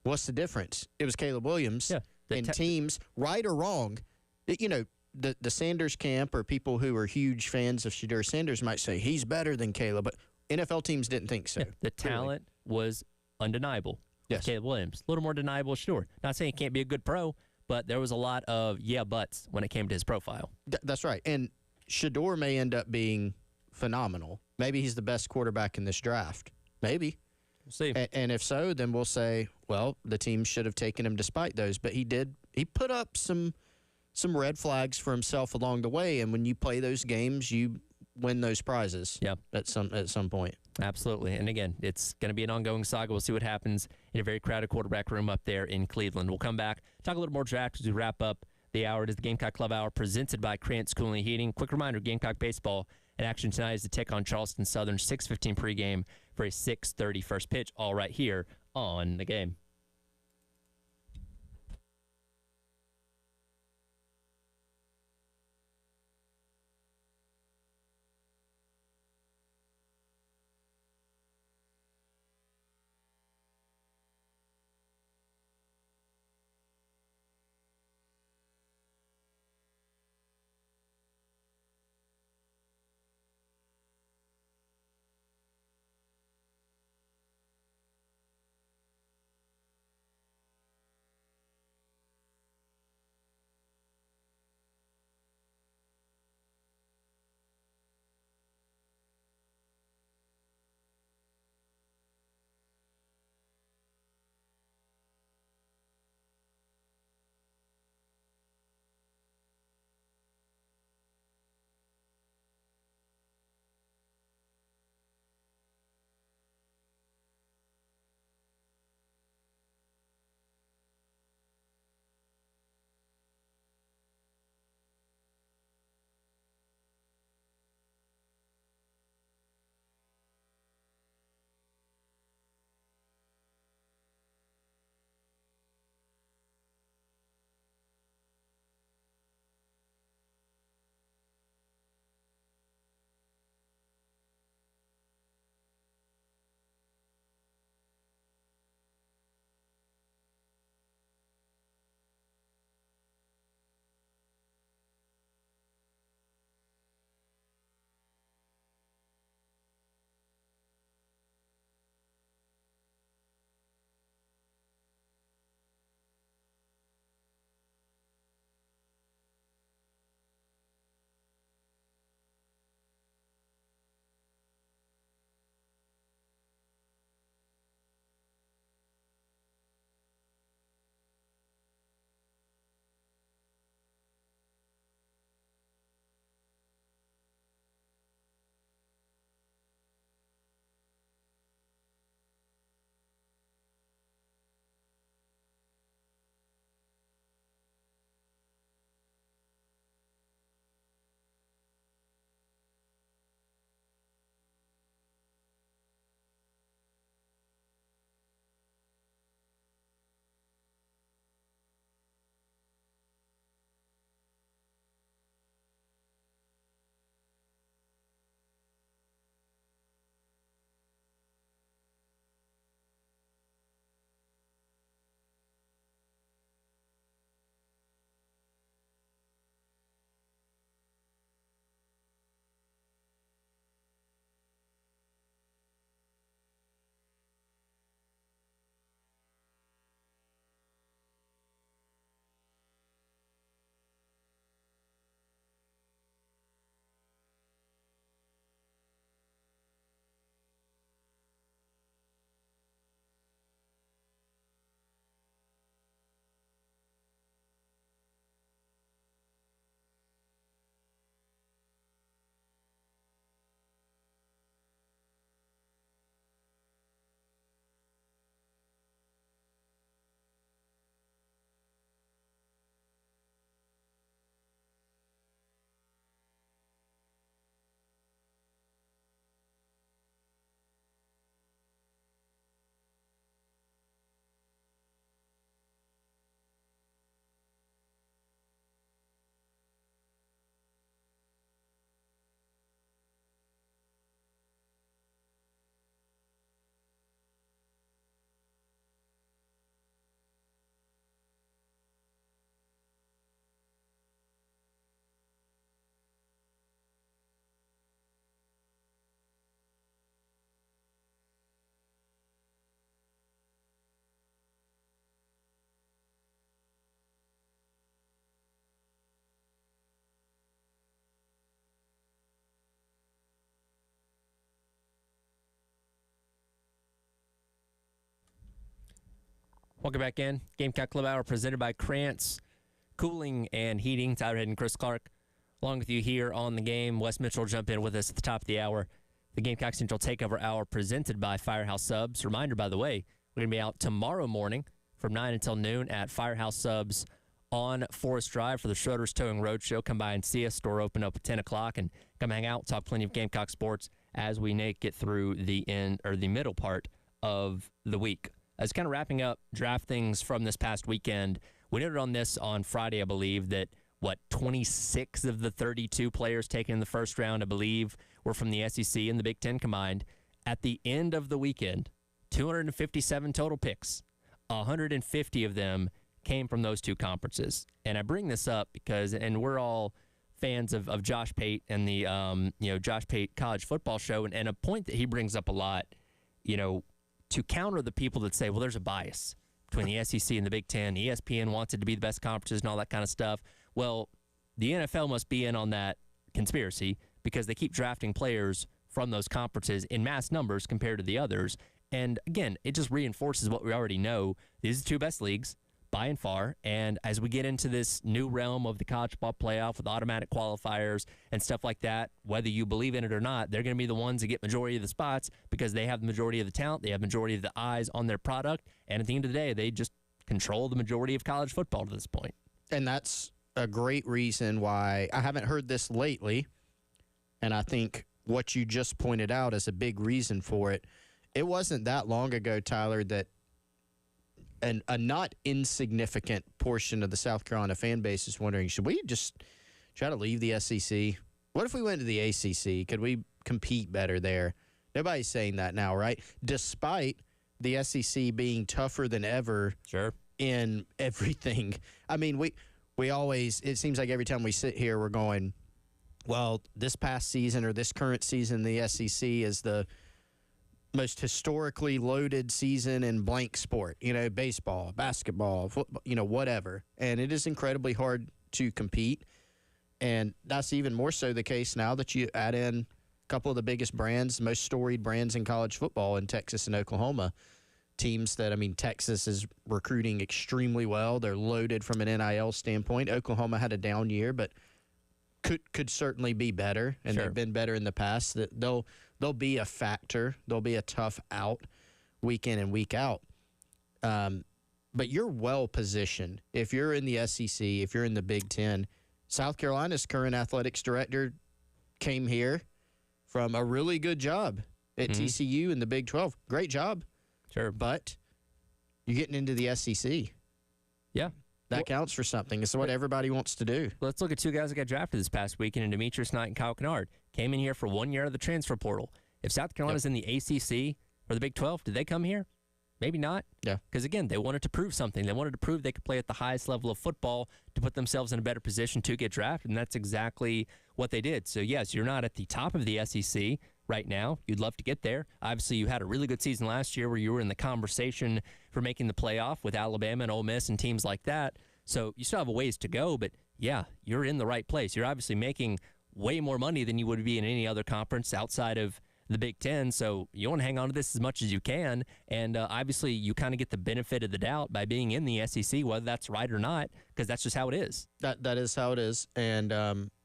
What's the difference? It was Caleb Williams. Yeah. And teams, right or wrong, the Sanders camp or people who are huge fans of Shedeur Sanders might say he's better than Caleb, but NFL teams didn't think so. Yeah, the talent was undeniable. Yes. Caleb Williams, a little more deniable, sure. Not saying he can't be a good pro, but there was a lot of buts when it came to his profile. That's right. And Shedeur may end up being phenomenal. Maybe he's the best quarterback in this draft. Maybe. We'll see. And if so, then we'll say, well, the team should have taken him despite those. But he put up some red flags for himself along the way, and when you play those games, you win those prizes. Yep. At some point. Absolutely. And again, it's going to be an ongoing saga. We'll see what happens in a very crowded quarterback room up there in Cleveland. We'll come back, talk a little more draft as we wrap up the hour. It is the Gamecock Club Hour presented by Krantz Cooling and Heating. Quick reminder, Gamecock baseball in action tonight is to take on Charleston Southern, 6:15 pregame for a 6:30 first pitch, all right here on The Game. Welcome back in. Gamecock Club Hour presented by Krantz Cooling and Heating. Tyler Head and Chris Clark along with you here on the game. Wes Mitchell will jump in with us at the top of the hour. The Gamecock Central Takeover Hour presented by Firehouse Subs. Reminder, by the way, we're going to be out tomorrow morning from 9 until noon at Firehouse Subs on Forest Drive for the Schroeder's Towing Roadshow. Come by and see us. Store open up at 10 o'clock and come hang out, talk plenty of Gamecock sports as we get through the middle part of the week. As kind of wrapping up draft things from this past weekend, we noted on this on Friday, I believe, that 26 of the 32 players taken in the first round, I believe, were from the SEC and the Big Ten combined. At the end of the weekend, 257 total picks, 150 of them came from those two conferences. And I bring this up because, and we're all fans of Josh Pate and the Josh Pate College Football Show, and a point that he brings up a lot, to counter the people that say, well, there's a bias between the SEC and the Big Ten. ESPN wants it to be the best conferences and all that kind of stuff. Well, the NFL must be in on that conspiracy because they keep drafting players from those conferences in mass numbers compared to the others. And again, it just reinforces what we already know. These are the two best leagues by and far. And as we get into this new realm of the college football playoff with automatic qualifiers and stuff like that, whether you believe in it or not, they're going to be the ones that get majority of the spots because they have the majority of the talent. They have majority of the eyes on their product. And at the end of the day, they just control the majority of college football to this point. And that's a great reason why I haven't heard this lately. And I think what you just pointed out is a big reason for it. It wasn't that long ago, Tyler, that a not insignificant portion of the South Carolina fan base is wondering, should we just try to leave the SEC? What if we went to the ACC? Could we compete better there? Nobody's saying that now, right? Despite the SEC being tougher than ever in everything. I mean, we always, it seems like every time we sit here, we're going, well, this past season or this current season, the SEC is the most historically loaded season in blank sport, baseball, basketball, football, whatever. And it is incredibly hard to compete. And that's even more so the case now that you add in a couple of the biggest brands, most storied brands in college football in Texas and Oklahoma. Teams that, Texas is recruiting extremely well. They're loaded from an NIL standpoint. Oklahoma had a down year, but could certainly be better, and they've been better in the past. That they'll be a factor. They'll be a tough out week in and week out. But you're well positioned. If you're in the SEC, if you're in the Big Ten, South Carolina's current athletics director came here from a really good job at TCU in the Big 12. Great job. Sure. But you're getting into the SEC. Yeah. That counts for something. It's what everybody wants to do. Let's look at two guys that got drafted this past weekend, and Demetrius Knight and Kyle Kennard came in here for 1 year out of the transfer portal. If South Carolina's in the ACC or the Big 12, did they come here? Maybe not. Yeah. Because, again, they wanted to prove something. They wanted to prove they could play at the highest level of football to put themselves in a better position to get drafted, and that's exactly what they did. So, yes, you're not at the top of the SEC right now. You'd love to get there. Obviously, you had a really good season last year where you were in the conversation for making the playoff with Alabama and Ole Miss and teams like that. So you still have a ways to go, but, yeah, you're in the right place. You're obviously making way more money than you would be in any other conference outside of the Big Ten, so you want to hang on to this as much as you can, and obviously you kind of get the benefit of the doubt by being in the SEC, whether that's right or not, because that's just how it is. That is how it is, and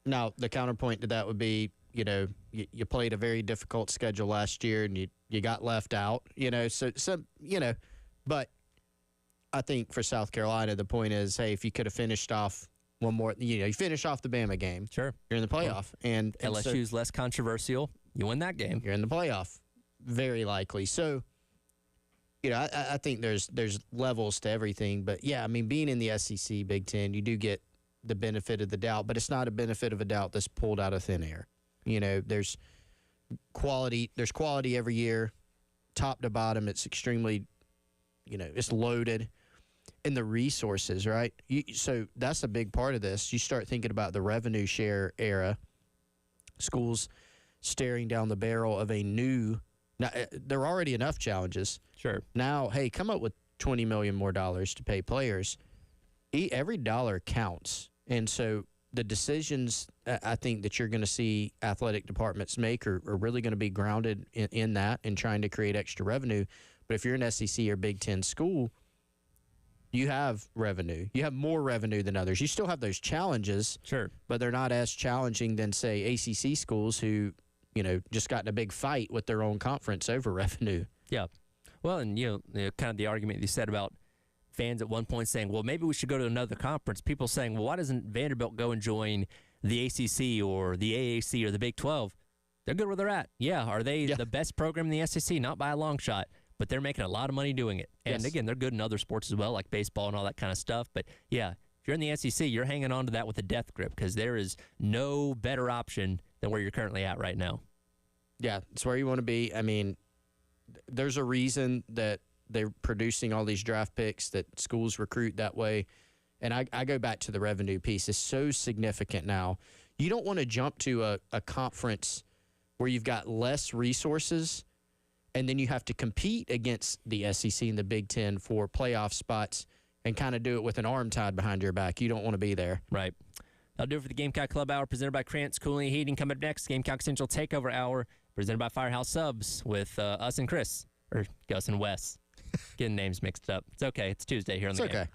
now the counterpoint to that would be, you played a very difficult schedule last year, and you got left out, but I think for South Carolina, the point is, hey, if you could have finished off one more, you finish off the Bama game. Sure. You're in the playoff. And LSU's less controversial. You win that game. You're in the playoff. Very likely. So, I think there's levels to everything. But, yeah, being in the SEC, Big Ten, you do get the benefit of the doubt. But it's not a benefit of a doubt that's pulled out of thin air. There's quality. There's quality every year, top to bottom. It's extremely, it's loaded. And the resources, right? So that's a big part of this. You start thinking about the revenue share era, schools staring down the barrel of a new – now, there are already enough challenges. Sure. Now, hey, come up with $20 million more dollars to pay players. Every dollar counts. And so the decisions I think that you're going to see athletic departments make are really going to be grounded in, that and trying to create extra revenue. But if you're an SEC or Big Ten school – you have revenue. You have more revenue than others. You still have those challenges, Sure. but they're not as challenging than, say, ACC schools who, just got in a big fight with their own conference over revenue. Yeah. Well, and, kind of the argument you said about fans at one point saying, well, maybe we should go to another conference. People saying, well, why doesn't Vanderbilt go and join the ACC or the AAC or the Big 12? They're good where they're at. Yeah. Are they the best program in the SEC? Not by a long shot, but they're making a lot of money doing it. And again, they're good in other sports as well, like baseball and all that kind of stuff. But yeah, if you're in the SEC, you're hanging on to that with a death grip because there is no better option than where you're currently at right now. Yeah, it's where you want to be. I mean, there's a reason that they're producing all these draft picks, that schools recruit that way. And I go back to the revenue piece. It's so significant now. You don't want to jump to a conference where you've got less resources and then you have to compete against the SEC and the Big Ten for playoff spots and kind of do it with an arm tied behind your back. You don't want to be there. Right. That'll do it for the Gamecock Club Hour presented by Krantz Cooling and Heating. Coming up next, Gamecock Central Takeover Hour presented by Firehouse Subs with us and Chris, or Gus and Wes. Getting names mixed up. It's okay. It's Tuesday here on the game. Okay.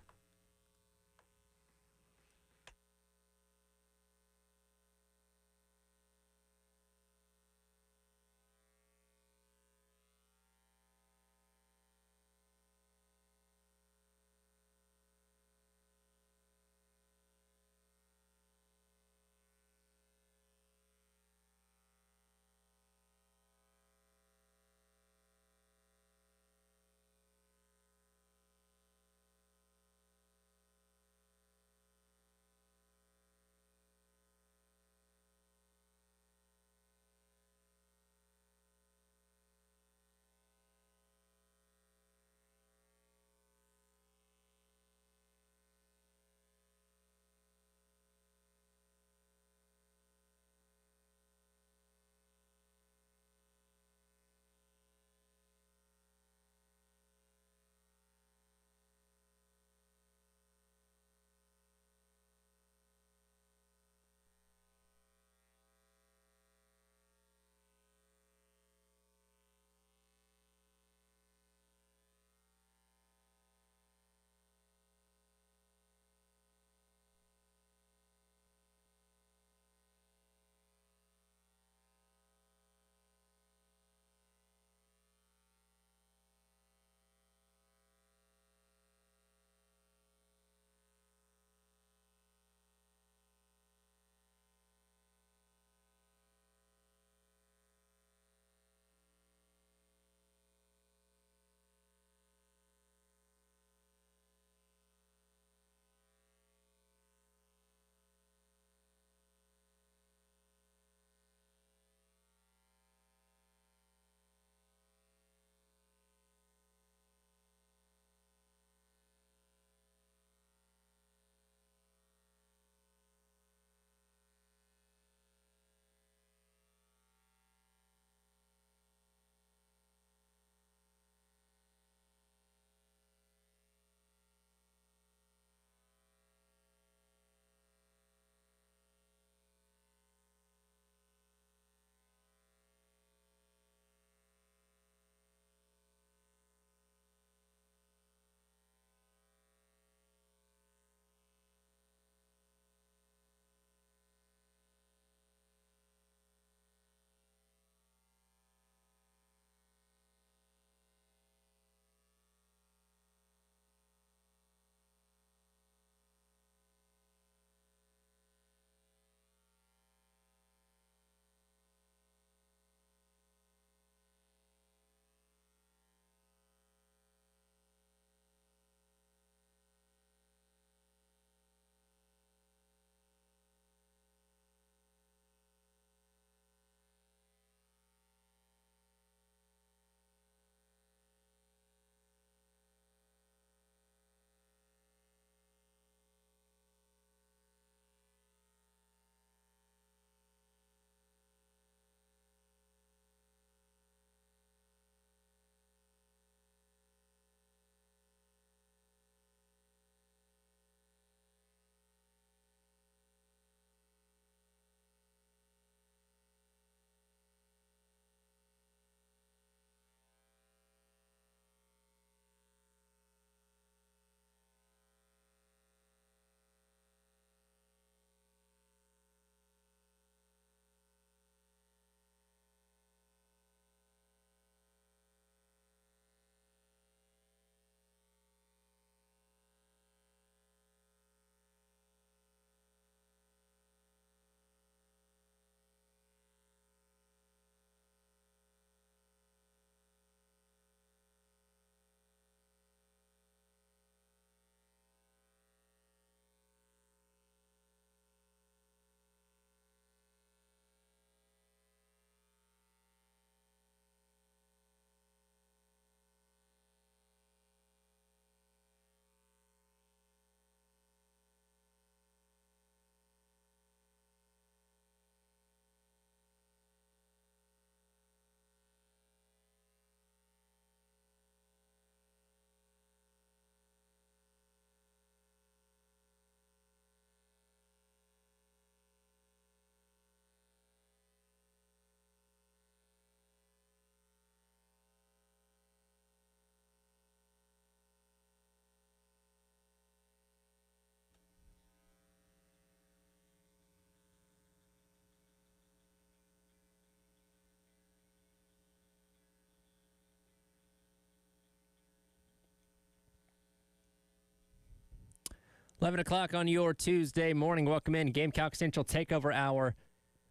11 o'clock on your Tuesday morning. Welcome in Gamecock Central Takeover Hour,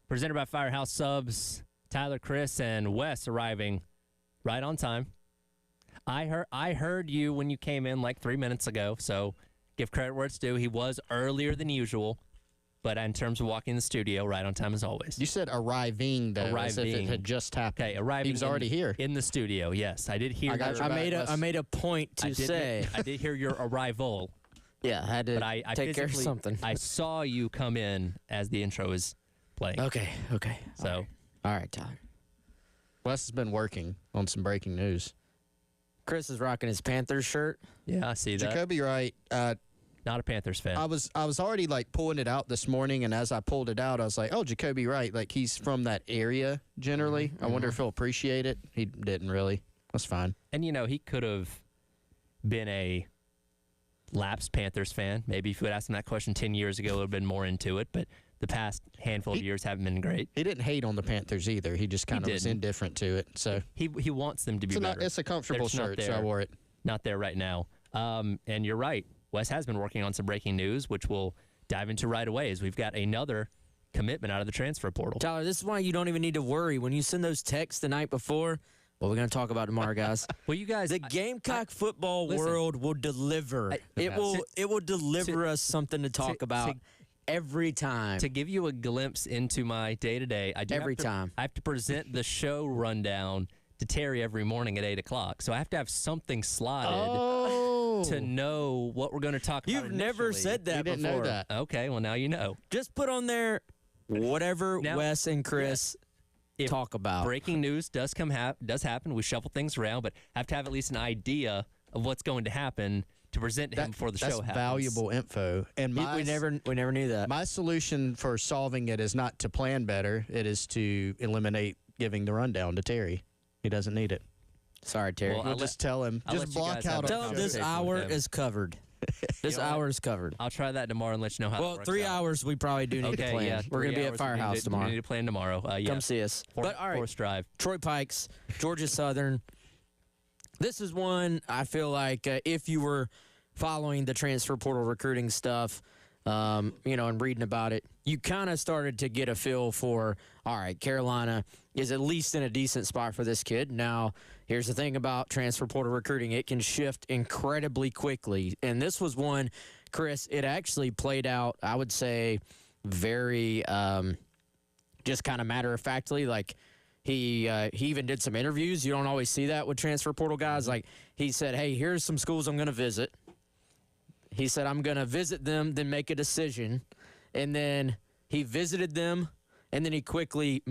presented by Firehouse Subs. Tyler, Chris, and Wes arriving right on time. I heard you when you came in like 3 minutes ago, so give credit where it's due. He was earlier than usual, but in terms of walking in the studio, right on time as always. You said arriving, though, as if it had just happened. Okay, arriving. He was already here. In the studio, yes. I did hear I made a point to say. I did hear your arrival. Yeah, I had to I take care of something. I saw you come in as the intro is playing. Okay. So, all right, Tyler. Wes has been working on some breaking news. Chris is rocking his Panthers shirt. yeah, I see that. Jacoby Wright, Not a Panthers fan. I was already like pulling it out this morning, and as I pulled it out, I was like, oh, Jacoby Wright, like he's from that area generally. I wonder if he'll appreciate it. He didn't really. That's fine. And, he could have been a lapsed Panthers fan. Maybe if you had asked him that question 10 years ago, he would have been more into it. But the past handful of years haven't been great. He didn't hate on the Panthers either. He just kind of was indifferent to it. So He wants them to be better. it's a comfortable shirt, so I wore it. Not there right now. And you're right. Wes has been working on some breaking news, which we'll dive into right away as we've got another commitment out of the transfer portal. Tyler, this is why you don't even need to worry. When you send those texts the night before, what we're going to talk about tomorrow, guys. Well, you guys, the Gamecock football world will deliver. It will deliver us something to talk about every time. To give you a glimpse into my day-to-day, I have to present the show rundown to Terry every morning at 8 o'clock. So I have to have something slotted to know what we're going to talk about. You've never said that before. Didn't know that. Okay, well, now you know. Just put on there whatever Wes and Chris talk about. Breaking news does happen. We shuffle things around, but have to have at least an idea of what's going to happen to present to him before the show happens. That's valuable info. And we never knew that. My solution for solving it is not to plan better. It is to eliminate giving the rundown to Terry. He doesn't need it. Sorry, Terry. Well, We'll just tell him. Just block out. Tell him this hour is covered. This hour is covered. I'll try that tomorrow and let you know how it works 3 out. hours we probably do need to plan. Yeah, we're going to be at Firehouse tomorrow. We need to plan tomorrow. Come see us. But all right, Forest Drive. Troy Pikes, Georgia Southern. This is one I feel like if you were following the transfer portal recruiting stuff, and reading about it, you kind of started to get a feel for, all right, Carolina is at least in a decent spot for this kid. Now, here's the thing about transfer portal recruiting. It can shift incredibly quickly. And this was one, Chris, it actually played out, I would say, very just kind of matter-of-factly. Like, he even did some interviews. You don't always see that with transfer portal guys. Like, he said, hey, here's some schools I'm going to visit. He said, I'm going to visit them, then make a decision. And then he visited them, and then he quickly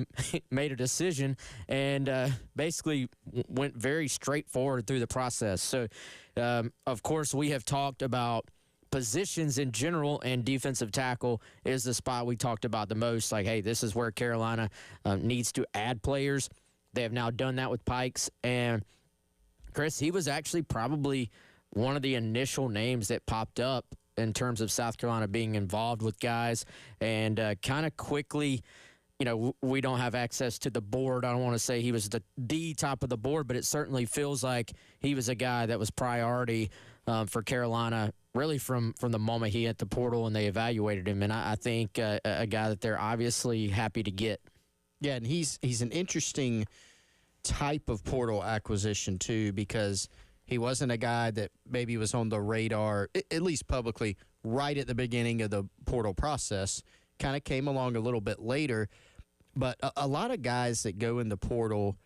made a decision and basically went very straightforward through the process. So, of course, we have talked about positions in general, and defensive tackle is the spot we talked about the most. Like, hey, this is where Carolina needs to add players. They have now done that with Pikes. And, Chris, he was actually probably one of the initial names that popped up in terms of South Carolina being involved with guys, and kind of quickly, we don't have access to the board. I don't want to say he was the top of the board, but it certainly feels like he was a guy that was priority for Carolina really from the moment he hit the portal and they evaluated him. And I think a guy that they're obviously happy to get. Yeah, and he's an interesting type of portal acquisition too, because he wasn't a guy that maybe was on the radar, at least publicly, right at the beginning of the portal process. Kind of came along a little bit later. But a lot of guys that go in the portal,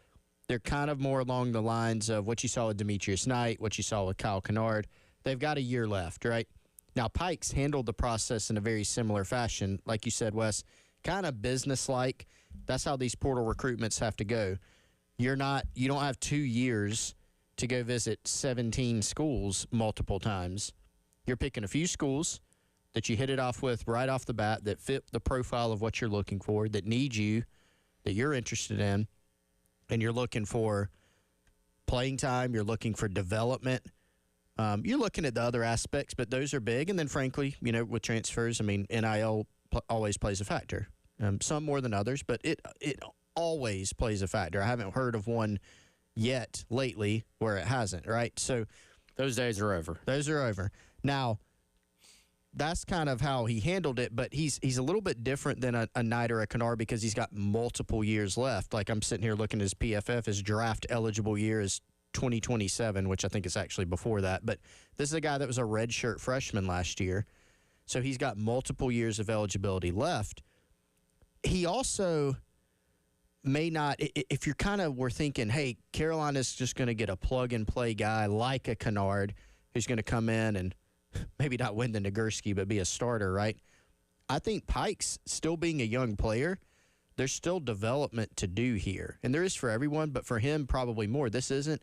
they're kind of more along the lines of what you saw with Demetrius Knight, what you saw with Kyle Kennard. They've got a year left, right? Now, Pikes handled the process in a very similar fashion. Like you said, Wes, kind of business-like. That's how these portal recruitments have to go. You don't have 2 years to go visit 17 schools multiple times. You're picking a few schools that you hit it off with right off the bat that fit the profile of what you're looking for, that need you, that you're interested in, and you're looking for playing time, you're looking for development. You're looking at the other aspects, but those are big. And then, frankly, with transfers, NIL always plays a factor. Some more than others, but it always plays a factor. I haven't heard of one yet lately where it hasn't, right? So those days are over. Those are over. Now, that's kind of how he handled it, but he's a little bit different than a Knight or a Kennard because he's got multiple years left. Like I'm sitting here looking at his PFF, his draft eligible year is 2027, which I think is actually before that. But this is a guy that was a redshirt freshman last year, so he's got multiple years of eligibility left. He also may not, if you're kind of, we're thinking, hey, Carolina's just going to get a plug-and-play guy like a Kennard who's going to come in and maybe not win the Nagurski, but be a starter, right? I think Pike's still being a young player, there's still development to do here. And there is for everyone, but for him, probably more. This isn't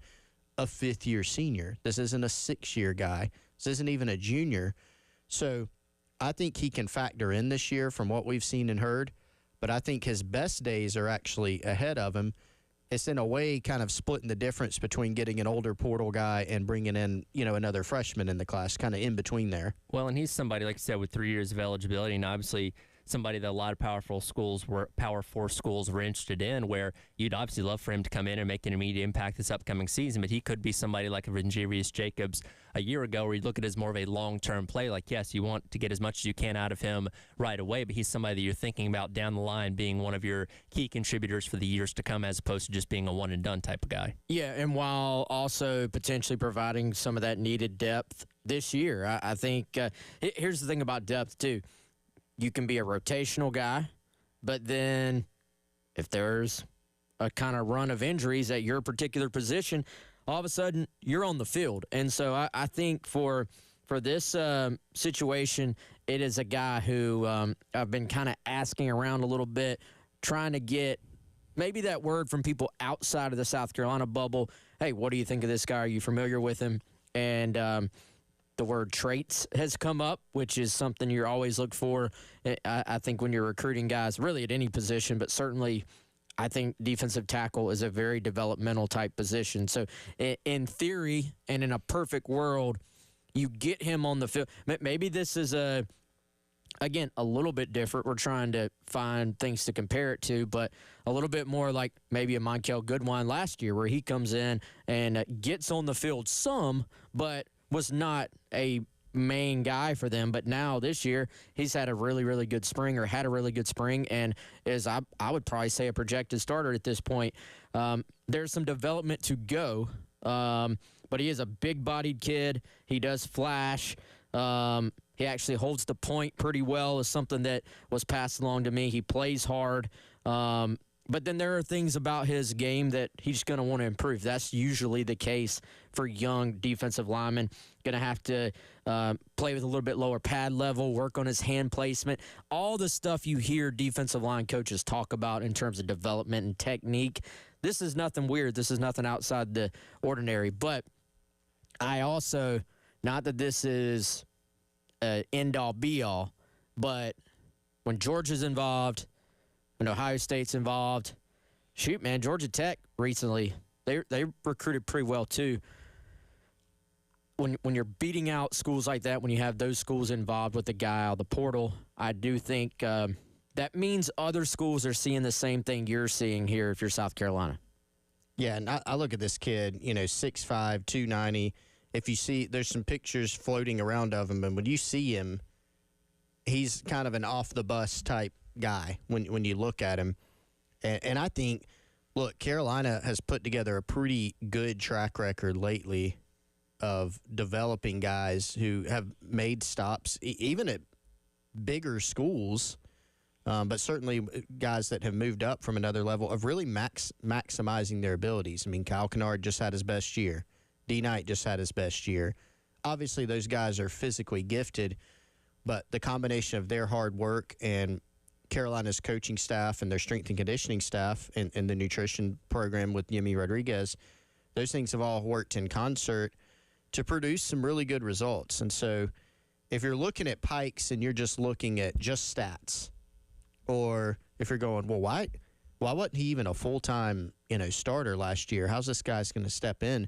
a fifth-year senior. This isn't a six-year guy. This isn't even a junior. So I think he can factor in this year from what we've seen and heard, but I think his best days are actually ahead of him. It's in a way kind of splitting the difference between getting an older portal guy and bringing in, another freshman in the class, kind of in between there. Well, and he's somebody, like you said, with 3 years of eligibility, and obviously somebody that a lot of Power 4 schools were interested in, where you'd obviously love for him to come in and make an immediate impact this upcoming season, but he could be somebody like a Vinjarius Jacobs a year ago, where you look at it as more of a long-term play. Like, yes, you want to get as much as you can out of him right away, but he's somebody that you're thinking about down the line being one of your key contributors for the years to come, as opposed to just being a one-and-done type of guy. Yeah, and while also potentially providing some of that needed depth this year. I think here's the thing about depth, too. You can be a rotational guy, but then if there's a kind of run of injuries at your particular position, all of a sudden you're on the field. And so I think for this situation, it is a guy who I've been kind of asking around a little bit, trying to get maybe that word from people outside of the South Carolina bubble. Hey, what do you think of this guy? Are you familiar with him? And the word traits has come up, which is something you always look for, I think, when you're recruiting guys, really at any position, but certainly I think defensive tackle is a very developmental type position. So in theory and in a perfect world, you get him on the field. Maybe this is, again, a little bit different. We're trying to find things to compare it to, but a little bit more like maybe a Monkel Goodwine last year, where he comes in and gets on the field some, but was not a main guy for them. But now this year, he's had a really, really good spring, or had a really good spring, and is, I would probably say, a projected starter at this point. There's some development to go, but he is a big-bodied kid. He does flash. He actually holds the point pretty well, is something that was passed along to me. He plays hard. But then there are things about his game that he's going to want to improve. That's usually the case for young defensive linemen. Going to have to play with a little bit lower pad level, work on his hand placement. All the stuff you hear defensive line coaches talk about in terms of development and technique. This is nothing weird. This is nothing outside the ordinary. But I also, not that this is end-all, be-all, but when Georgia's involved, when Ohio State's involved, shoot, man, Georgia Tech recently, they recruited pretty well too. When you're beating out schools like that, when you have those schools involved with the guy out of the portal, I do think that means other schools are seeing the same thing you're seeing here if you're South Carolina. Yeah, and I look at this kid, 6'5", 290. If you see, there's some pictures floating around of him, and when you see him, he's kind of an off-the-bus type guy when you look at him. And I think, look, Carolina has put together a pretty good track record lately of developing guys who have made stops, even at bigger schools, but certainly guys that have moved up from another level of really maximizing their abilities. I mean, Kyle Kennard just had his best year. D. Knight just had his best year. Obviously, those guys are physically gifted, but the combination of their hard work and Carolina's coaching staff and their strength and conditioning staff and the nutrition program with Yemi Rodriguez, those things have all worked in concert to produce some really good results. And so if you're looking at Pikes and you're just looking at just stats, or if you're going, well, why wasn't he even a full-time starter last year? How's this guy's going to step in?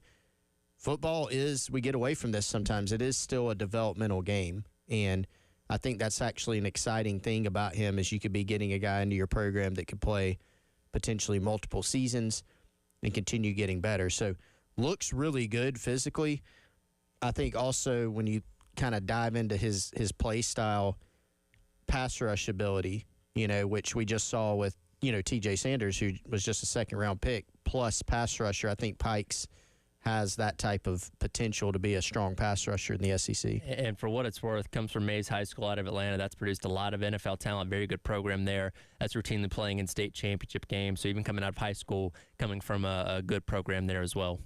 Football is, we get away from this sometimes, it is still a developmental game. And I think that's actually an exciting thing about him, is you could be getting a guy into your program that could play potentially multiple seasons and continue getting better. So looks really good physically. I think also when you kind of dive into his play style, pass rush ability, which we just saw with, TJ Sanders, who was just a second-round pick, plus pass rusher. I think Pikes has that type of potential to be a strong pass rusher in the SEC. And for what it's worth, comes from Mays High School out of Atlanta. That's produced a lot of NFL talent, very good program there. That's routinely playing in state championship games. So even coming out of high school, coming from a good program there as well.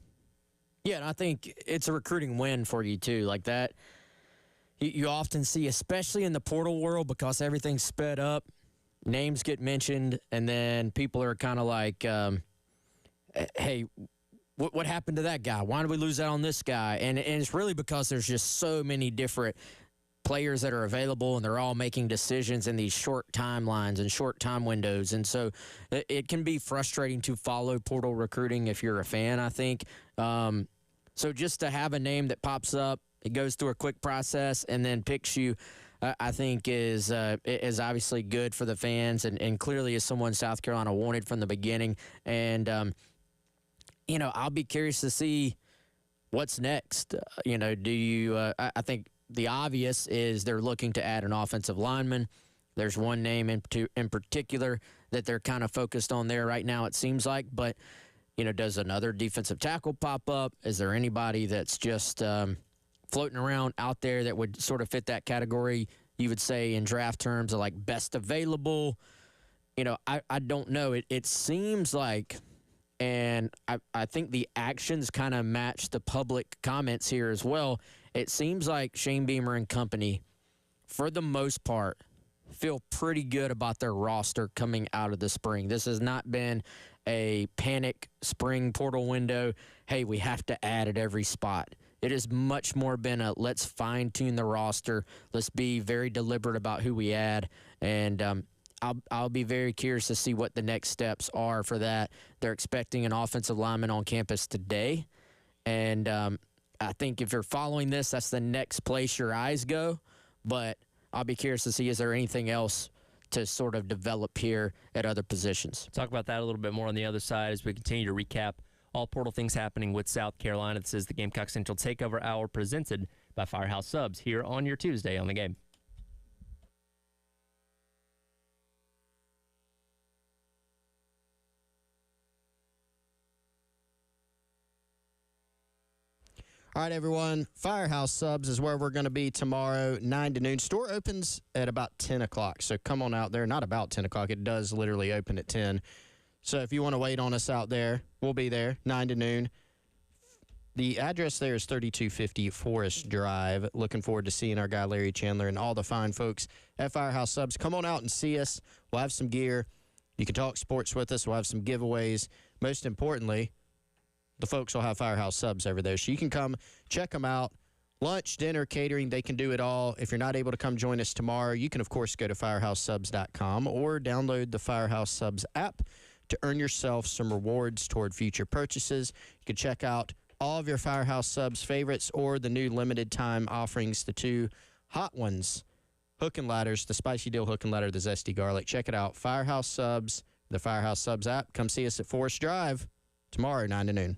Yeah, and I think it's a recruiting win for you, too. Like that, you often see, especially in the portal world, because everything's sped up, names get mentioned, and then people are kind of like, hey, what happened to that guy? Why did we lose out on this guy? And it's really because there's just so many different players that are available, and they're all making decisions in these short timelines and short time windows. And so it can be frustrating to follow portal recruiting if you're a fan, I think. So just to have a name that pops up, it goes through a quick process, and then picks you, I think is obviously good for the fans, and clearly is someone South Carolina wanted from the beginning. And, I'll be curious to see what's next. Do you I think the obvious is they're looking to add an offensive lineman. There's one name in particular that they're kind of focused on there right now, it seems like. But, does another defensive tackle pop up? Is there anybody that's just floating around out there that would sort of fit that category, you would say, in draft terms of like best available? I don't know. It seems like, and I think the actions kind of match the public comments here as well. It seems like Shane Beamer and company, for the most part, feel pretty good about their roster coming out of the spring. This has not been a panic spring portal window. Hey, we have to add at every spot. It has much more been a let's fine-tune the roster. Let's be very deliberate about who we add. And I'll be very curious to see what the next steps are for that. They're expecting an offensive lineman on campus today. And I think if you're following this, that's the next place your eyes go. But I'll be curious to see, is there anything else to sort of develop here at other positions? Talk about that a little bit more on the other side as we continue to recap all portal things happening with South Carolina. This is the Gamecock Central Takeover Hour presented by Firehouse Subs here on your Tuesday on the Game. All right, everyone. Firehouse Subs is where we're going to be tomorrow, 9 to noon. Store opens at about 10 o'clock, so come on out there. Not about 10 o'clock. It does literally open at 10. So if you want to wait on us out there, we'll be there, 9 to noon. The address there is 3250 Forest Drive. Looking forward to seeing our guy Larry Chandler and all the fine folks at Firehouse Subs. Come on out and see us. We'll have some gear. You can talk sports with us. We'll have some giveaways. Most importantly, the folks will have Firehouse Subs over there. So you can come check them out. Lunch, dinner, catering, they can do it all. If you're not able to come join us tomorrow, you can, of course, go to firehousesubs.com or download the Firehouse Subs app to earn yourself some rewards toward future purchases. You can check out all of your Firehouse Subs favorites or the new limited time offerings, the two hot ones, hook and ladders, the spicy dill hook and ladder, the zesty garlic. Check it out. Firehouse Subs, the Firehouse Subs app. Come see us at Forest Drive tomorrow, 9 to noon.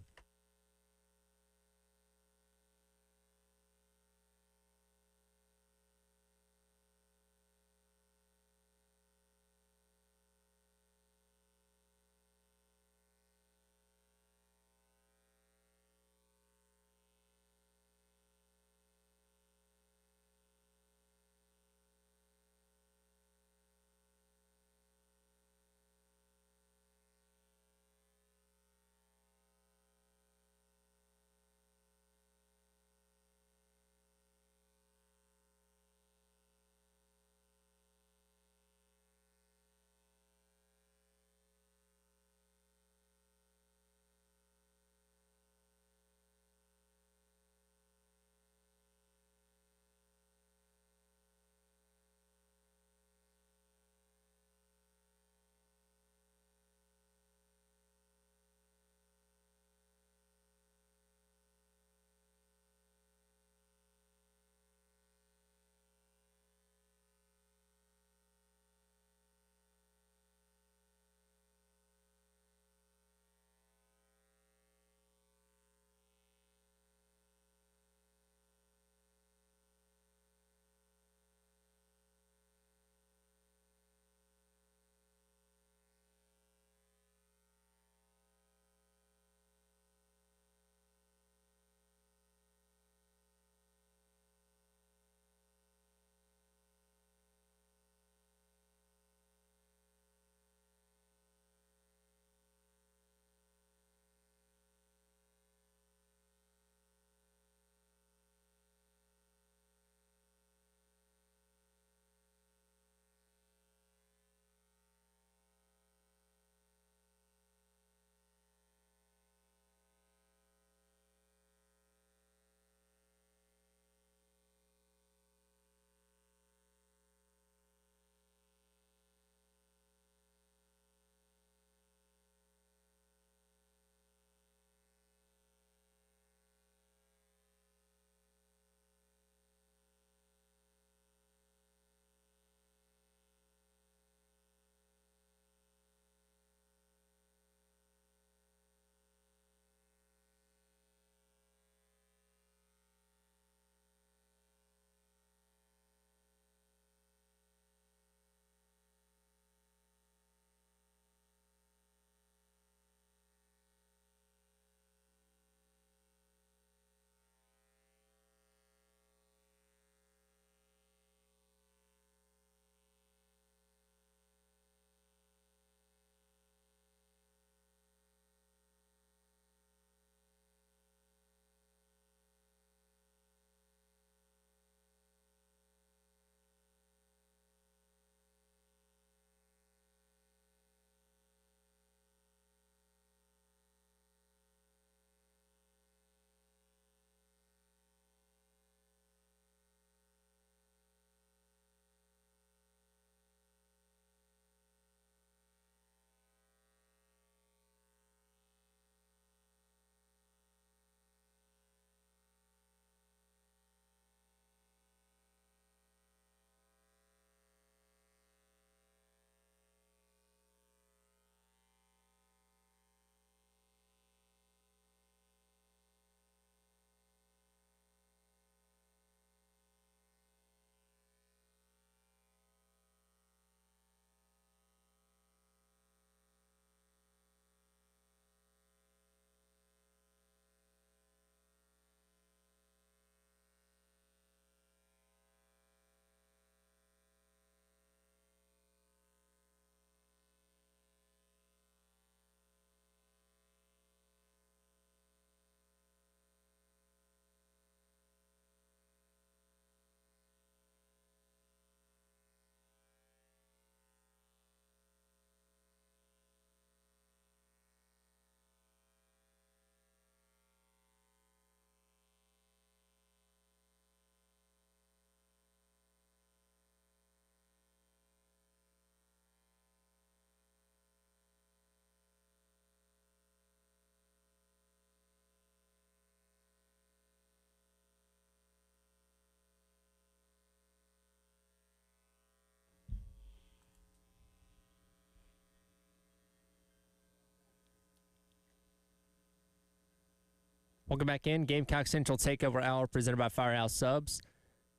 Welcome back in. Gamecock Central Takeover Hour presented by Firehouse Subs.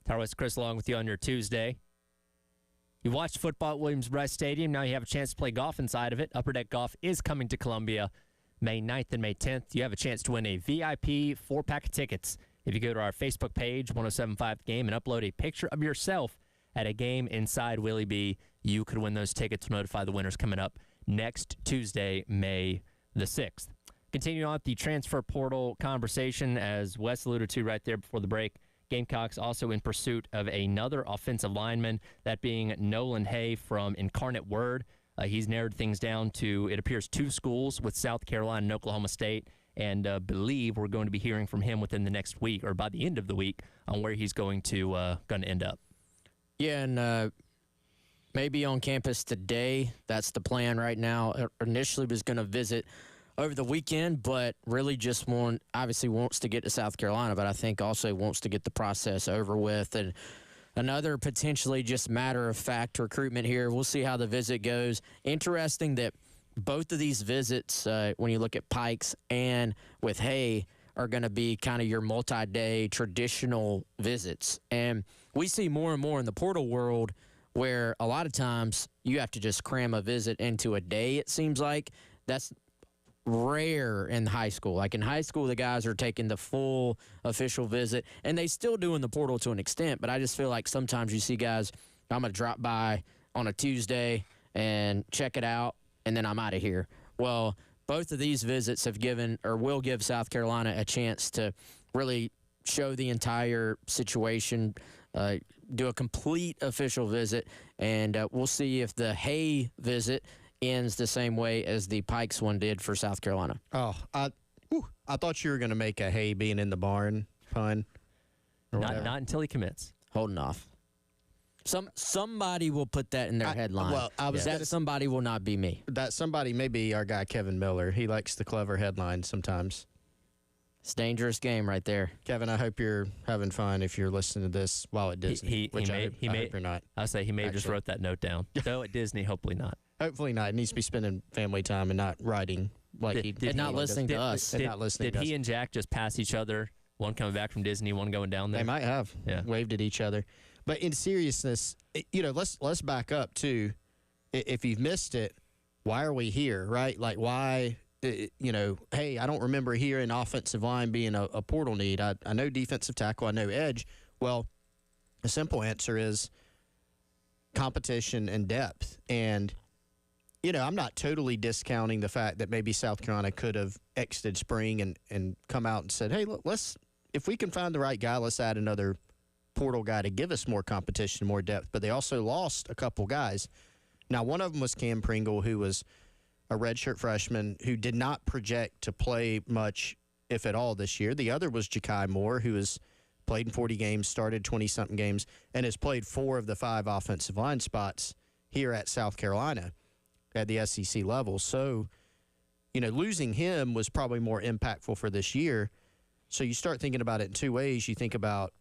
Tyler West Chris along with you on your Tuesday. You watched football at Williams-Brice Stadium. Now you have a chance to play golf inside of it. Upper Deck Golf is coming to Columbia May 9th and May 10th. You have a chance to win a VIP 4-pack of tickets if you go to our Facebook page, 1075 Game, and upload a picture of yourself at a game inside Willie B. You could win those tickets. We'll notify the winners coming up next Tuesday, May the 6th. Continuing on with the transfer portal conversation, as Wes alluded to right there before the break, Gamecocks also in pursuit of another offensive lineman, that being Nolan Hay from Incarnate Word. He's narrowed things down to, it appears, 2 schools with South Carolina and Oklahoma State, and believe we're going to be hearing from him within the next week or by the end of the week on where he's going to end up. Yeah, and maybe on campus today. That's the plan right now. Initially was going to visit over the weekend, but really just obviously wants to get to South Carolina, but I think also wants to get the process over with. And another potentially just matter-of-fact recruitment here. We'll see how the visit goes. Interesting that both of these visits, when you look at Pikes and with Hay, are going to be kind of your multi-day traditional visits. And we see more and more in the portal world where a lot of times you have to just cram a visit into a day, it seems like. That's rare in high school. Like in high school, the guys are taking the full official visit, and they still do in the portal to an extent, but I just feel like sometimes you see guys, I'm going to drop by on a Tuesday and check it out, and then I'm out of here. Well, both of these visits have given or will give South Carolina a chance to really show the entire situation, do a complete official visit, and we'll see if the Hay visit ends the same way as the Pikes one did for South Carolina. Oh, I thought you were going to make a Hay being in the barn pun. Not until he commits. Holding off. Somebody will put that in their headline. Well, that somebody will not be me. That somebody may be our guy Kevin Miller. He likes the clever headlines sometimes. It's a dangerous game right there. Kevin, I hope you're having fun if you're listening to this while at Disney. I hope you're not. I'll say he may have just wrote that note down. Though at Disney, hopefully not. Hopefully not. He needs to be spending family time and not writing not listening to us. Did he and Jack just pass each other? One coming back from Disney, one going down there. They might have. Yeah. Waved at each other. But in seriousness, let's back up too. If you've missed it, why are we here, right? Like why? Hey, I don't remember hearing offensive line being a portal need. I know defensive tackle. I know edge. Well, the simple answer is competition and depth. And I'm not totally discounting the fact that maybe South Carolina could have exited spring and come out and said, hey, look, if we can find the right guy, let's add another portal guy to give us more competition, more depth. But they also lost a couple guys. Now, one of them was Cam Pringle, who was a redshirt freshman who did not project to play much, if at all, this year. The other was Ja'Kai Moore, who has played in 40 games, started 20-something games, and has played 4 of the 5 offensive line spots here at South Carolina at the SEC level. So, losing him was probably more impactful for this year. So you start thinking about it in 2 ways. You think about,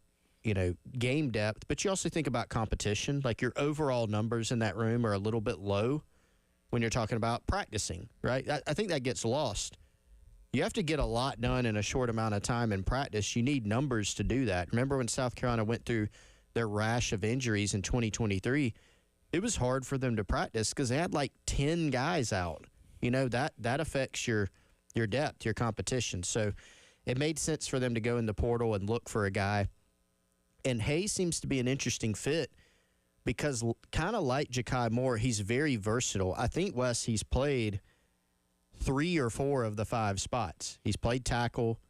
game depth, but you also think about competition. Like your overall numbers in that room are a little bit low when you're talking about practicing, right? I think that gets lost. You have to get a lot done in a short amount of time in practice. You need numbers to do that. Remember when South Carolina went through their rash of injuries in 2023? It was hard for them to practice because they had like 10 guys out. That affects your depth, your competition. So it made sense for them to go in the portal and look for a guy. And Hayes seems to be an interesting fit because kind of like Ja'Kai Moore, he's very versatile. I think, Wes, he's played 3 or 4 of the 5 spots. He's played tackle.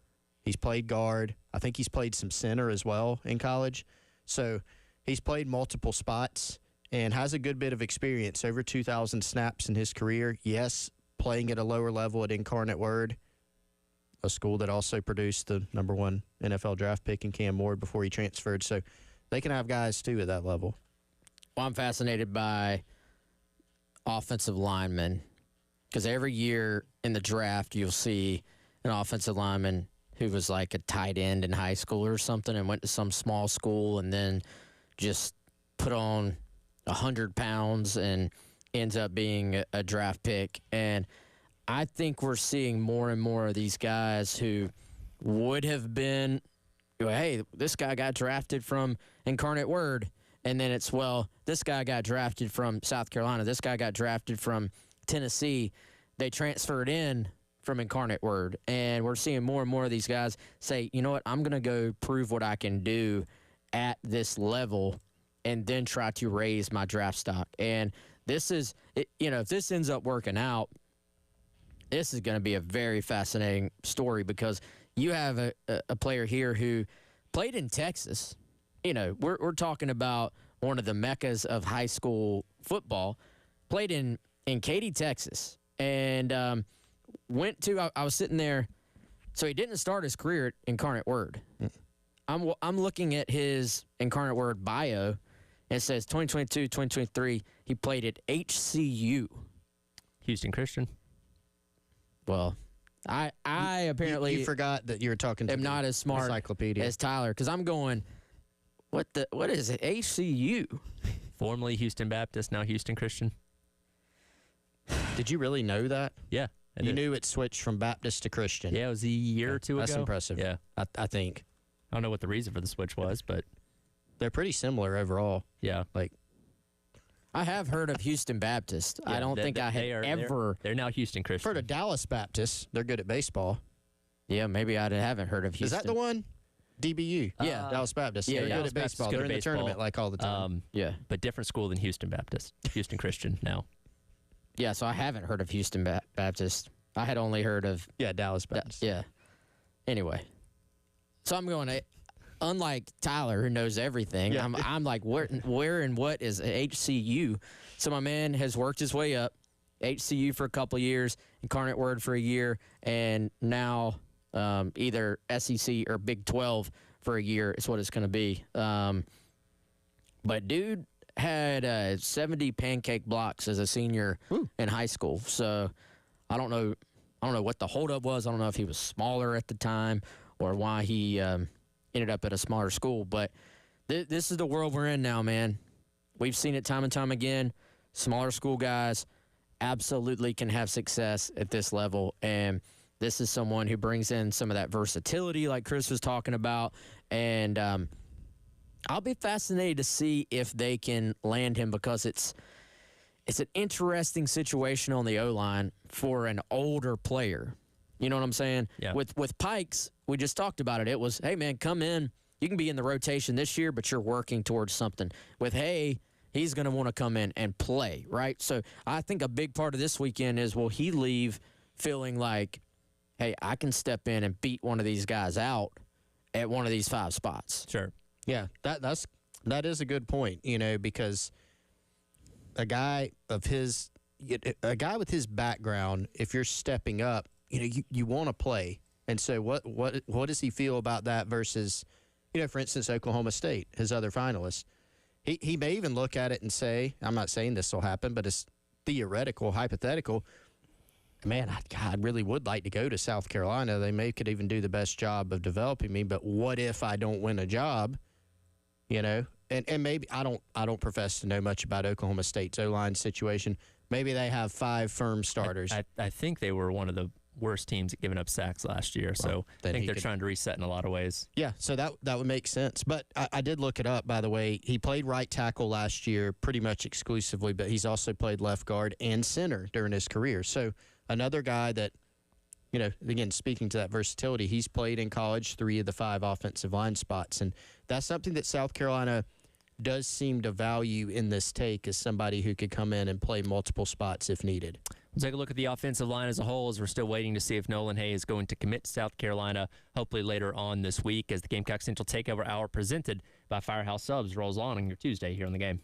He's played guard. I think he's played some center as well in college. So he's played multiple spots and has a good bit of experience, over 2,000 snaps in his career. Yes, playing at a lower level at Incarnate Word, a school that also produced the number 1 NFL draft pick in Cam Ward before he transferred. So they can have guys, too, at that level. Well, I'm fascinated by offensive linemen because every year in the draft you'll see an offensive lineman who was like a tight end in high school or something and went to some small school and then just put on 100 pounds and ends up being a draft pick. And I think we're seeing more and more of these guys who would have been, hey, this guy got drafted from Incarnate Word. And then it's, well, this guy got drafted from South Carolina. This guy got drafted from Tennessee. They transferred in from Incarnate Word. And we're seeing more and more of these guys say, you know what, I'm going to go prove what I can do at this level and then try to raise my draft stock. And this is, if this ends up working out, this is going to be a very fascinating story because you have a player here who played in Texas. We're talking about one of the meccas of high school football, played in Katy, Texas, and went to, I was sitting there, so he didn't start his career at Incarnate Word. I'm looking at his Incarnate Word bio, and it says 2022, 2023, he played at HCU. Houston Christian. Well, I apparently you forgot that you were talking to am not as smart encyclopedia as Tyler, because I'm going, what is it? HCU? Formerly Houston Baptist, now Houston Christian. Did you really know that? Yeah. You knew it switched from Baptist to Christian. Yeah, it was a year or two ago. That's impressive. Yeah. I think. I don't know what the reason for the switch was, but they're pretty similar overall. yeah. I have heard of Houston Baptist. Yeah, I don't think I had ever. They're now Houston Christian. For the Dallas Baptists, they're good at baseball. Yeah, maybe I haven't heard of Houston. Is that the one? DBU. Yeah. Dallas Baptist. Yeah, they're Dallas good at baseball. Baptist, good They're at in the baseball. tournament like all the time. Yeah. But different school than Houston Baptist. Houston Christian now. Yeah, so I haven't heard of Houston Baptist. I had only heard of. Yeah, Dallas Baptist. Yeah. Anyway. So I'm going, unlike Tyler, who knows everything, Yeah. I'm like, where and what is HCU? So my man has worked his way up. HCU for a couple of years, Incarnate Word for a year, and now either SEC or Big 12 for a year is what it's going to be. But dude had 70 pancake blocks as a senior in high school. So I don't know what the holdup was. I don't know if he was smaller at the time or why he ended up at a smaller school. But this is the world we're in now, man. We've seen it time and time again. Smaller school guys absolutely can have success at this level. And this is someone who brings in some of that versatility like Chris was talking about. And I'll be fascinated to see if they can land him because it's an interesting situation on the O-line for an older player. You know what I'm saying? Yeah. With Pikes, we just talked about it. It was, hey, man, come in. You can be in the rotation this year, but you're working towards something. With Hay, he's going to want to come in and play, right? So I think a big part of this weekend is, will he leave feeling like, hey, I can step in and beat one of these guys out at one of these 5 spots? Sure. Yeah, that is a good point, because a guy with his background, if you're stepping up, you want to play. And so what does he feel about that versus, for instance, Oklahoma State, his other finalists? He may even look at it and say, I'm not saying this will happen, but it's theoretical, hypothetical. Man, I really would like to go to South Carolina. They could even do the best job of developing me, but what if I don't win a job? And maybe I don't profess to know much about Oklahoma State's O-line situation. Maybe they have 5 firm starters. I think they were one of the worst teams at giving up sacks last year, so I think they're trying to reset in a lot of ways. Yeah, so that would make sense. But I did look it up, by the way. He played right tackle last year pretty much exclusively, but he's also played left guard and center during his career. So another guy that, again, speaking to that versatility, he's played in college 3 of the 5 offensive line spots. And that's something that South Carolina does seem to value in this take, as somebody who could come in and play multiple spots if needed. We'll take a look at the offensive line as a whole, as we're still waiting to see if Nolan Hay is going to commit to South Carolina, hopefully later on this week, as the Gamecock Central Takeover Hour presented by Firehouse Subs rolls on your Tuesday here on the game.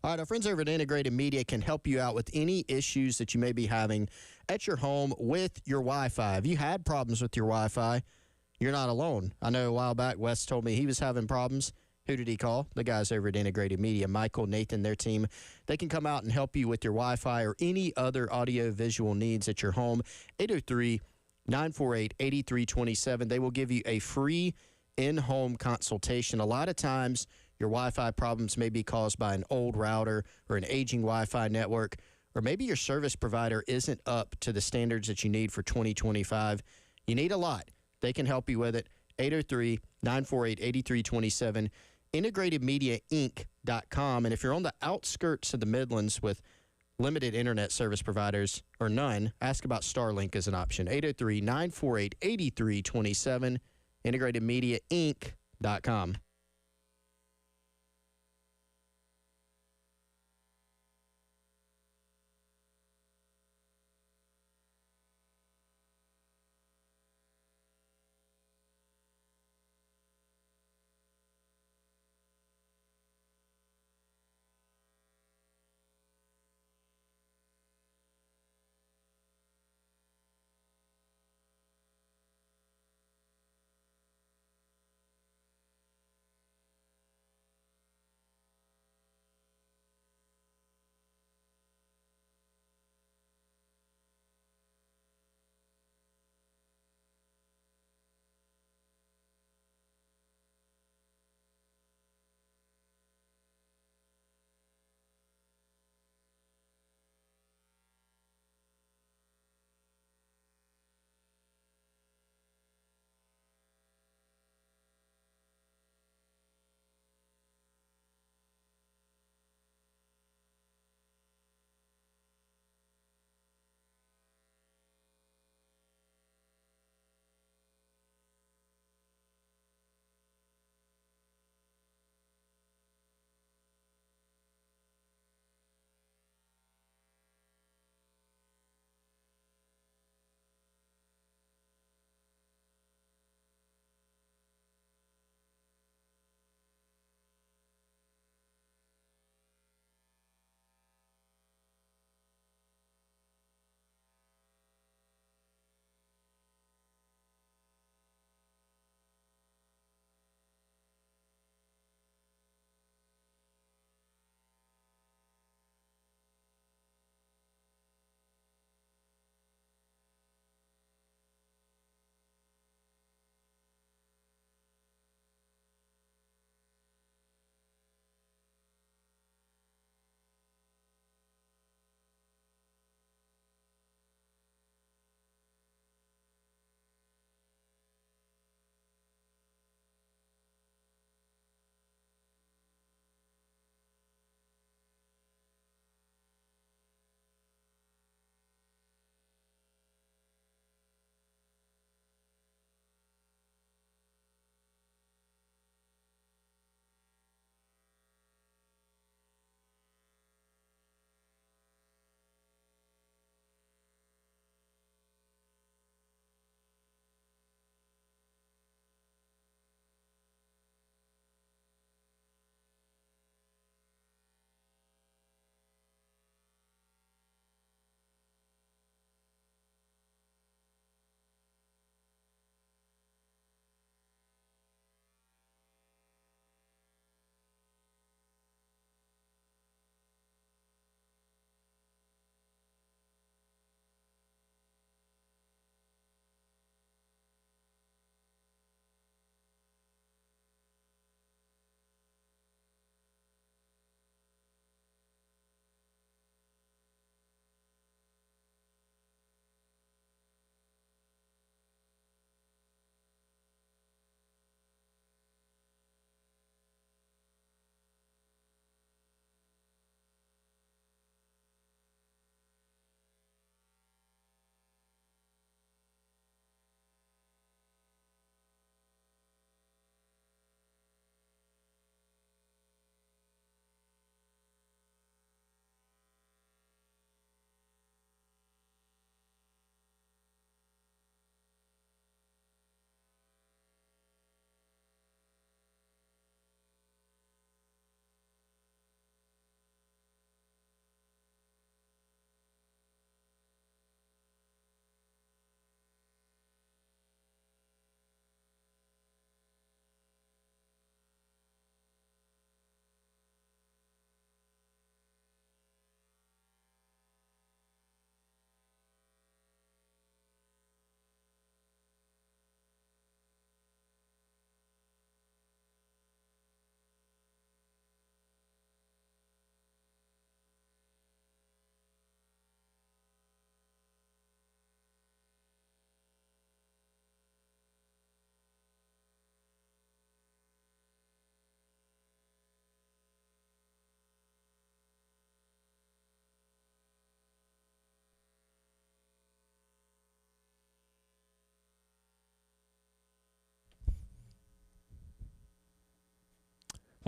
All right, our friends over at Integrated Media can help you out with any issues that you may be having at your home with your Wi-Fi. If you had problems with your Wi-Fi, you're not alone. I know a while back, Wes told me he was having problems. Who did he call? The guys over at Integrated Media, Michael, Nathan, their team. They can come out and help you with your Wi-Fi or any other audio-visual needs at your home. 803-948-8327. They will give you a free in-home consultation. A lot of times, Your Wi-Fi problems may be caused by an old router or an aging Wi-Fi network, or maybe your service provider isn't up to the standards that you need for 2025. You need a lot. They can help you with it. 803-948-8327, integratedmediainc.com. And if you're on the outskirts of the Midlands with limited internet service providers or none, ask about Starlink as an option. 803-948-8327, integratedmediainc.com.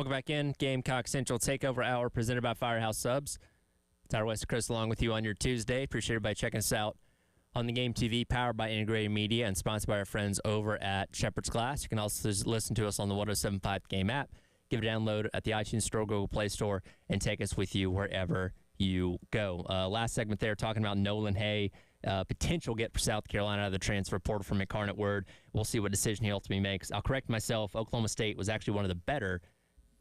Welcome back in. Gamecock Central Takeover Hour presented by Firehouse Subs. Tyler West Chris along with you on your Tuesday. Appreciate everybody checking us out on the Game TV, powered by Integrated Media and sponsored by our friends over at Shepherd's Glass. You can also listen to us on the 107.5 Game app. Give it a download at the iTunes Store, Google Play Store, and take us with you wherever you go. Last segment there, talking about Nolan Hay, potential get for South Carolina out of the transfer portal from Incarnate Word. We'll see what decision he ultimately makes. I'll correct myself. Oklahoma State was actually one of the better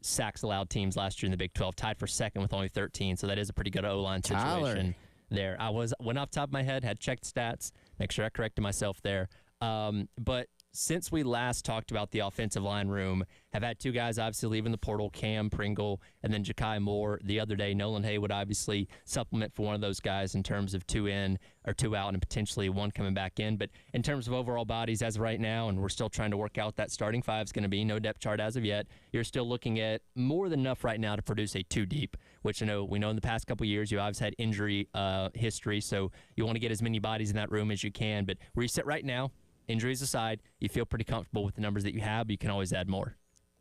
sacks allowed teams last year in the Big 12, tied for second with only 13. So that is a pretty good O-line situation there. I went off the top of my head, had checked stats, make sure I corrected myself there. But since we last talked about the offensive line room, have had two guys obviously leaving the portal, Cam Pringle and then Ja'Kai Moore the other day. Nolan Hay would obviously supplement for one of those guys in terms of 2 in or 2 out and potentially one coming back in. But in terms of overall bodies as of right now, and we're still trying to work out what that starting five is going to be, no depth chart as of yet, you're still looking at more than enough right now to produce a 2 deep, which we know in the past couple of years you obviously had injury history, so you want to get as many bodies in that room as you can. But where you sit right now, injuries aside, you feel pretty comfortable with the numbers that you have, but you can always add more.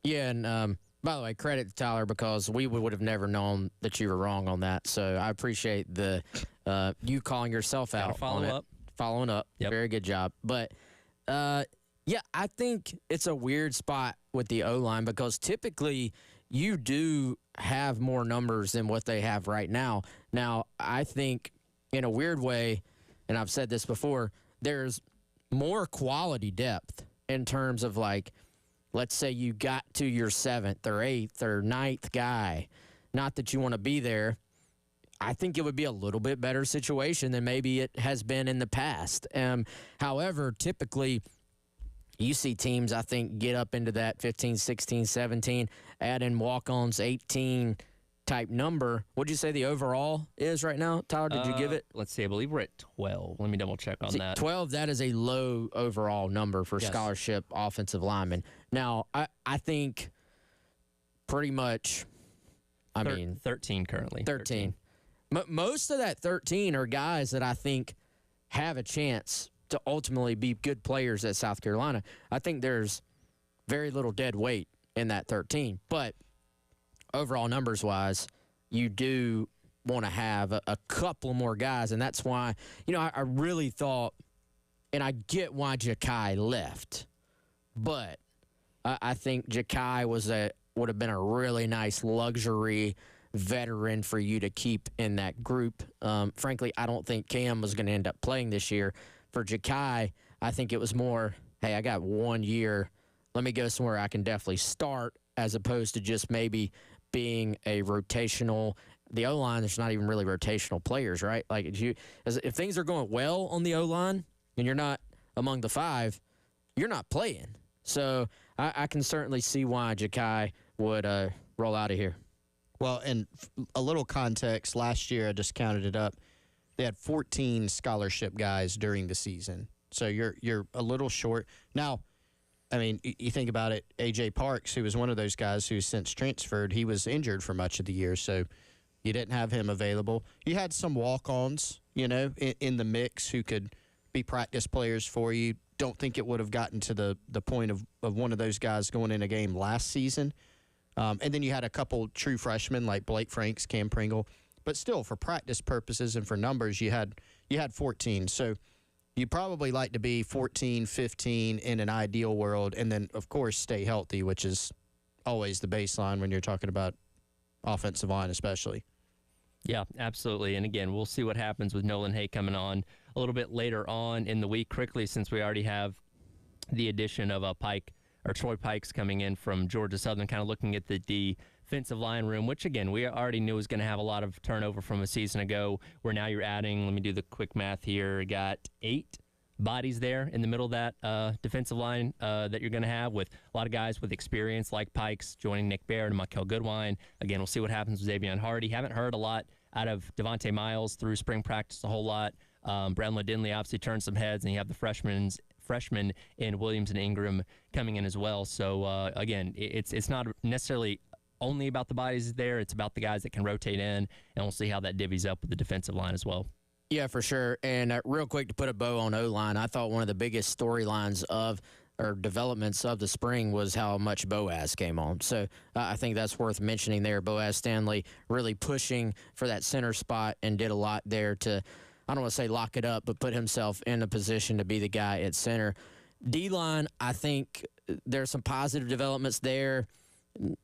Yeah, and by the way, credit to Tyler because we would have never known that you were wrong on that. So I appreciate the you calling yourself out. Following up. Yep. Very good job. But, yeah, I think it's a weird spot with the O-line because typically you do have more numbers than what they have right now. Now, I think in a weird way, and I've said this before, there's more quality depth in terms of, like, let's say you got to your 7th or 8th or 9th guy. Not that you want to be there. I think it would be a little bit better situation than maybe it has been in the past. However, typically you see teams, I think, get up into that 15, 16, 17, add in walk-ons, 18 type number. What'd you say the overall is right now? Tyler, did you give it? Let's see. I believe we're at 12. Let me double check on that. 12, that is a low overall number for scholarship offensive linemen. Now, I think pretty much, 13 currently. 13. Most of that 13 are guys that I think have a chance to ultimately be good players at South Carolina. I think there's very little dead weight in that 13. But overall numbers-wise, you do want to have a couple more guys, and that's why, I really thought, and I get why Ja'Kai left, but I think Ja'Kai would have been a really nice luxury veteran for you to keep in that group. Frankly, I don't think Cam was going to end up playing this year. For Ja'Kai, I think it was more, hey, I got 1 year. Let me go somewhere I can definitely start, as opposed to just maybe being a rotational. The O-line, there's not even really rotational players, right? Like, if things are going well on the O-line and you're not among the 5, you're not playing. So I can certainly see why Ja'Kai would roll out of here. Well, and a little context, last year I just counted it up. They had 14 scholarship guys during the season. So you're a little short. Now, I mean, you think about it, A.J. Parks, who was one of those guys who's since transferred, he was injured for much of the year, so you didn't have him available. You had some walk-ons, in the mix who could be practice players for you. Don't think it would have gotten to the point of one of those guys going in a game last season. And then you had a couple true freshmen like Blake Franks, Cam Pringle. But still, for practice purposes and for numbers, you had 14. So you probably like to be 14, 15 in an ideal world, and then, of course, stay healthy, which is always the baseline when you're talking about offensive line especially. Yeah, absolutely. And again, we'll see what happens with Nolan Hay coming on a little bit later on in the week. Quickly, since we already have the addition of Troy Pikes coming in from Georgia Southern, kind of looking at the defensive line room, which, again, we already knew was going to have a lot of turnover from a season ago, where now you're adding, let me do the quick math here, got 8 bodies there in the middle of that defensive line that you're going to have, with a lot of guys with experience like Pikes joining Nick Barrett and Michael Goodwine. Again, we'll see what happens with Xavier Hardy. Haven't heard a lot out of Devontae Miles through spring practice a whole lot. Brownlow Dinley obviously turned some heads, and you have the freshmen in Williams and Ingram coming in as well. So, again, it's not necessarily only about the bodies there. It's about the guys that can rotate in, and we'll see how that divvies up with the defensive line as well. Yeah, for sure. And real quick, to put a bow on O-line, I thought one of the biggest storylines of or developments of the spring was how much Boaz came on. So I think that's worth mentioning there. Boaz Stanley really pushing for that center spot and did a lot there to, I don't want to say lock it up, but put himself in a position to be the guy at center. D-line, I think there's some positive developments there.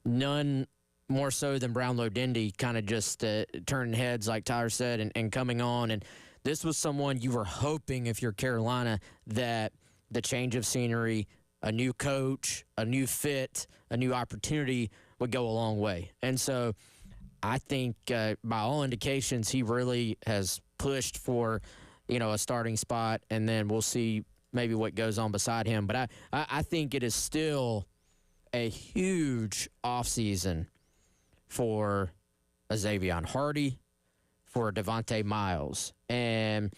None more so than Brownlow Dindy kind of just turning heads, like Tyler said, and coming on. And this was someone you were hoping, if you're Carolina, that the change of scenery, a new coach, a new fit, a new opportunity would go a long way. And so I think by all indications, he really has pushed for, a starting spot, and then we'll see maybe what goes on beside him. But I think it is still a huge offseason for a Xavier Hardy, for Devontae Miles. And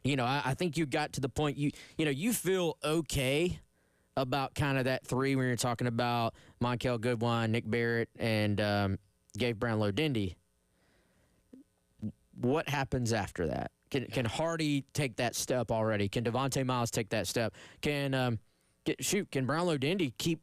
I think you got to the point you feel okay about kind of that three when you're talking about Monkel Goodwine, Nick Barrett, and Gabe Brownlow Dindy. What happens after that? Can Hardy take that step already? Can Devontae Miles take that step? Can Brownlow Dindy keep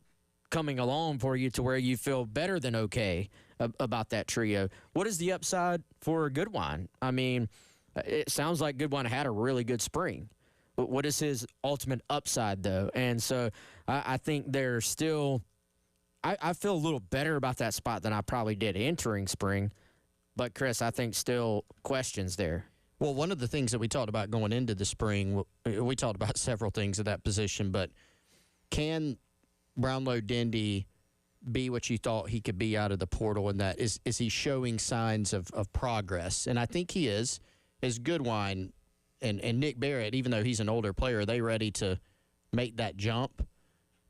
coming along for you to where you feel better than okay about that trio? What is the upside for Goodwine? I mean, it sounds like Goodwine had a really good spring. But what is his ultimate upside, though? And so I think there's still – I feel a little better about that spot than I probably did entering spring. But, Chris, I think still questions there. Well, one of the things that we talked about going into the spring, we talked about several things at that position, but can Brownlow Dindy be what you thought he could be out of the portal, and that is he showing signs of progress? And I think he is. Is Goodwine and Nick Barrett, even though he's an older player, are they ready to make that jump?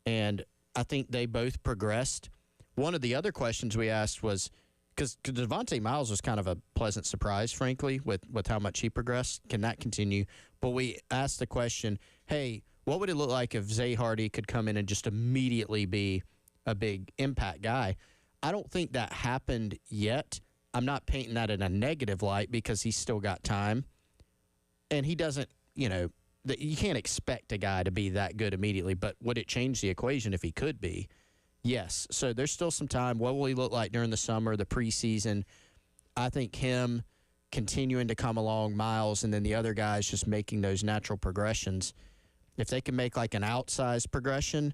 And I think they both progressed. One of the other questions we asked was, because Devontae Miles was kind of a pleasant surprise, frankly, with how much he progressed. Can that continue? But we asked the question, hey, what would it look like if Zay Hardy could come in and just immediately be a big impact guy? I don't think that happened yet. I'm not painting that in a negative light because he's still got time. And he doesn't, you can't expect a guy to be that good immediately, but would it change the equation if he could be? Yes. So there's still some time. What will he look like during the summer, the preseason? I think him continuing to come along, Miles, and then the other guys just making those natural progressions. If they can make like an outsized progression,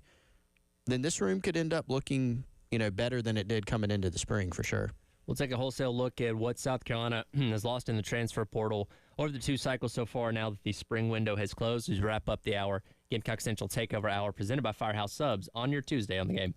then this room could end up looking, better than it did coming into the spring for sure. We'll take a wholesale look at what South Carolina has lost in the transfer portal over the two cycles so far now that the spring window has closed. As we wrap up the hour, Gamecock Central Takeover Hour presented by Firehouse Subs on your Tuesday on the Game.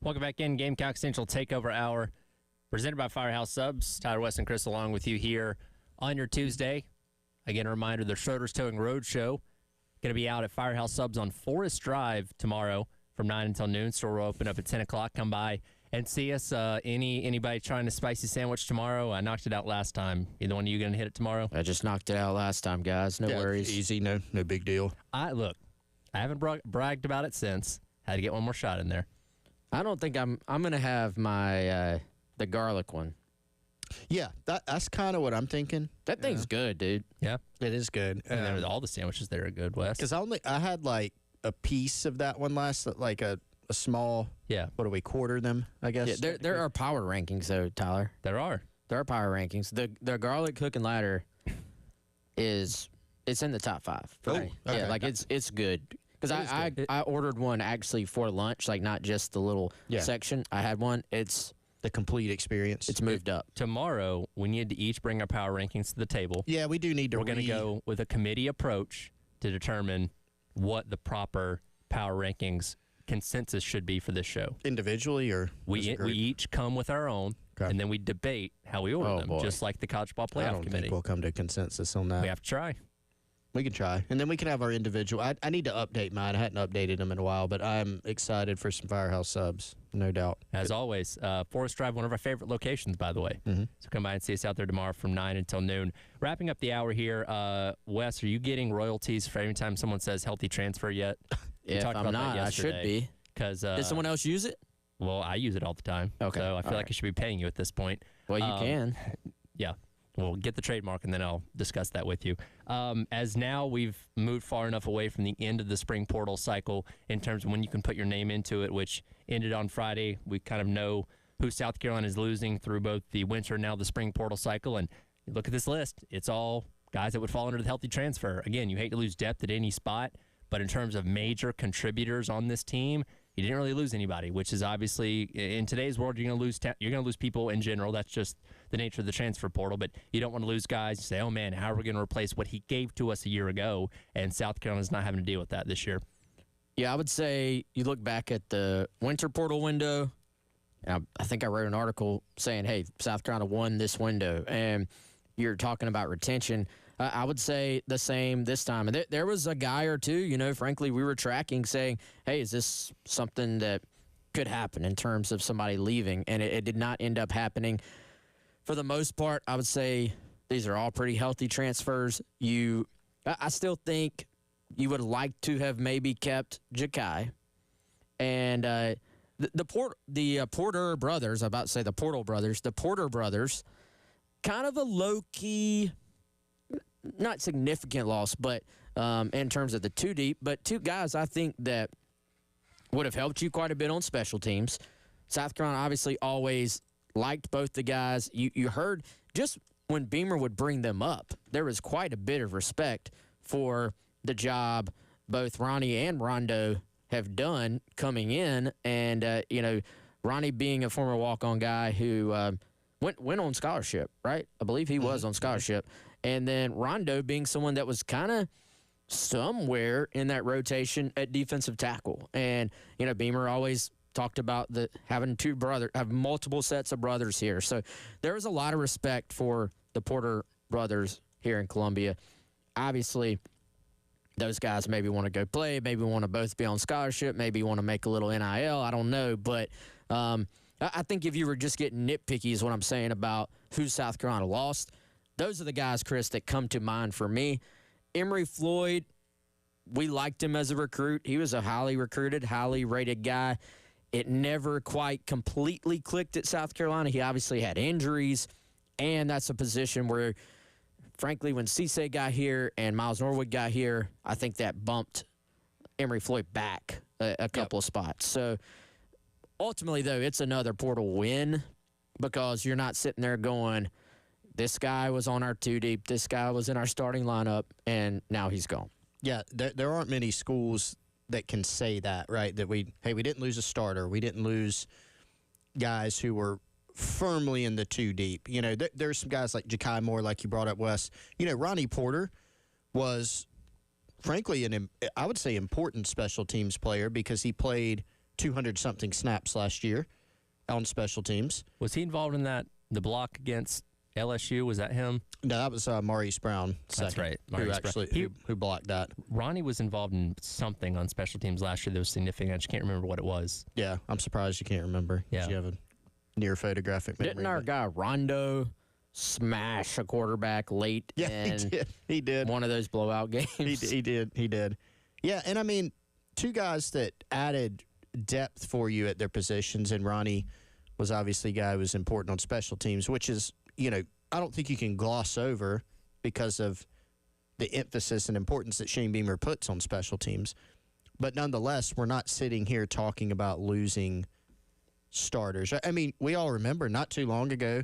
Welcome back in. Gamecock Central Takeover Hour, presented by Firehouse Subs. Tyler West and Chris along with you here on your Tuesday. Again, a reminder, the Schroeder's Towing Road Show going to be out at Firehouse Subs on Forest Drive tomorrow from 9 until noon. Store will open up at 10 o'clock. Come by and see us. Anybody trying a spicy sandwich tomorrow? I knocked it out last time. Either one of you going to hit it tomorrow? I just knocked it out last time, guys. No worries. Easy, no big deal. I haven't bragged about it since. Had to get one more shot in there. I don't think I'm going to have my the garlic one. Yeah, that's kind of what I'm thinking. That thing's good, dude. Yeah, it is good. And then all the sandwiches there are good, Wes. Because I had like a piece of that one last, like a small. Yeah. What do we quarter them? I guess. Yeah, there are power rankings though, Tyler. There are power rankings. The garlic hook and ladder it's in the top 5 for me. Okay. Yeah, like it's good. Because I ordered one actually for lunch, like not just the little section. I had one. It's the complete experience. It's moved up. Tomorrow, we need to each bring our power rankings to the table. Yeah, we do need to. We're going to go with a committee approach to determine what the proper power rankings consensus should be for this show. Individually or we each come with our own, and then we debate how we order them, boy. just like the college ball playoff I don't committee. think we'll come to a consensus on that. We have to try. We can try. And then we can have our individual. I need to update mine. I hadn't updated them in a while, but I'm excited for some Firehouse Subs, no doubt. As always, Forest Drive, one of our favorite locations, by the way. Mm-hmm. So come by and see us out there tomorrow from 9 until noon. Wrapping up the hour here, Wes, are you getting royalties for every time someone says healthy transfer yet? Yeah, if I'm not, I should be. Because did someone else use it? Well, I use it all the time. Okay. So I feel like I should be paying you at this point. Well, you can. Yeah. We'll get the trademark, and then I'll discuss that with you. As now we've moved far enough away from the end of the spring portal cycle in terms of when you can put your name into it, which ended on Friday. We kind of know who South Carolina is losing through both the winter and now the spring portal cycle. And look at this list. It's all guys that would fall under the healthy transfer. Again, you hate to lose depth at any spot, but in terms of major contributors on this team, you didn't really lose anybody, which is obviously in today's world you're going to lose people in general. That's just the nature of the transfer portal. But you don't want to lose guys. You say, oh man, how are we going to replace what he gave to us a year ago? And South Carolina's not having to deal with that this year. Yeah, I would say you look back at the winter portal window. And I think I wrote an article saying, hey, South Carolina won this window, and you're talking about retention. I would say the same this time. And there was a guy or two, frankly, we were tracking saying, hey, is this something that could happen in terms of somebody leaving? And it did not end up happening. For the most part, I would say these are all pretty healthy transfers. I still think you would like to have maybe kept Ja'Kai. And the Porter brothers, I'm about to say the Porter brothers, kind of a low-key, not significant loss, but in terms of the two deep, but two guys I think that would have helped you quite a bit on special teams. South Carolina obviously always liked both the guys. You heard just when Beamer would bring them up, there was quite a bit of respect for the job both Ronnie and Rondo have done coming in. And, Ronnie being a former walk-on guy who went on scholarship, right? I believe he was on scholarship. And then Rondo being someone that was kind of somewhere in that rotation at defensive tackle. And, Beamer always talked about having multiple sets of brothers here. So there was a lot of respect for the Porter brothers here in Columbia. Obviously, those guys maybe want to go play, maybe want to both be on scholarship, maybe want to make a little NIL. I don't know. But I think if you were just getting nitpicky is what I'm saying about who South Carolina lost, those are the guys, Chris, that come to mind for me. Emory Floyd, we liked him as a recruit. He was a highly recruited, highly rated guy. It never quite completely clicked at South Carolina. He obviously had injuries, and that's a position where, frankly, when Cisse got here and Miles Norwood got here, I think that bumped Emory Floyd back a couple of spots. So, ultimately, though, it's another portal win because you're not sitting there going, this guy was on our two deep, this guy was in our starting lineup, and now he's gone. Yeah, there aren't many schools that can say that, right? That we didn't lose a starter. We didn't lose guys who were firmly in the two deep. There's some guys like Ja'Kai Moore, like you brought up, Wes. Ronnie Porter was, frankly, I would say important special teams player because he played 200-something snaps last year on special teams. Was he involved in the block against LSU? Was that him? No, that was Maurice Brown. That's right. Who blocked that. Ronnie was involved in something on special teams last year that was significant. I just can't remember what it was. Yeah, I'm surprised you can't remember. Yeah. You have a near photographic memory. Didn't our guy Rondo smash a quarterback late He did. one of those blowout games? He did. Yeah, and I mean, two guys that added depth for you at their positions, and Ronnie was obviously a guy who was important on special teams, which is, I don't think you can gloss over because of the emphasis and importance that Shane Beamer puts on special teams. But nonetheless, we're not sitting here talking about losing starters. I mean, we all remember not too long ago,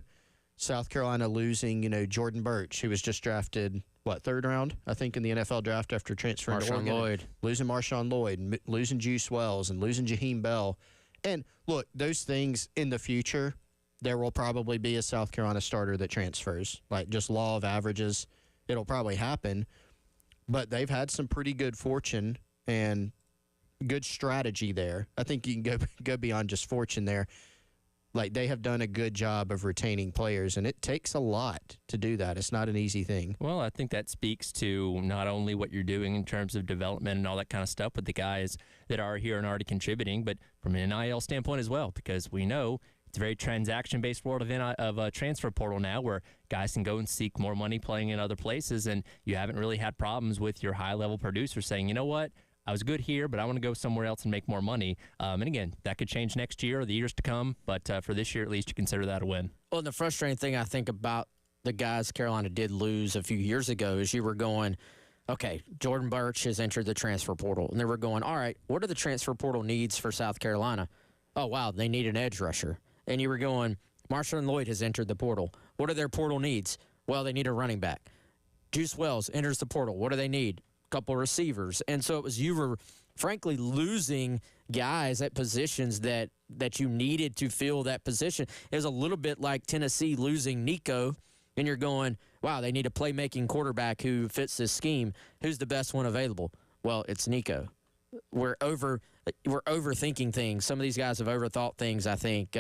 South Carolina losing, Jordan Birch, who was just drafted, third round, I think, in the NFL draft after transferring to Oregon. Lloyd. Losing Marshawn Lloyd, losing Juice Wells, and losing Jaheim Bell. And look, those things in the future, there will probably be a South Carolina starter that transfers. Like, just law of averages, it'll probably happen. But they've had some pretty good fortune and good strategy there. I think you can go beyond just fortune there. Like, they have done a good job of retaining players, and it takes a lot to do that. It's not an easy thing. Well, I think that speaks to not only what you're doing in terms of development and all that kind of stuff with the guys that are here and already contributing, but from an NIL standpoint as well, because we know it's a very transaction-based world of a transfer portal now where guys can go and seek more money playing in other places, and you haven't really had problems with your high-level producers saying, you know what, I was good here, but I want to go somewhere else and make more money. And again, that could change next year or the years to come, but for this year at least, you consider that a win. Well, the frustrating thing I think about the guys Carolina did lose a few years ago is you were going, okay, Jordan Birch has entered the transfer portal, and they were going, all right, what are the transfer portal needs for South Carolina? Oh, wow, they need an edge rusher. And you were going, Marshawn Lloyd has entered the portal. What are their portal needs? Well, they need a running back. Juice Wells enters the portal. What do they need? Couple receivers. And so it was, you were frankly losing guys at positions that you needed to fill that position. It was a little bit like Tennessee losing Nico, and you're going, wow, they need a playmaking quarterback who fits this scheme. Who's the best one available? Well, it's Nico. We're overthinking things. Some of these guys have overthought things, I think.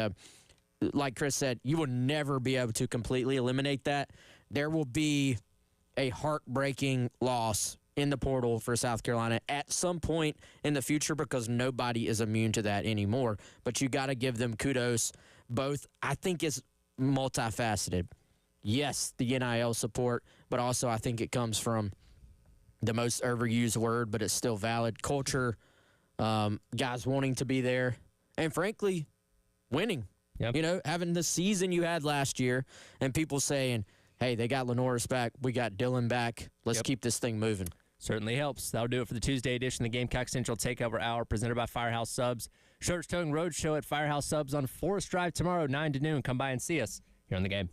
Like Chris said, you will never be able to completely eliminate that. There will be a heartbreaking loss in the portal for South Carolina at some point in the future because nobody is immune to that anymore. But you got to give them kudos. Both, I think, is multifaceted. Yes, the NIL support, but also I think it comes from the most overused word, but it's still valid. Culture, guys wanting to be there, and frankly, winning. Yep. Having the season you had last year and people saying, hey, they got Lenoris back, we got Dylan back, let's keep this thing moving. Certainly helps. That'll do it for the Tuesday edition of the Gamecock Central Takeover Hour presented by Firehouse Subs. Shirts Towing Road Show at Firehouse Subs on Forest Drive tomorrow, 9 to noon. Come by and see us here on the game.